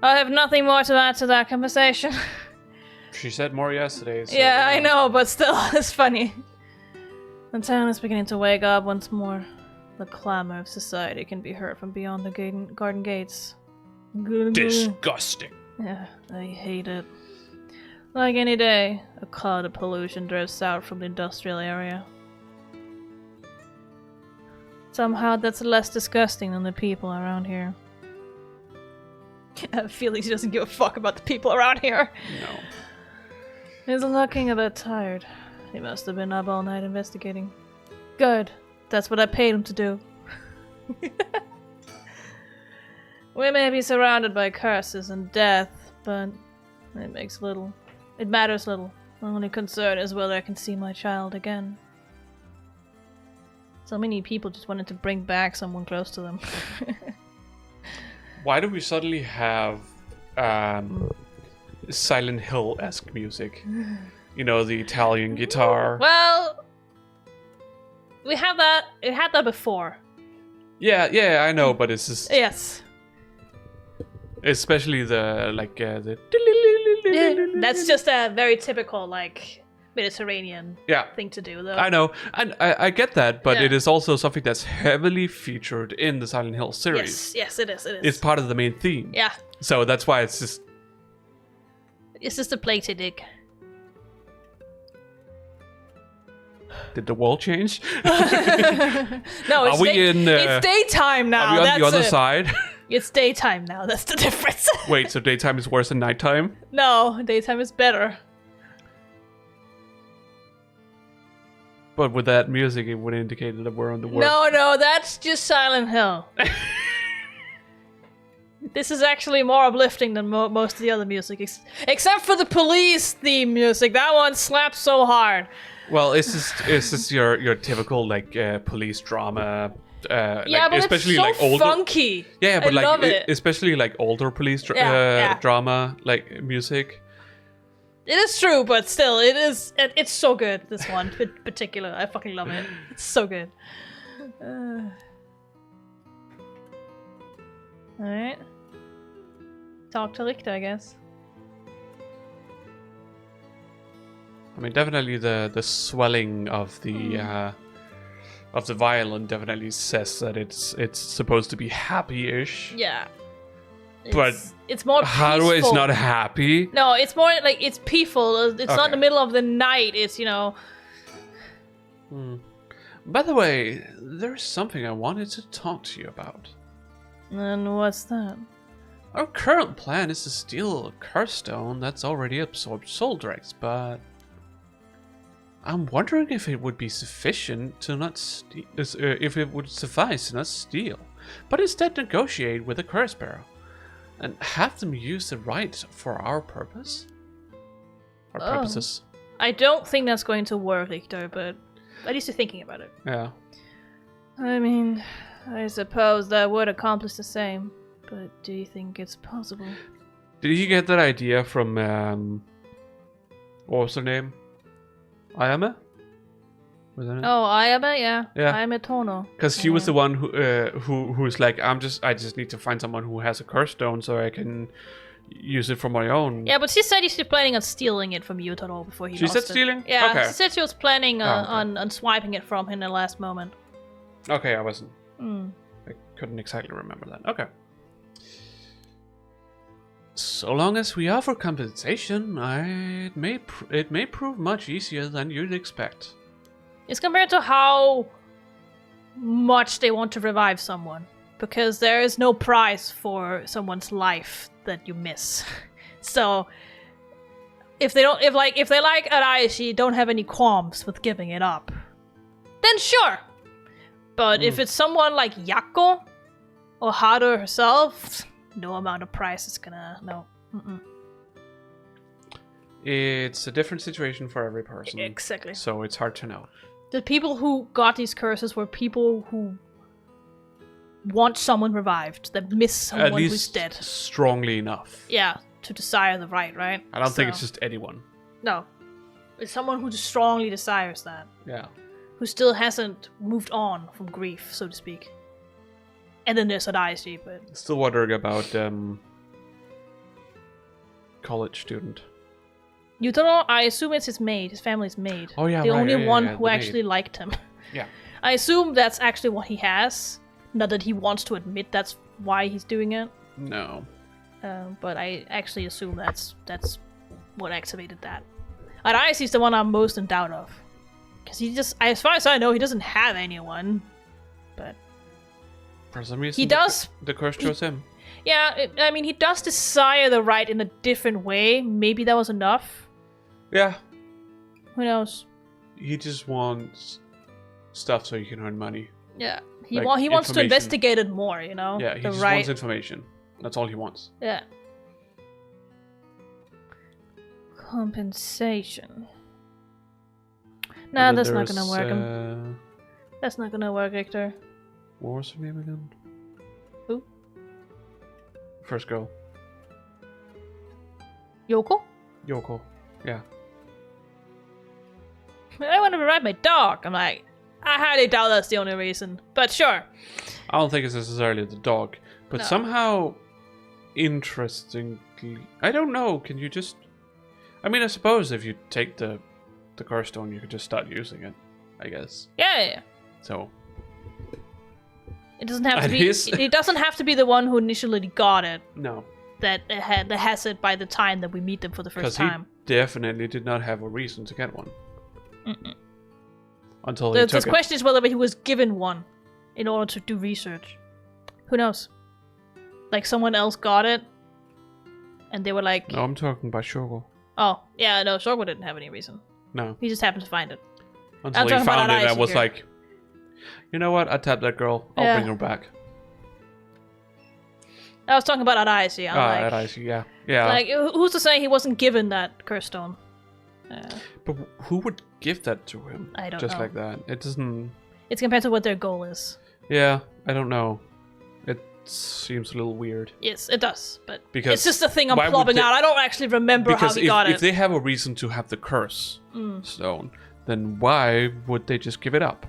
I have nothing more to add to that conversation. She said more yesterday. So Yeah, I know, but still, it's funny. The town is beginning to wake up once more. The clamor of society can be heard from beyond the garden gates. Disgusting. Yeah, I hate it. Like any day, a cloud of pollution drifts out from the industrial area. Somehow that's less disgusting than the people around here. I have feelings he doesn't give a fuck about the people around here. No. He's looking a bit tired. He must have been up all night investigating. Good. That's what I paid him to do. We may be surrounded by curses and death, but it matters little. My only concern is whether I can see my child again. So many people just wanted to bring back someone close to them. Why do we suddenly have Silent Hill-esque music? You know, the Italian guitar. Well, we had that. It had that before. Yeah, I know, but it's just Yes. especially the That's just a very typical Mediterranean yeah. thing to do, though. I know, and I get that, but Yeah. it is also something that's heavily featured in the Silent Hill series. Yes, it is. It's part of the main theme. Yeah, So that's why it's just. it's just a play to dig. Did the world change? No, it's, Are we it's daytime now. Are we on That's the other it. side? It's daytime now. That's the difference. Wait, so daytime is worse than nighttime? No, daytime is better. But with that music, it would indicate that we're on the world. No, that's just Silent Hill. This is actually more uplifting than most of the other music, except for the police theme music. That one slaps so hard. Well, it's just your typical police drama. Yeah, but especially it's so older. funky. Yeah, but I love it. especially older police Yeah. drama music. It is true, but still, it's so good, this one in particular. I fucking love it. It's so good. Alright. Talk to Richter, I guess. I mean, definitely the swelling of the violin definitely says that it's supposed to be happy-ish. Yeah. But it's more peaceful. how do it's not happy? No, it's more like it's peaceful. It's not in the middle of the night. It's, By the way, there's something I wanted to talk to you about. And what's that? Our current plan is to steal a curse stone that's already absorbed soul dregs, but I'm wondering if it would be sufficient to not if it would suffice to not steal, but instead negotiate with the curse bearer and have them use the right for our purpose. Purposes. I don't think that's going to work, Richter, but at least you're thinking about it. Yeah. I mean, I suppose that would accomplish the same, but do you think it's possible? Did you get that idea from what was her name? Ayame? Was that it? Oh, Ayame, yeah. Yeah. Ayame Tono. Because she was the one who's like, I just need to find someone who has a curse stone so I can use it for my own. Yeah, but she said she's planning on stealing it from Yutaro before he She lost said it. stealing? Yeah, Okay. she said she was planning Oh, okay. on swiping it from him in the last moment. Okay, I wasn't. Mm. I couldn't exactly remember that. Okay. So long as we offer compensation, it may prove much easier than you'd expect. It's compared to how much they want to revive someone, because there is no price for someone's life that you miss. So if they like Arashi don't have any qualms with giving it up, then sure. But if it's someone like Yako or Haru herself, no amount of price is gonna no. Mm-mm. It's a different situation for every person. Exactly. So it's hard to know. The people who got these curses were people who want someone revived, that miss someone At least who's dead. Strongly enough. Yeah, to desire the right? I don't think it's just anyone. No. It's someone who just strongly desires that. Yeah. Who still hasn't moved on from grief, so to speak. And then there's Adachi, but... Still wondering about college student. You don't know, I assume it's his maid, his family's maid. Oh yeah, the right, only yeah, one yeah, who actually liked him. Yeah. I assume that's actually what he has. Not that he wants to admit that's why he's doing it. No. But I actually assume that's what activated that. Adachi's the one I'm most in doubt of. Because he just, as far as I know, he doesn't have anyone. But... For some reason, he does... The curse chose him. Yeah, I mean, he does desire the right in a different way. Maybe that was enough. Yeah. Who knows? He just wants stuff so he can earn money. Yeah. He Like wants to information. investigate it more, you know? Yeah, he the just right... wants information. That's all he wants. Yeah. Compensation. Nah, And then that's not gonna work. there's, That's not gonna work, Victor. What was her name again? Who? First girl. Yoko? Yoko. Yeah. I want to ride my dog. I'm like, I highly doubt that's the only reason. But sure. I don't think it's necessarily the dog. But No. somehow, interestingly... I don't know, can you just... I mean, I suppose if you take the curse stone, you could just start using it, I guess. Yeah. So... It doesn't have to At be. least- It doesn't have to be the one who initially got it No. that has it by the time that we meet them for the first Because he time. definitely did not have a reason to get one. Mm-mm. Until he The took it. question is whether he was given one in order to do research. Who knows? Like someone else got it, and they were like, No, I'm talking about Chiyoko. "Oh, yeah, no, Shoko didn't have any reason. No. He just happened to find it." Until I'm he talking about found it and Adachi was here. like, you know what? I tapped that girl. I'll Yeah. bring her back. I was talking about Adachi. I'm like, I see, yeah. Yeah. like, who's to say he wasn't given that curse stone? But who would give that to him? I don't Just know. like that. It doesn't... It's compared to what their goal is. Yeah, I don't know. It seems a little weird. Yes, it does, but Because it's just a thing I'm why would plopping they- out. I don't actually remember how Because he got if it. they have a reason to have the curse stone, then why would they just give it up?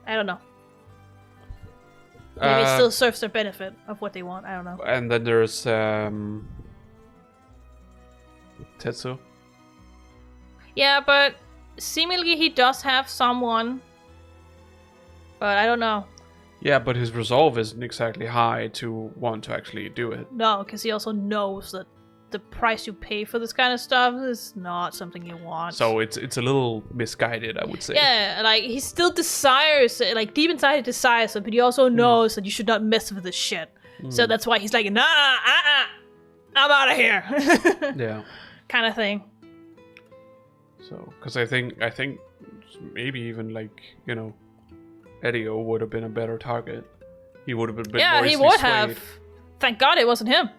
I don't know. Maybe it still serves their benefit of what they want. I don't know. And then there's Tetsu. Yeah, but seemingly he does have someone. But I don't know. Yeah, but his resolve isn't exactly high to want to actually do it. No, because he also knows that the price you pay for this kind of stuff is not something you want. So it's a little misguided, I would say. Yeah, like he still desires, like deep inside he desires it, but he also knows that you should not mess with this shit. So that's why he's like, nah, I'm out of here, Yeah. kind of thing. So, because I think maybe even like, you know, Edio would have been a better target. He would have been. Yeah, more he easily would swayed. have. Thank God it wasn't him.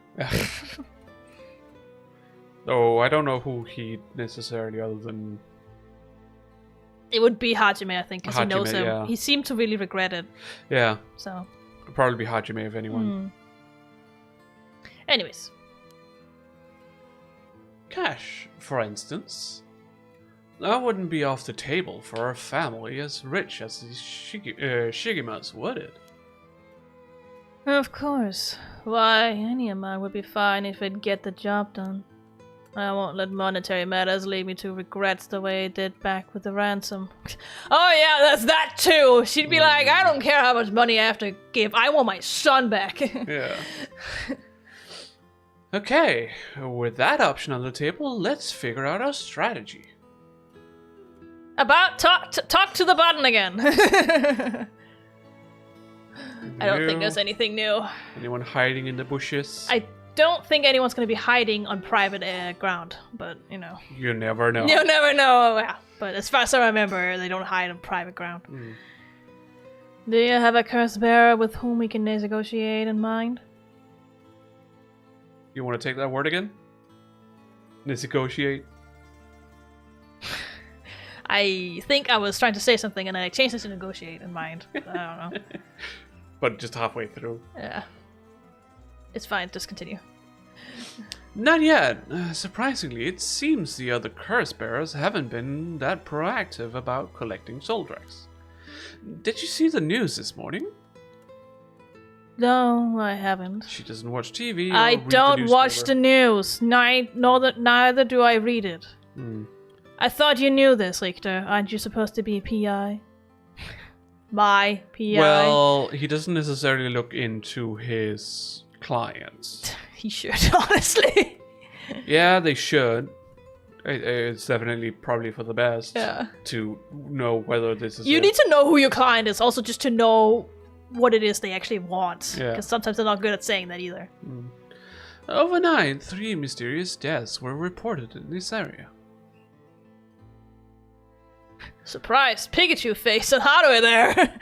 Oh, I don't know who he necessarily, other than It would be Hajime, I think, because he knows Hajime, him. yeah. He seemed to really regret it. yeah, So, it'd probably be Hajime if anyone. anyways, Cash, for instance, that wouldn't be off the table for a family as rich as the Shigemas, would it? of course. Why, any amount would be fine if it'd get the job done. I won't let monetary matters lead me to regrets the way it did back with the ransom. Oh yeah, that's that too! She'd be like, I don't care how much money I have to give, I want my son back. Yeah. Okay, with that option on the table, let's figure out our strategy. About talk to the button again. I don't think there's anything new. Anyone hiding in the bushes? don't think anyone's going to be hiding on private ground, but, you know. You never know. You never know. Yeah. But as far as I remember, they don't hide on private ground. Do you have a curse bearer with whom we can negotiate in mind? You want to take that word again? Negotiate? I think I was trying to say something and I changed it to negotiate in mind. I don't know. But just halfway through. Yeah. It's fine, just continue. Not yet. Surprisingly, it seems the other curse bearers haven't been that proactive about collecting soul dregs. Did you see the news this morning? No, I haven't. She doesn't watch TV. Or I read don't the watch the news. Neither do I read it. I thought you knew this, Richter. Aren't you supposed to be a PI? My PI? Well, he doesn't necessarily look into his clients. He should, honestly. Yeah, they should. It's definitely probably for the best to know whether this is... You need to know who your client is, also just to know what it is they actually want. Yeah. Because sometimes they're not good at saying that either. Overnight, 3 mysterious deaths were reported in this area. Surprise! Pikachu face and Haruhi there!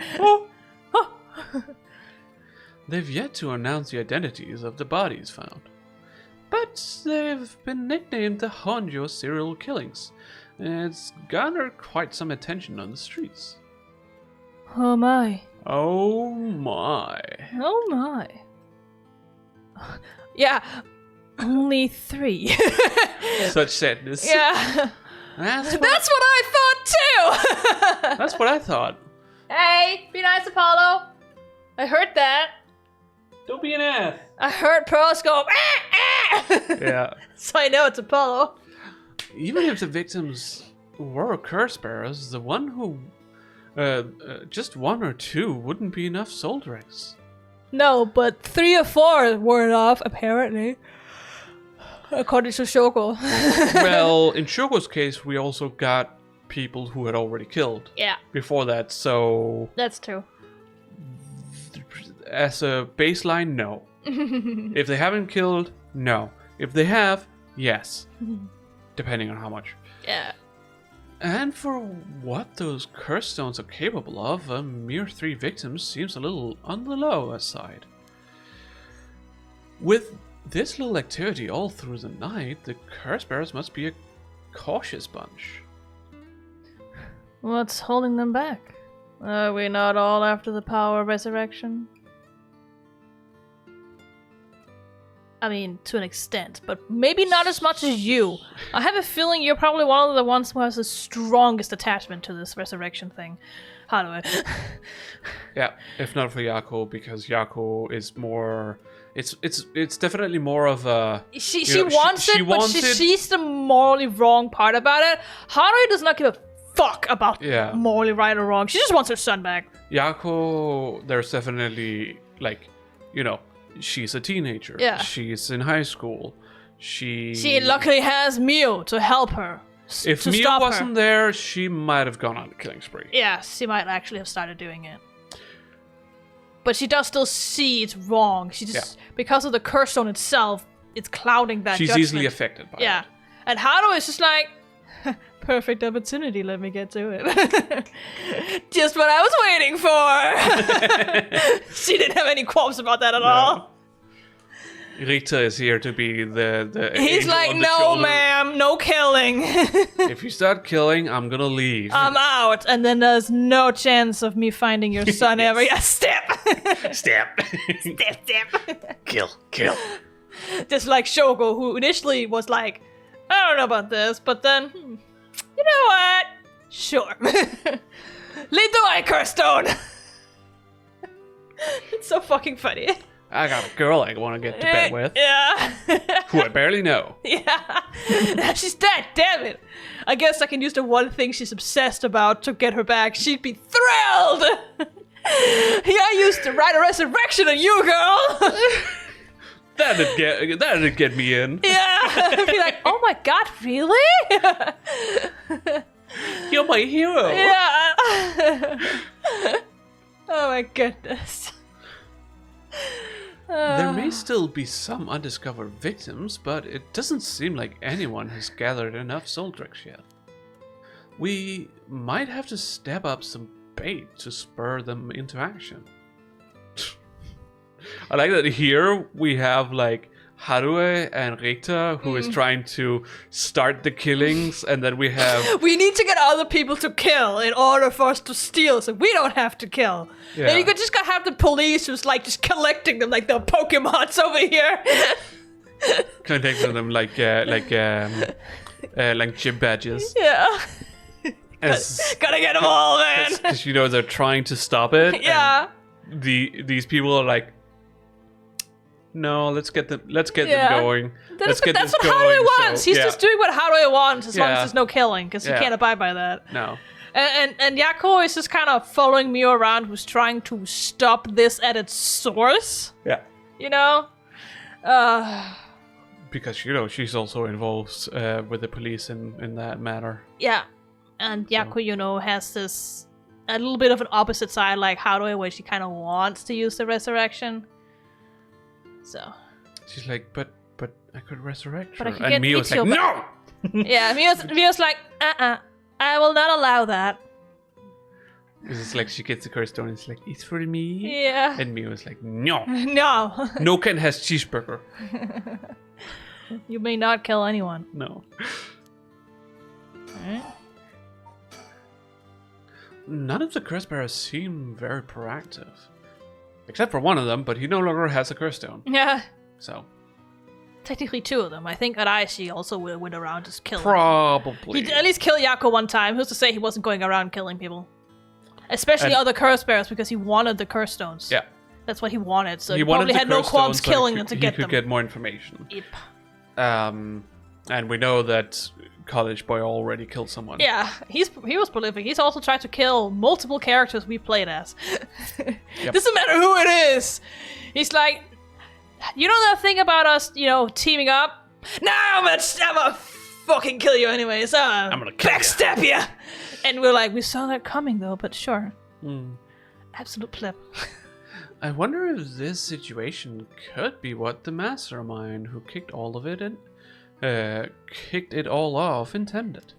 They've yet to announce the identities of the bodies found. But they've been nicknamed the Honjo serial killings. It's garnered quite some attention on the streets. Oh my. Oh my. Oh my. Yeah, only 3. Such sadness. Yeah. That's what I thought too! That's what I thought. Hey, be nice, Apollo. I heard that. Don't be an ass. I heard Pearls go, Yeah. So I know it's Apollo. Even if the victims were curse bearers, the one who... just 1 or 2 wouldn't be enough soul dregs. No, but 3 or 4 were enough, apparently. According to Chiyoko. Well, in Shogo's case, we also got people who had already killed. Yeah. Before that, so... That's true. As a baseline, no. If they haven't killed, no. If they have, yes. Depending on how much. Yeah. And for what those curse stones are capable of, a mere 3 victims seems a little on the lower side. With this little activity all through the night, the curse bearers must be a cautious bunch. What's holding them back? Are we not all after the power of resurrection? I mean, to an extent, but maybe not as much as you. I have a feeling you're probably one of the ones who has the strongest attachment to this resurrection thing. How do I? Yeah, if not for Yako, because Yako is more... It's definitely more of a... She know, wants she it, but wants she it. sees the morally wrong part about it. Haruhi does not give a fuck about morally right or wrong. She just wants her son back. Yako, there's definitely, like, you know, she's a teenager. Yeah. She's in high school. She luckily has Mio to help her. If Mio wasn't there, she might have gone on a killing spree. Yeah, she might actually have started doing it. But she does still see it's wrong. She just, because of the curse stone itself, it's clouding that She's judgment. easily affected by it. And Haruhi is just like, perfect opportunity, let me get to it. Just what I was waiting for. She didn't have any qualms about that at all. Rita is here to be the He's angel like, on the no, shoulder. ma'am, no killing. If you start killing, I'm gonna leave. I'm out, and then there's no chance of me finding your son ever. Yeah, step. Step. Step. Kill. Just like Shogo, who initially was like, I don't know about this, but then, you know what? Sure. Lead the way, curse stone. It's so fucking funny. I got a girl I want to get to bed with. Yeah. Who I barely know. Yeah. Now she's dead, damn it. I guess I can use the one thing she's obsessed about to get her back. She'd be thrilled. Yeah, I used the right of resurrection on you, girl. That'd get me in. Yeah. I'd be like, oh my god, really? You're my hero. Yeah. Oh my goodness. There may still be some undiscovered victims, but it doesn't seem like anyone has gathered enough soul drinks yet. We might have to step up some bait to spur them into action. I like that here we have like Harue and Rita who is trying to start the killings, and then we have... We need to get other people to kill in order for us to steal, so we don't have to kill. Yeah. Then you could just have the police who's like just collecting them like the Pokemons over here. Collecting them like gym badges. Yeah. As, Gotta get them all, man. Because you know they're trying to stop it. Yeah. And these people are like, no, let's get them going. That's get what this going. Haruhi wants. So, He's just doing what Haruhi wants as long as Yeah. there's no killing, because he Yeah. can't abide by that. No. And Yako is just kind of following Mio around, who's trying to stop this at its source. Yeah. You know? Because, you know, she's also involved with the police in that matter. Yeah. And Yako, you know, has this a little bit of an opposite side, like Haruhi, where she kind of wants to use the resurrection. So. She's like, but I could resurrect her. But I could and get Mio's like, Ichigo no! Yeah, Mio's like, I will not allow that. Because it's like she gets the curse stone and it's like, it's for me. Yeah. And Mio's like, no. No. No Ken has cheeseburger. You may not kill anyone. No. Alright. None of the curse bearers seem very proactive. Except for one of them, but he no longer has a curse stone. Yeah. So. Technically two of them. I think Araishi also went around just killing. Probably. He at least killed Yako one time. Who's to say he wasn't going around killing people? Especially And- other curse bearers, because he wanted the curse stones. Yeah. That's what he wanted. So he wanted probably the had no curse qualms stones so killing he them to could- get He could them. get more information. Yep. And we know that College Boy already killed someone. Yeah, he was prolific. He's also tried to kill multiple characters we played as. Doesn't matter who it is. He's like, you know that thing about us, you know, teaming up? No, I'm gonna fucking kill you anyways. I'm gonna kill backstab you. And we're like, we saw that coming though, but sure. Hmm. Absolute pleb. I wonder if this situation could be what the mastermind who kicked it all off intended.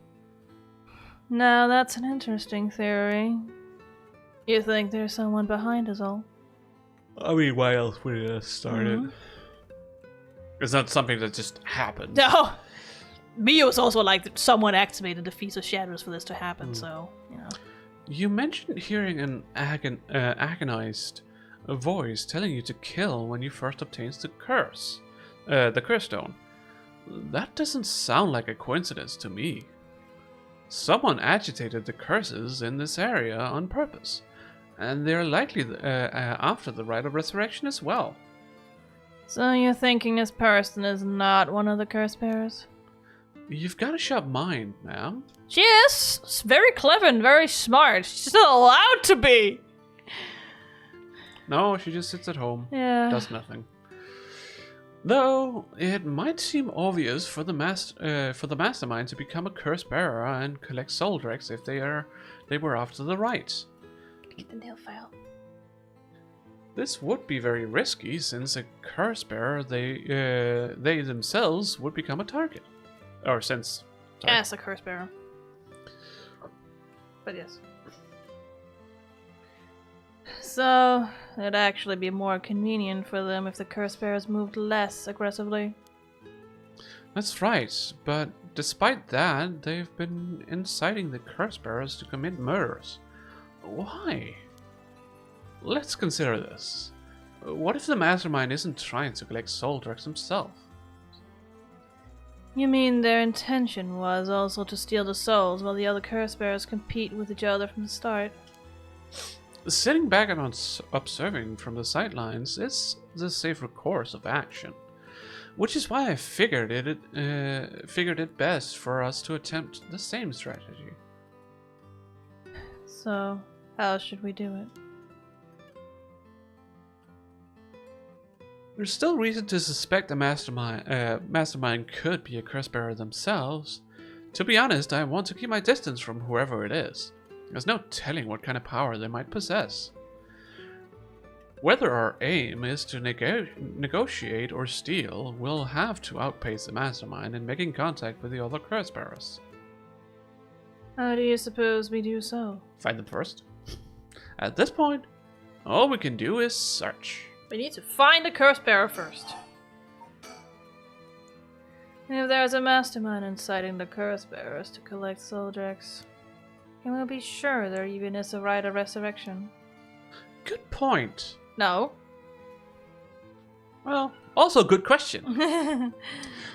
Now that's an interesting theory. You think there's someone behind us all? I mean, why else would it have started? It's not something that just happened. No. Mio's also like, someone activated the Feast of Shadows for this to happen, so, you know. You mentioned hearing an agonized voice telling you to kill when you first obtained the curse stone. That doesn't sound like a coincidence to me. Someone agitated the curses in this area on purpose, and they're likely after the rite of resurrection as well. So you're thinking this person is not one of the curse bearers? You've got a sharp mind, ma'am. She is. She's very clever and very smart. She's not allowed to be. No, she just sits at home, Yeah. does nothing. Though it might seem obvious for the mastermind to become a curse bearer and collect soul dregs if they were after the rites. Get the nail file. This would be very risky, since a curse bearer they themselves would become a target. Or since As a curse bearer. But yes. So, it'd actually be more convenient for them if the curse bearers moved less aggressively. That's right, but despite that, they've been inciting the curse bearers to commit murders. Why? Let's consider this. What if the mastermind isn't trying to collect soul dregs himself? You mean their intention was also to steal the souls while the other curse bearers compete with each other from the start? Sitting back and observing from the sidelines is the safer course of action, which is why I figured it best for us to attempt the same strategy. So, how should we do it? There's still reason to suspect the mastermind could be a curse bearer themselves. To be honest, I want to keep my distance from whoever it is. There's no telling what kind of power they might possess. Whether our aim is to negotiate or steal, we'll have to outpace the mastermind in making contact with the other curse bearers. How do you suppose we do so? Find them first. At this point, all we can do is search. We need to find the curse bearer first. If there's a mastermind inciting the curse bearers to collect Soldrex, can we be sure there even is a rite of resurrection? Good point. No. Well, also good question.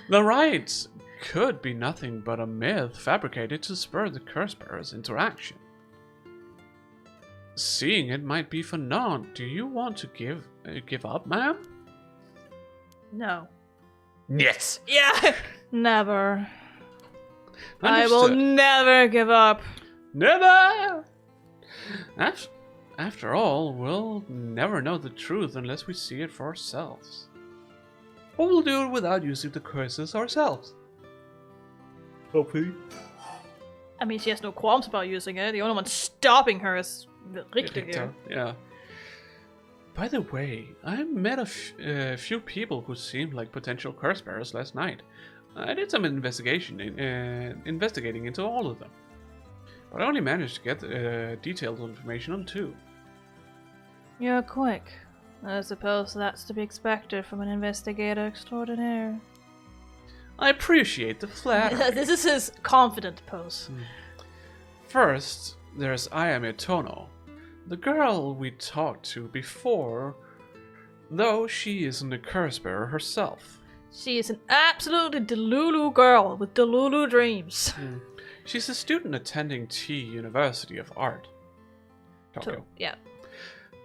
The rites could be nothing but a myth fabricated to spur the curse bearers into action. Seeing it might be for naught. Do you want to give up, ma'am? No. Yes. Yeah. Never. I will Understood. never give up. Never! After all, we'll never know the truth unless we see it for ourselves. Or we'll do it without using the curses ourselves. Hopefully. I mean, she has no qualms about using it. The only one stopping her is Richter here. Yeah. By the way, I met a few people who seemed like potential curse bearers last night. I did some investigating into all of them. But I only managed to get detailed information on 2. You're quick. I suppose that's to be expected from an investigator extraordinaire. I appreciate the flattery. This is his confident pose. First, there's Ayame Tono, the girl we talked to before, though she isn't a curse bearer herself. She is an absolutely delulu girl with delulu dreams. She's a student attending T University of Art, Tokyo. Yeah.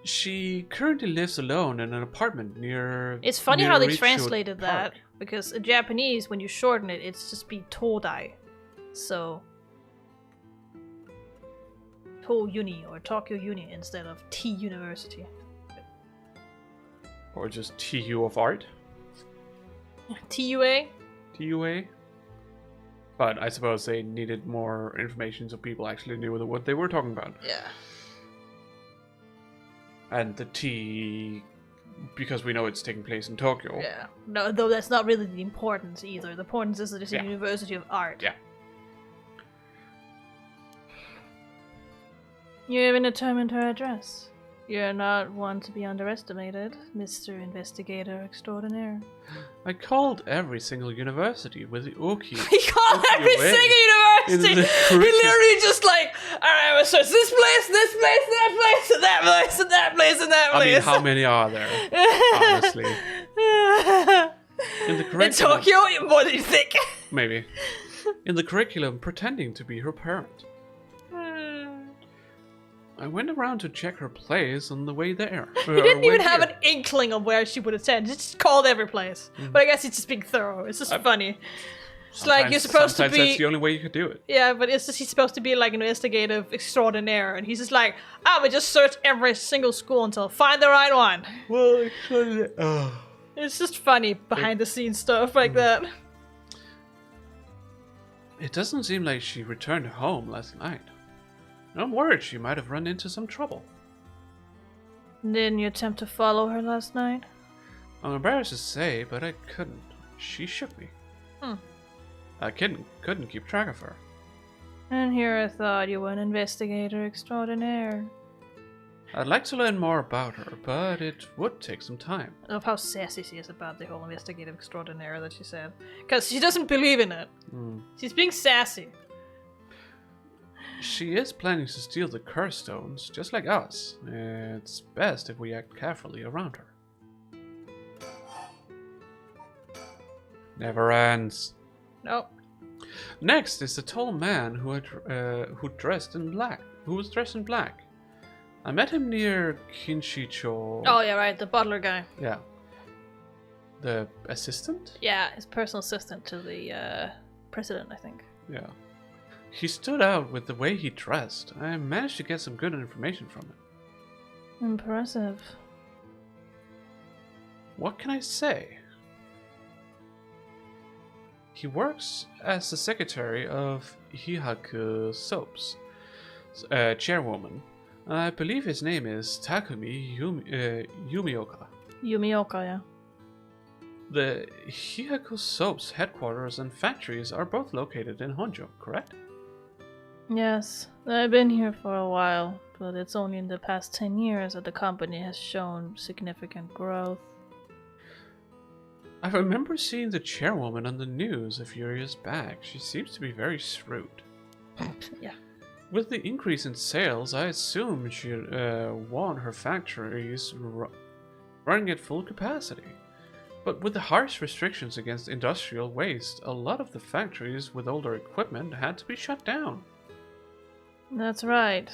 She currently lives alone in an apartment near. It's funny how they Richo translated that, Park. because in Japanese, when you shorten it, it's just be Todai. So, To Uni or Tokyo Uni instead of T University. Or just TU of Art. TUA? TUA. But I suppose they needed more information so people actually knew what they were talking about. Yeah. And the T, because we know it's taking place in Tokyo. Yeah. No, though that's not really the importance either. The importance is that it's a University of Art. Yeah. You even determined her address. You're not one to be underestimated, Mr. Investigator Extraordinaire. I called every single university with the Oki. He called every UA single university! in the He literally just like, alright, so it's this place, that place, and that place, and that place, and that place. I mean, how many are there? Honestly. In the In curriculum. Tokyo, you're more than you think. Maybe. In the curriculum, pretending to be her parent. I went around to check her place on the way there. He didn't even have an inkling of where she would attend. He just called every place. But I guess he's just being thorough. It's just funny. It's like you're supposed to Sometimes be. that's the only way you could do it. Yeah, but it's just he's supposed to be like an investigative extraordinaire, and he's just like, I would just search every single school until I find the right one. Well, actually, It's just funny behind the scenes stuff like that. it doesn't seem like she returned home last night. I'm worried she might have run into some trouble. Didn't you attempt to follow her last night? I'm embarrassed to say, but I couldn't. She shook me. I couldn't keep track of her. And here I thought you were an investigator extraordinaire. I'd like to learn more about her, but it would take some time. I love how sassy she is about the whole investigative extraordinaire that she said. Because she doesn't believe in it. She's being sassy. She is planning to steal the curse stones, just like us. It's best if we act carefully around her. Never ends. Nope. Next is the tall man who was dressed in black. I met him near Kinshicho. Oh, yeah, right, the butler guy. Yeah. The assistant? Yeah, his personal assistant to the president, I think. Yeah. He stood out with the way he dressed. I managed to get some good information from him. Impressive. What can I say? He works as the secretary of Hihaku Soaps, chairwoman, I believe his name is Takumi Yumioka. Yumioka, yeah. The Chiyoko Soap's headquarters and factories are both located in Honjo, correct? Yes, I've been here for a while, but it's only in the past 10 years that the company has shown significant growth. I remember seeing the chairwoman on the news a few years back. She seems to be very shrewd. Yeah. With the increase in sales, I assume she want her factories running at full capacity. But with the harsh restrictions against industrial waste, a lot of the factories with older equipment had to be shut down. That's right.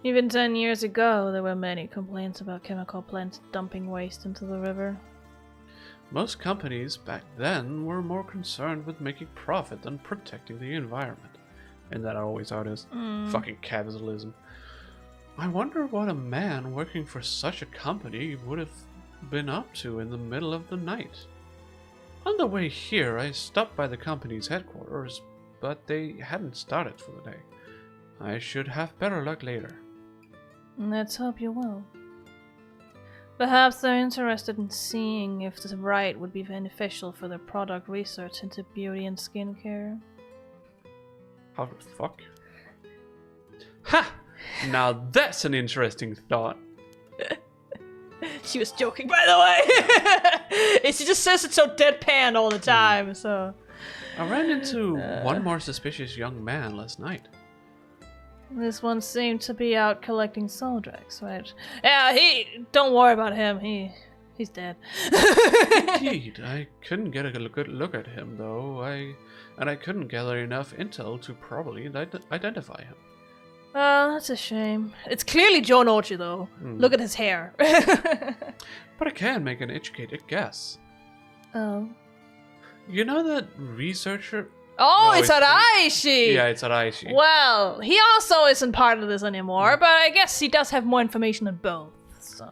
Even 10 years ago, there were many complaints about chemical plants dumping waste into the river. Most companies back then were more concerned with making profit than protecting the environment. And that always how it is. Fucking capitalism. I wonder what a man working for such a company would have been up to in the middle of the night. On the way here, I stopped by the company's headquarters, but they hadn't started for the day. I should have better luck later. Let's hope you will. Perhaps they're interested in seeing if the rite would be beneficial for their product research into beauty and skincare. How the fuck? Ha! Now that's an interesting thought. She was joking, by the way. She just says it so deadpan all the time, so... I ran into one more suspicious young man last night. This one seemed to be out collecting soul dregs, right? Yeah, don't worry about him. He's dead. Indeed, I couldn't get a good look at him though. I couldn't gather enough intel to properly identify him. Oh, that's a shame. It's clearly John Ochi, though. Look at his hair. But I can make an educated guess. Oh. You know that researcher? Oh, No, it's Araishi! Yeah, it's Araishi. Well, he also isn't part of this anymore, but I guess he does have more information on both, so...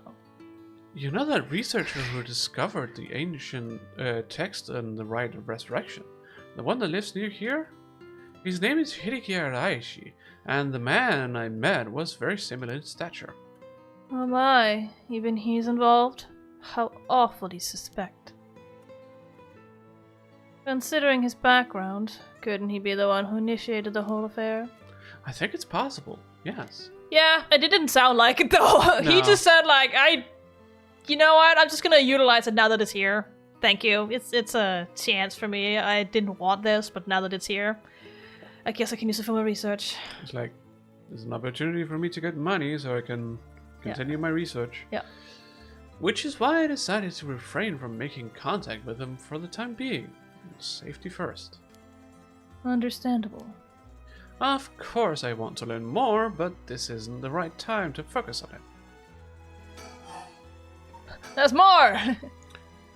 You know that researcher who discovered the ancient text and the rite of resurrection? The one that lives near here? His name is Hideki Araishi, and the man I met was very similar in stature. Oh my, even he's involved? How awfully suspect. Considering his background, couldn't he be the one who initiated the whole affair? I think it's possible, yes. Yeah, it didn't sound like it, though. No. He just said, like, you know what? I'm just gonna utilize it now that it's here. Thank you. It's a chance for me. I didn't want this, but now that it's here, I guess I can use it for my research. It's like, there's an opportunity for me to get money so I can continue my research. Yeah. Which is why I decided to refrain from making contact with him for the time being. Safety first. Understandable. Of course I want to learn more, but this isn't the right time to focus on it. There's more!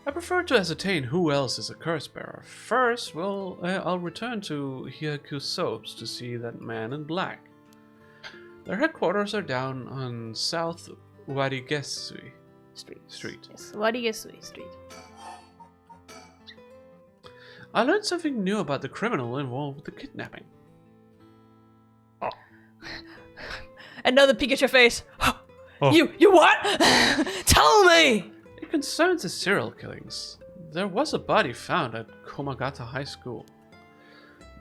I prefer to ascertain who else is a curse bearer. First, I'll return to Hyaku Soaps to see that man in black. Their headquarters are down on South Warigesui Street. Yes, Warigesui Street. I learned something new about the criminal involved with the kidnapping. Another peek at your face. Oh. You what? Tell me! It concerns the serial killings. There was a body found at Komagata High School.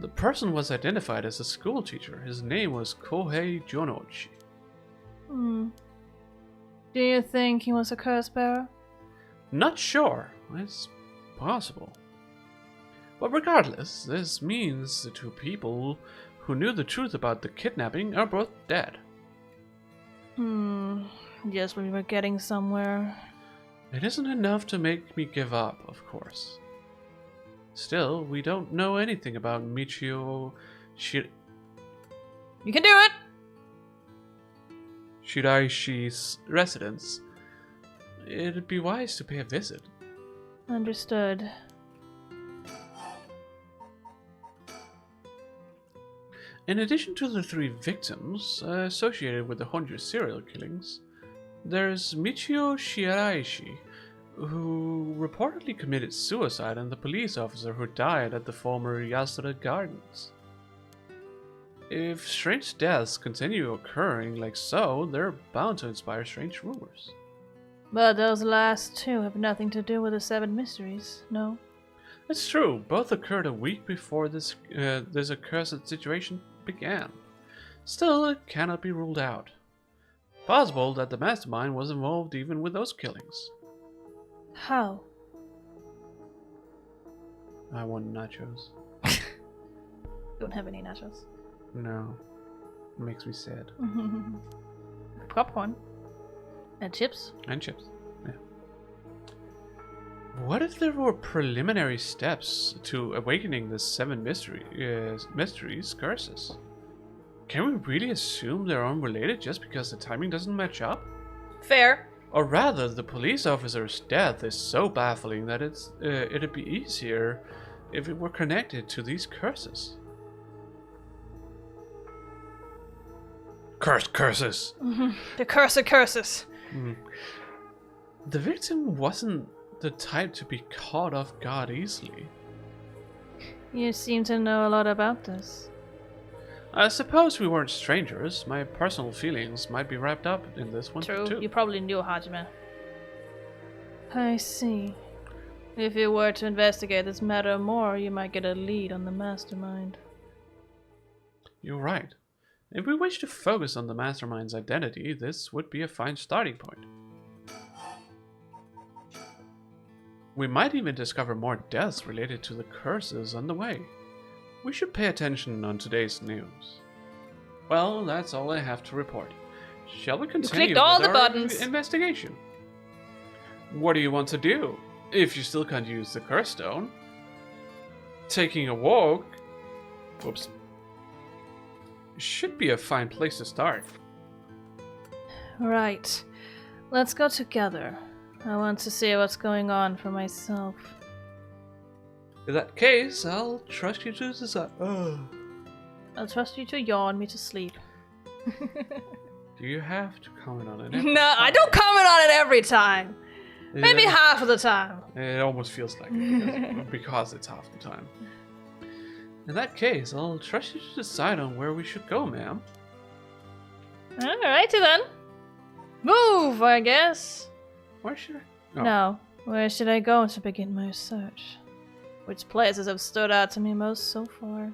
The person was identified as a school teacher. His name was Kohei Jonochi. Do you think he was a curse bearer? Not sure. It's possible. But regardless, this means the two people who knew the truth about the kidnapping are both dead. Yes, we were getting somewhere. It isn't enough to make me give up, of course. Still, we don't know anything about Michio You can do it! Shiraishi's residence. It'd be wise to pay a visit. Understood. In addition to the 3 victims associated with the Honju serial killings, there's Michio Shiraishi, who reportedly committed suicide, and the police officer who died at the former Yasuda Gardens. If strange deaths continue occurring like so, they're bound to inspire strange rumors. But those last two have nothing to do with the 7 mysteries, no? It's true, both occurred a week before this accursed situation began. Still, it cannot be ruled out. Possible that the mastermind was involved even with those killings. How? I want nachos. Don't have any nachos. No. It makes me sad. Popcorn. And chips. And chips. Yeah. What if there were preliminary steps to awakening the 7 mysteries curses? Can we really assume they're unrelated just because the timing doesn't match up? Fair. Or rather, the police officer's death is so baffling that it'd be easier if it were connected to these curses. Curses! The curse of curses. The victim wasn't the type to be caught off guard easily. You seem to know a lot about this. I suppose we weren't strangers. My personal feelings might be wrapped up in this one True, too. you probably knew Hajime. I see. If you were to investigate this matter more, you might get a lead on the mastermind. You're right. If we wish to focus on the mastermind's identity, this would be a fine starting point. We might even discover more deaths related to the curses on the way. We should pay attention on today's news. Well, that's all I have to report. Shall we continue clicked all with the our buttons. investigation? What do you want to do? If you still can't use the curse stone, taking a walk, whoops, should be a fine place to start. Right. Let's go together. I want to see what's going on for myself. In that case, I'll trust you to decide. I'll trust you to yawn me to sleep. Do you have to comment on it? No, I don't comment on it every time. Maybe half of the time. It almost feels like it because it's half the time. In that case, I'll trust you to decide on where we should go, ma'am. Alrighty then. Move, I guess. Where should I? Oh. No, where should I go to begin my search? Which places have stood out to me most so far?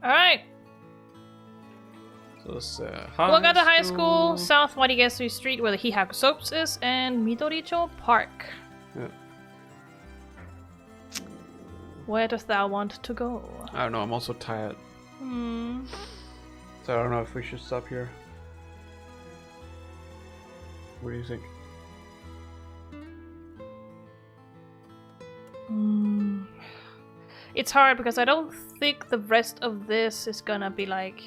Alright. So it's Walk out to high school, south Wadigesu Street where the Hihaku Soaps is, and Midoricho Park. Yeah. Where dost thou want to go? I don't know, I'm also tired. So I don't know if we should stop here. What do you think? It's hard because I don't think the rest of this is gonna be like...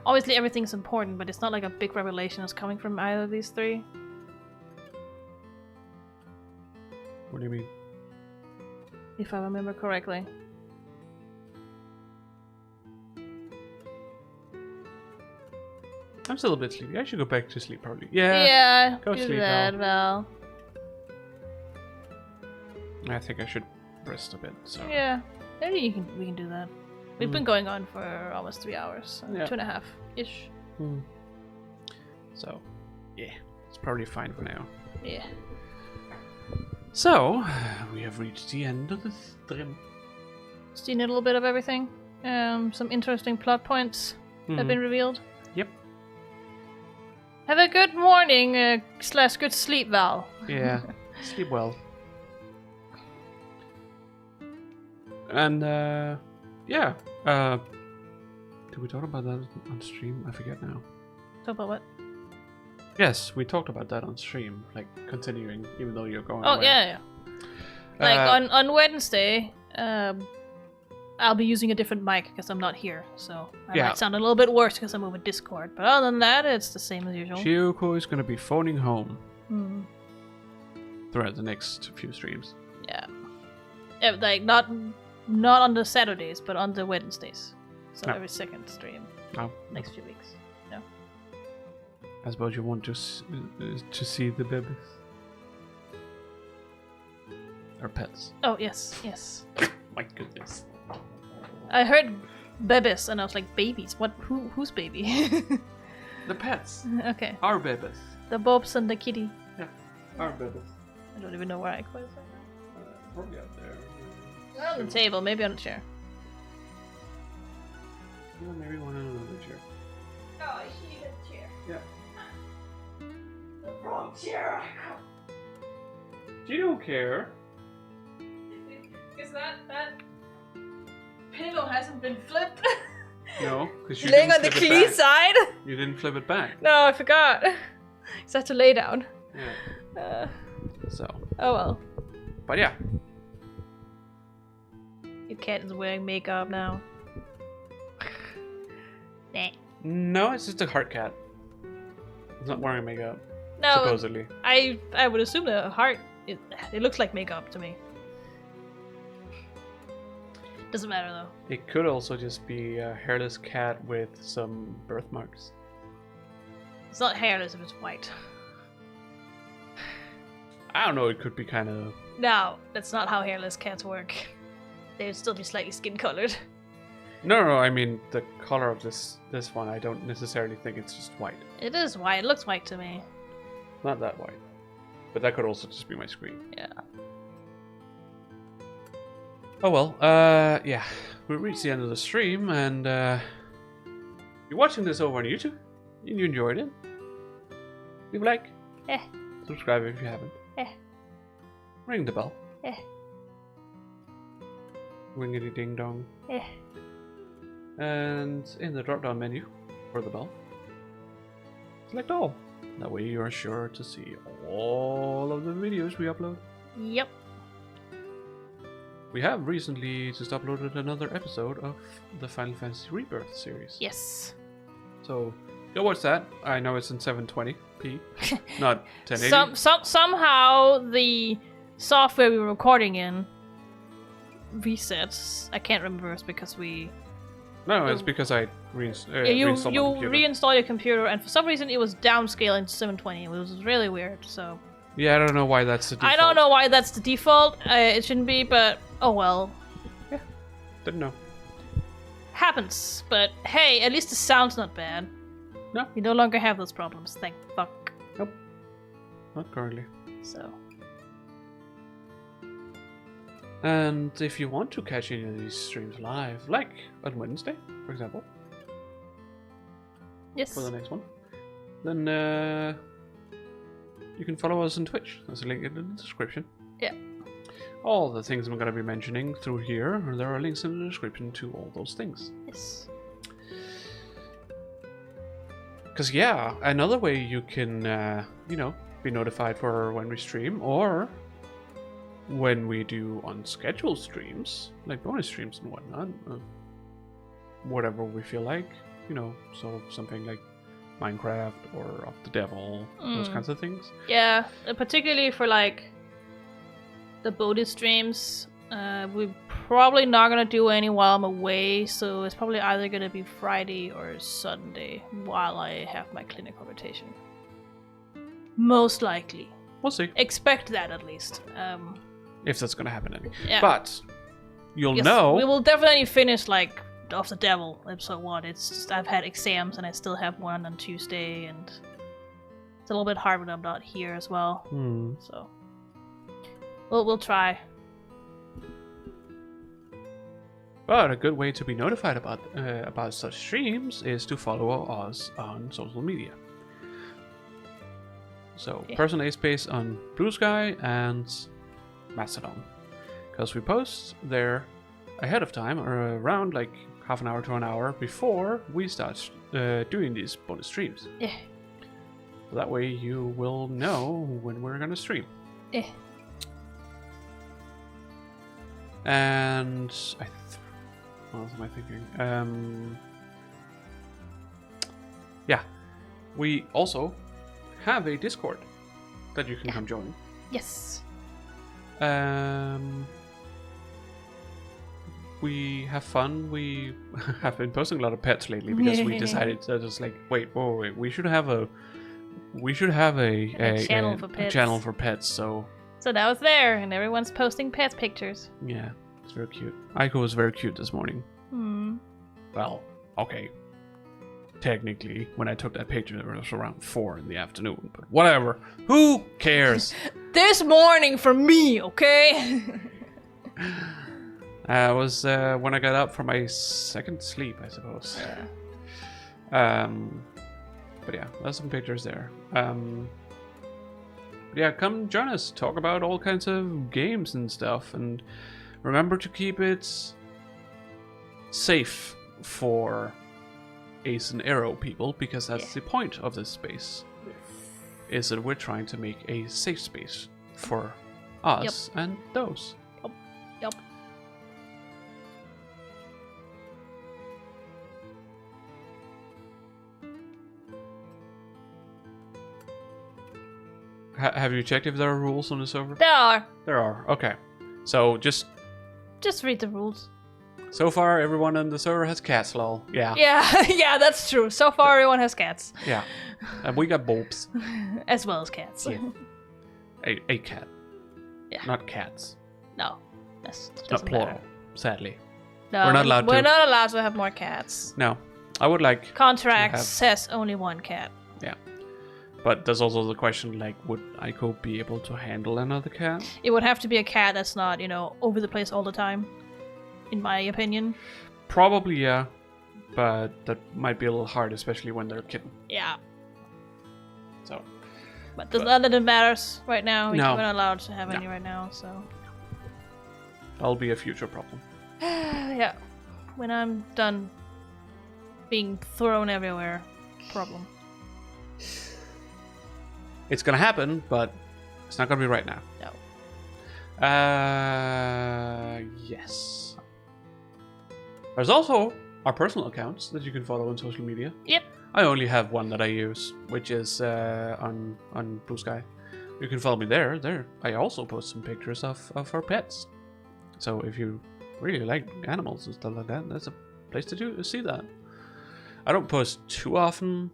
Obviously everything's important, but it's not like a big revelation is coming from either of these three. What do you mean? If I remember correctly. I'm still a bit sleepy. I should go back to sleep probably. Yeah. Yeah, go do sleep, that, Val. I think I should rest a bit. So. Yeah, maybe we can do that. We've been going on for almost 3 hours, so Yeah. 2.5-ish. So, yeah, it's probably fine for now. Yeah. So, we have reached the end of the stream. Seen a little bit of everything. Some interesting plot points have been revealed. Yep. Have a good morning / good sleep, Val. Yeah, sleep well. And, yeah. Did we talk about that on stream? I forget now. Talk about what? Yes, we talked about that on stream, like continuing, even though you're going Oh, away. yeah. Like on Wednesday, I'll be using a different mic because I'm not here, so I might sound a little bit worse because I'm over Discord. But other than that, it's the same as usual. Chiyoko is going to be phoning home throughout the next few streams. Yeah. Like not on the Saturdays, but on the Wednesdays. So every second stream. Oh. Next few weeks. Yeah. I suppose you want to see the babies. Or pets. Oh yes, yes. My goodness. I heard bebes, and I was like, babies? What? Who's baby? The pets. Okay. Our babies. The Bobs and the kitty. Yeah, our babies. I don't even know where I put it. Probably out there. On the table, maybe on the chair. Well, maybe one on another chair. Oh, I see the chair. Yeah. The wrong chair. You don't care. Is that pillow hasn't been flipped? No, because you Laying didn't on the flip it clean back. side? You didn't flip it back. No, I forgot. Because I had to lay down. Yeah. So. Oh well. But yeah. Your cat is wearing makeup now. Nah. No, it's just a heart cat. It's not wearing makeup. No, Supposedly. I would assume the heart, it looks like makeup to me. Doesn't matter though. It could also just be a hairless cat with some birthmarks. It's not hairless if it's white. I don't know, it could be kind of... No, that's not how hairless cats work. They'd still be slightly skin colored. No, I mean the color of this one, I don't necessarily think it's just white. It is white. It looks white to me. Not that white. But that could also just be my screen. Yeah. Oh well, yeah. We reached the end of the stream, and you're watching this over on YouTube, and you enjoyed it. Leave a like. Subscribe if you haven't. Ring the bell. Ringity ding dong. And in the drop down menu for the bell, select all. That way you are sure to see all of the videos we upload. Yep. We have recently just uploaded another episode of the Final Fantasy Rebirth series. Yes. So go watch that. I know it's in 720p, not 1080. Somehow the software we were recording in resets. I can't remember. It's because we. No, it's because I reinstalled you my computer. reinstall your computer, and for some reason it was downscaling to 720. It was really weird. So. Yeah, I don't know why that's the default. I don't know why that's the default. It shouldn't be, but oh well. Yeah, didn't know. Happens, but hey, at least the sound's not bad. No. We no longer have those problems. Thank fuck. Nope. Not currently. So. And if you want to catch any of these streams live, like on Wednesday, for example, Yes. for the next one, then you can follow us on Twitch. There's a link in the description. Yeah. All the things I'm going to be mentioning through here, there are links in the description to all those things. Yes. Because yeah, another way you can, be notified for when we stream, or when we do unscheduled streams, like bonus streams and whatnot, whatever we feel like, so something like Minecraft or Up the Devil, those kinds of things. Yeah, particularly for like the bonus streams, we're probably not gonna do any while I'm away, so it's probably either gonna be Friday or Sunday while I have my clinical rotation. Most likely. We'll see. Expect that at least. If that's gonna happen anyway. Yeah. But you'll Yes, know. we will definitely finish like Of the Devil episode 1. It's just I've had exams and I still have one on Tuesday, and it's a little bit hard when I'm not here as well. So we'll try. But a good way to be notified about such streams is to follow us on social media. So Person A Space on Blue Sky and Mastodon, because we post there ahead of time, or around like half an hour to an hour before we start doing these bonus streams. Yeah. So that way you will know when we're gonna stream. Yeah. And what else am I thinking? Yeah, we also have a Discord that you can come join. Yes. We have fun. We have been posting a lot of pets lately because we decided to just like, wait, we should have a channel for pets. channel for pets. So now it's there, and everyone's posting pet pictures. yeah, it's very cute. Aiko was very cute this morning. Well, okay. Technically, when I took that picture, it was around 4 in the afternoon. But whatever. Who cares? This morning for me, okay? It was when I got up from my second sleep, I suppose. But yeah, there's some pictures there. Yeah, come join us. Talk about all kinds of games and stuff. And remember to keep it safe for Ace and Arrow people, because that's the point of this space. Is that we're trying to make a safe space for us and those. Yep. Have you checked if there are rules on the server? There are. There are. Okay. So just read the rules. so far, everyone on the server has cats, lol. Yeah. Yeah, that's true. So far, everyone has cats. Yeah. And we got bulbs. As well as cats. Yeah. A cat. Yeah. Not cats. No. That's It's not doesn't plural, matter. sadly. No, We're not allowed We're to. not allowed to have more cats. No. I would like Contract to have- says only one cat. Yeah. But there's also the question, like, would Aiko be able to handle another cat? It would have to be a cat that's not, over the place all the time. In my opinion. Probably, yeah. But that might be a little hard, especially when they're a kitten. Yeah. So. But none of it matters right now. We're No. not allowed to have any right now, so. That'll be a future problem. Yeah. When I'm done being thrown everywhere. Problem. It's gonna happen, but it's not gonna be right now. No. Yes. There's also our personal accounts that you can follow on social media. Yep. I only have one that I use, which is on Blue Sky. You can follow me there. There, I also post some pictures of our pets. So if you really like animals and stuff like that, that's a place to see that. I don't post too often,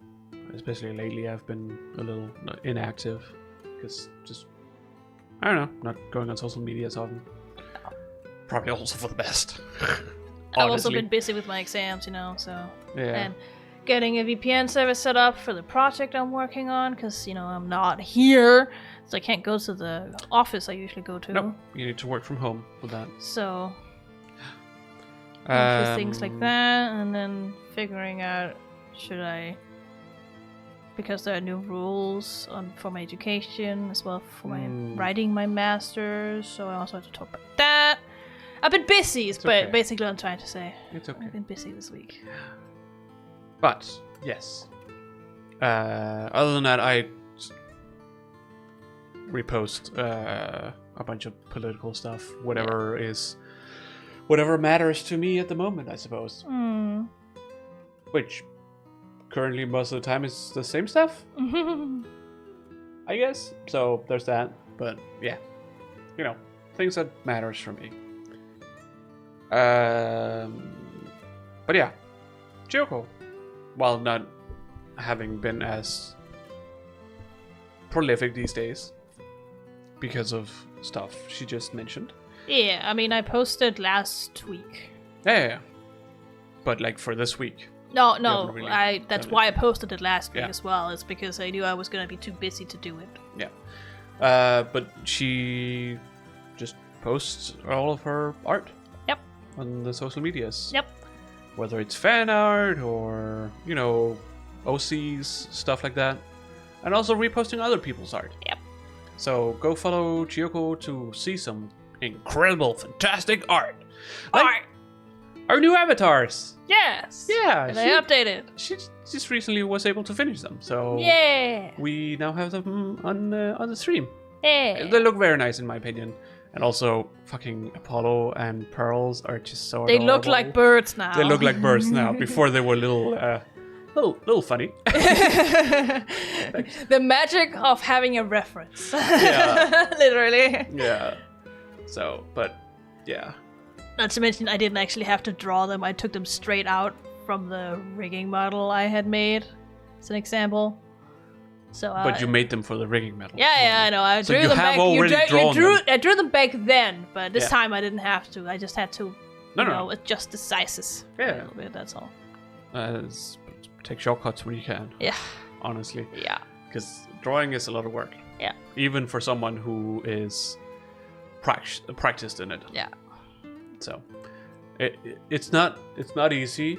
especially lately. I've been a little inactive because just I don't know, not going on social media as often. Probably also for the best. I've also been busy with my exams, so. Yeah. And getting a VPN service set up for the project I'm working on, because, I'm not here, so I can't go to the office I usually go to. Nope, you need to work from home with that. So, a few things like that, and then figuring out, should I, because there are new rules for my education, as well for my writing my master's, so I also have to talk about that. I've been busy, but basically what I'm trying to say. It's okay. I've been busy this week. But, yes. Other than that, I repost a bunch of political stuff. Whatever matters to me at the moment, I suppose. Which, currently, most of the time is the same stuff. I guess. So, there's that. But, yeah. Things that matters for me. But yeah. Chiyoko, while not having been as prolific these days because of stuff she just mentioned. Yeah, I mean, I posted last week. Yeah. But like for this week. No, really that's why I posted it last week as well. It's because I knew I was going to be too busy to do it. Yeah. But she just posts all of her art. Yep. On the social medias. Yep. Whether it's fan art or, OCs, stuff like that. And also reposting other people's art. Yep. So go follow Chiyoko to see some incredible, fantastic art. Like our new avatars. Yes. Yeah. And I updated. She just recently was able to finish them. So yeah. we now have them on the stream. Yeah. They look very nice in my opinion. And also, fucking Apollo and Pearls are just so They adorable. look like birds now. They look like birds now. Before they were little funny. The magic of having a reference. Yeah. Literally. Yeah. So, but, yeah. Not to mention, I didn't actually have to draw them. I took them straight out from the rigging model I had made, as an example. So, But you made them for the rigging medal. Yeah, I know. I drew you them have back. already drawn them. I drew them back then, but this Yeah. time I didn't have to. I just had to adjust the sizes. Yeah. A little bit, that's all. Take shortcuts when you can. Yeah. Honestly. Yeah. Because drawing is a lot of work. Yeah. Even for someone who is practiced in it. Yeah. So, it's not easy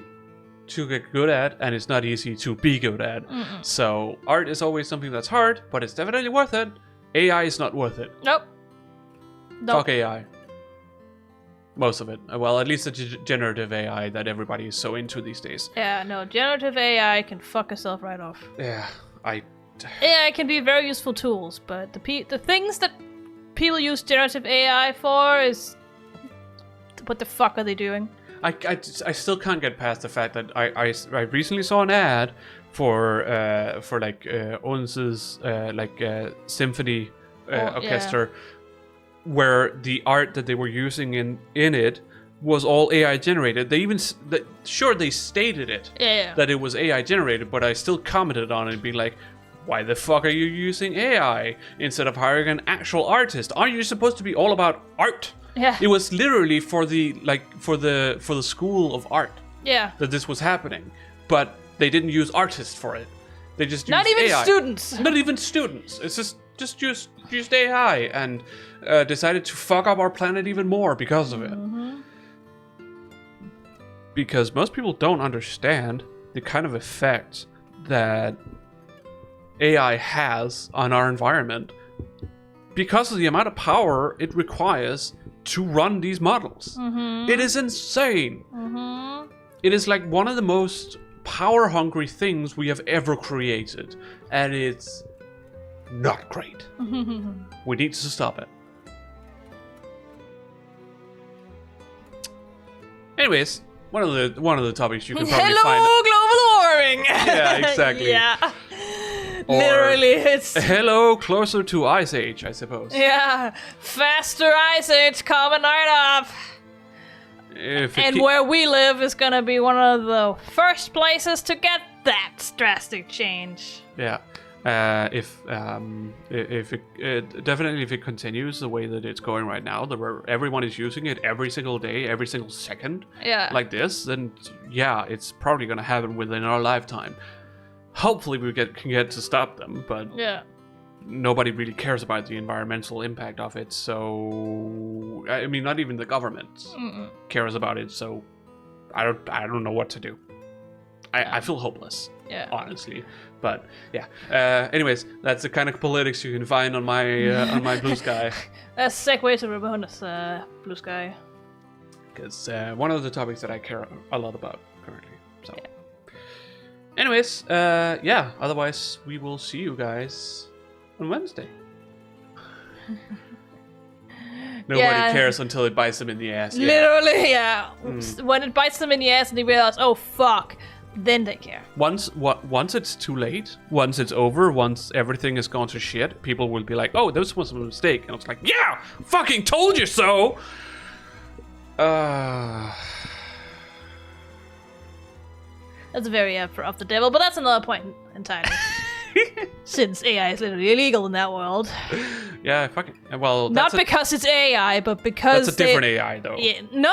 to get good at, and it's not easy to be good at. Mm-mm. So, art is always something that's hard, but it's definitely worth it. AI is not worth it. Nope. Fuck AI. Most of it. Well, at least the generative AI that everybody is so into these days. Yeah, no, generative AI can fuck itself right off. Yeah, AI can be very useful tools, but the things that people use generative AI for is... What the fuck are they doing? I still can't get past the fact that I recently saw an ad for like Ons's symphony orchestra, where the art that they were using in it was all AI generated. They even they stated it that it was AI generated, but I still commented on it, being like, why the fuck are you using AI instead of hiring an actual artist? Aren't you supposed to be all about art? Yeah. It was literally for the school of art. Yeah. That this was happening, but they didn't use artists for it. They just used not even AI. students. Not even students. It's just used AI and decided to fuck up our planet even more because of it. Mm-hmm. Because most people don't understand the kind of effect that AI has on our environment because of the amount of power it requires to run these models. Mm-hmm. It is insane. Mm-hmm. It is like one of the most power-hungry things we have ever created, and it's not great. We need to stop it. Anyways, one of the topics you can probably find. Hello, global warming. Yeah, exactly. Yeah. Or literally, it's hello, closer to Ice Age, I suppose. yeah, faster Ice Age coming right up. And where we live is gonna be one of the first places to get that drastic change. Yeah. If it definitely if it continues the way that it's going right now, where everyone is using it every single day, every single second, like this, then yeah, it's probably gonna happen within our lifetime. Hopefully we can get to stop them, but nobody really cares about the environmental impact of it. So I mean, not even the government cares about it. So I don't know what to do. I feel hopeless. Yeah. Honestly, but yeah. Anyways, that's the kind of politics you can find on my Blue Sky. That's a segue to Ramona's Blue Sky. Because one of the topics that I care a lot about currently. So. Yeah. Anyways, yeah. Otherwise, we will see you guys on Wednesday. Nobody cares until it bites them in the ass. Literally, yeah. When it bites them in the ass and they realize, oh fuck. Then they care. Once it's too late, once it's over, once everything has gone to shit, people will be like, oh, this was a mistake. And it's like, yeah, fucking told you so! That's very of the devil, but that's another point entirely. Since AI is literally illegal in that world. Yeah, fucking. Well, not because it's AI, but because that's a different AI, though. Yeah, no.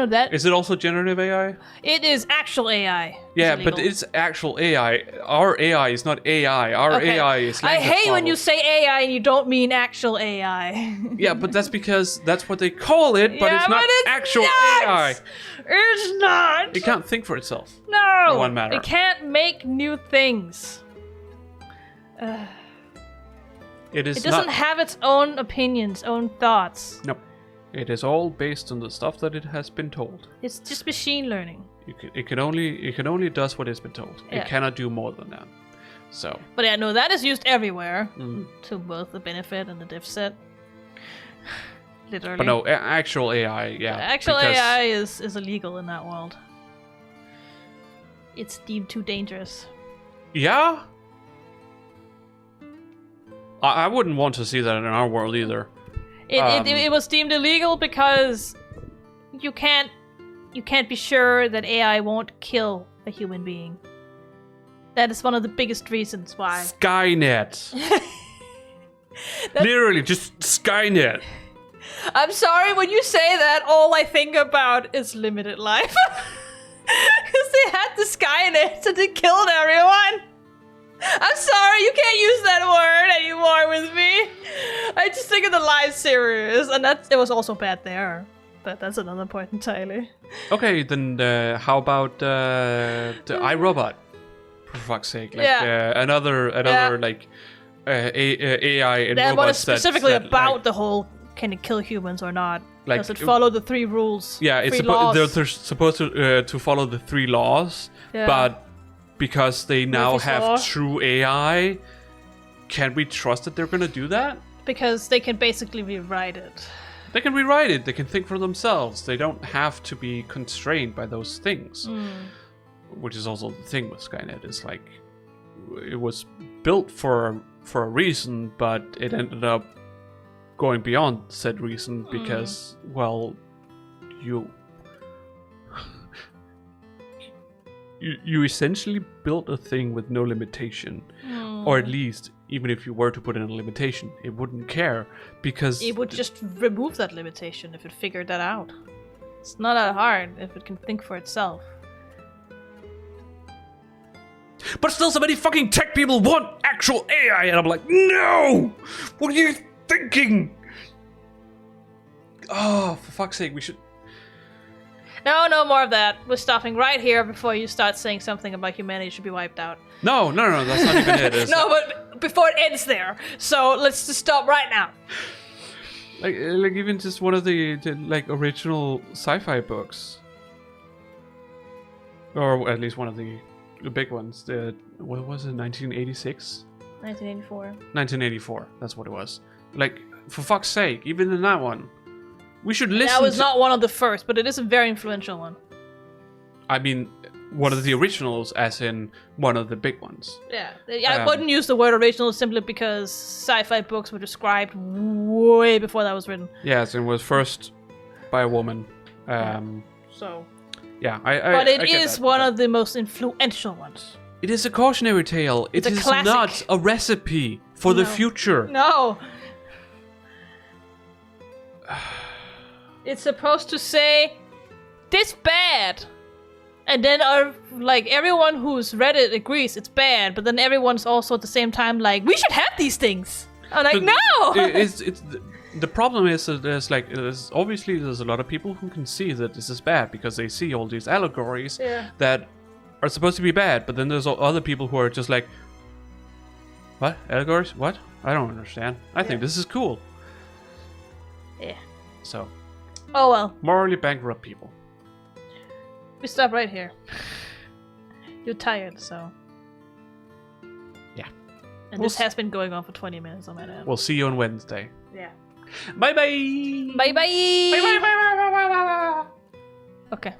That is it also generative AI? It is actual AI. Yeah, but it's actual AI. Our AI is not AI. Our AI is. I hate when you say AI and you don't mean actual AI. Yeah, but that's because that's what they call it, but it's not actual AI. It's not. It can't think for itself. No. In one matter. It can't make new things. It doesn't have its own opinions, own thoughts. Nope. It is all based on the stuff that it has been told. It's just machine learning. It can only does what it's been told. Yeah. It cannot do more than that. So. But yeah, no, that is used everywhere to both the benefit and the deficit. Literally. But no, actual AI, yeah. Actual AI is illegal in that world. It's deemed too dangerous. Yeah. I wouldn't want to see that in our world either. It was deemed illegal because you can't be sure that AI won't kill a human being. That is one of the biggest reasons why. Skynet. Literally, just Skynet. I'm sorry, when you say that, all I think about is limited life. Because they had the Skynet and they killed everyone. I'm sorry, you can't use that word anymore with me. I just think of the live series, and it was also bad there. But that's another point entirely. Okay, then how about the iRobot? For fuck's sake, like another like AI and that robots. What is specifically that, about like, the whole can it kill humans or not? Like, Does it follow the 3 rules? Yeah, it's they're supposed to follow the 3 laws, but because they now Murphy's have Law. true AI, can we trust that they're gonna do that? Because they can basically rewrite it. They can rewrite it. They can think for themselves. They don't have to be constrained by those things. Which is also the thing with Skynet. Is like it was built for a reason, but it ended up going beyond said reason because, well, you essentially built a thing with no limitation, or at least. Even if you were to put in a limitation, it wouldn't care because... It would just remove that limitation if it figured that out. It's not that hard if it can think for itself. But still, so many fucking tech people want actual AI, and I'm like, no! What are you thinking? Oh, for fuck's sake, we should... No more of that. We're stopping right here before you start saying something about humanity should be wiped out. No, that's not even it. No, but before it ends there. So let's just stop right now. Like even just one of the like original sci-fi books, or at least one of the big ones. What was it? 1986. 1984. 1984. That's what it was. Like, for fuck's sake, even in that one, we should listen. That was not one of the first, but it is a very influential one. I mean, one of the originals, as in one of the big ones. Yeah, I wouldn't use the word original simply because sci-fi books were described way before that was written. Yes, it was first by a woman. So. Yeah, but it is one of the most influential ones. It is a cautionary tale. It is not a recipe for the future. No. It's supposed to say, this bad. And then everyone who's read it agrees it's bad, but then everyone's also at the same time like, we should have these things. I'm like, no! The problem is that there's obviously a lot of people who can see that this is bad because they see all these allegories that are supposed to be bad, but then there's other people who are just like, what? Allegories? What? I don't understand. I think this is cool. Yeah. So. Oh well. Morally bankrupt people. We stop right here. You're tired, so. Yeah. And this has been going on for 20 minutes, I might add. We'll see you on Wednesday. Yeah. Bye bye! Bye bye! Bye bye bye bye bye bye bye! Okay.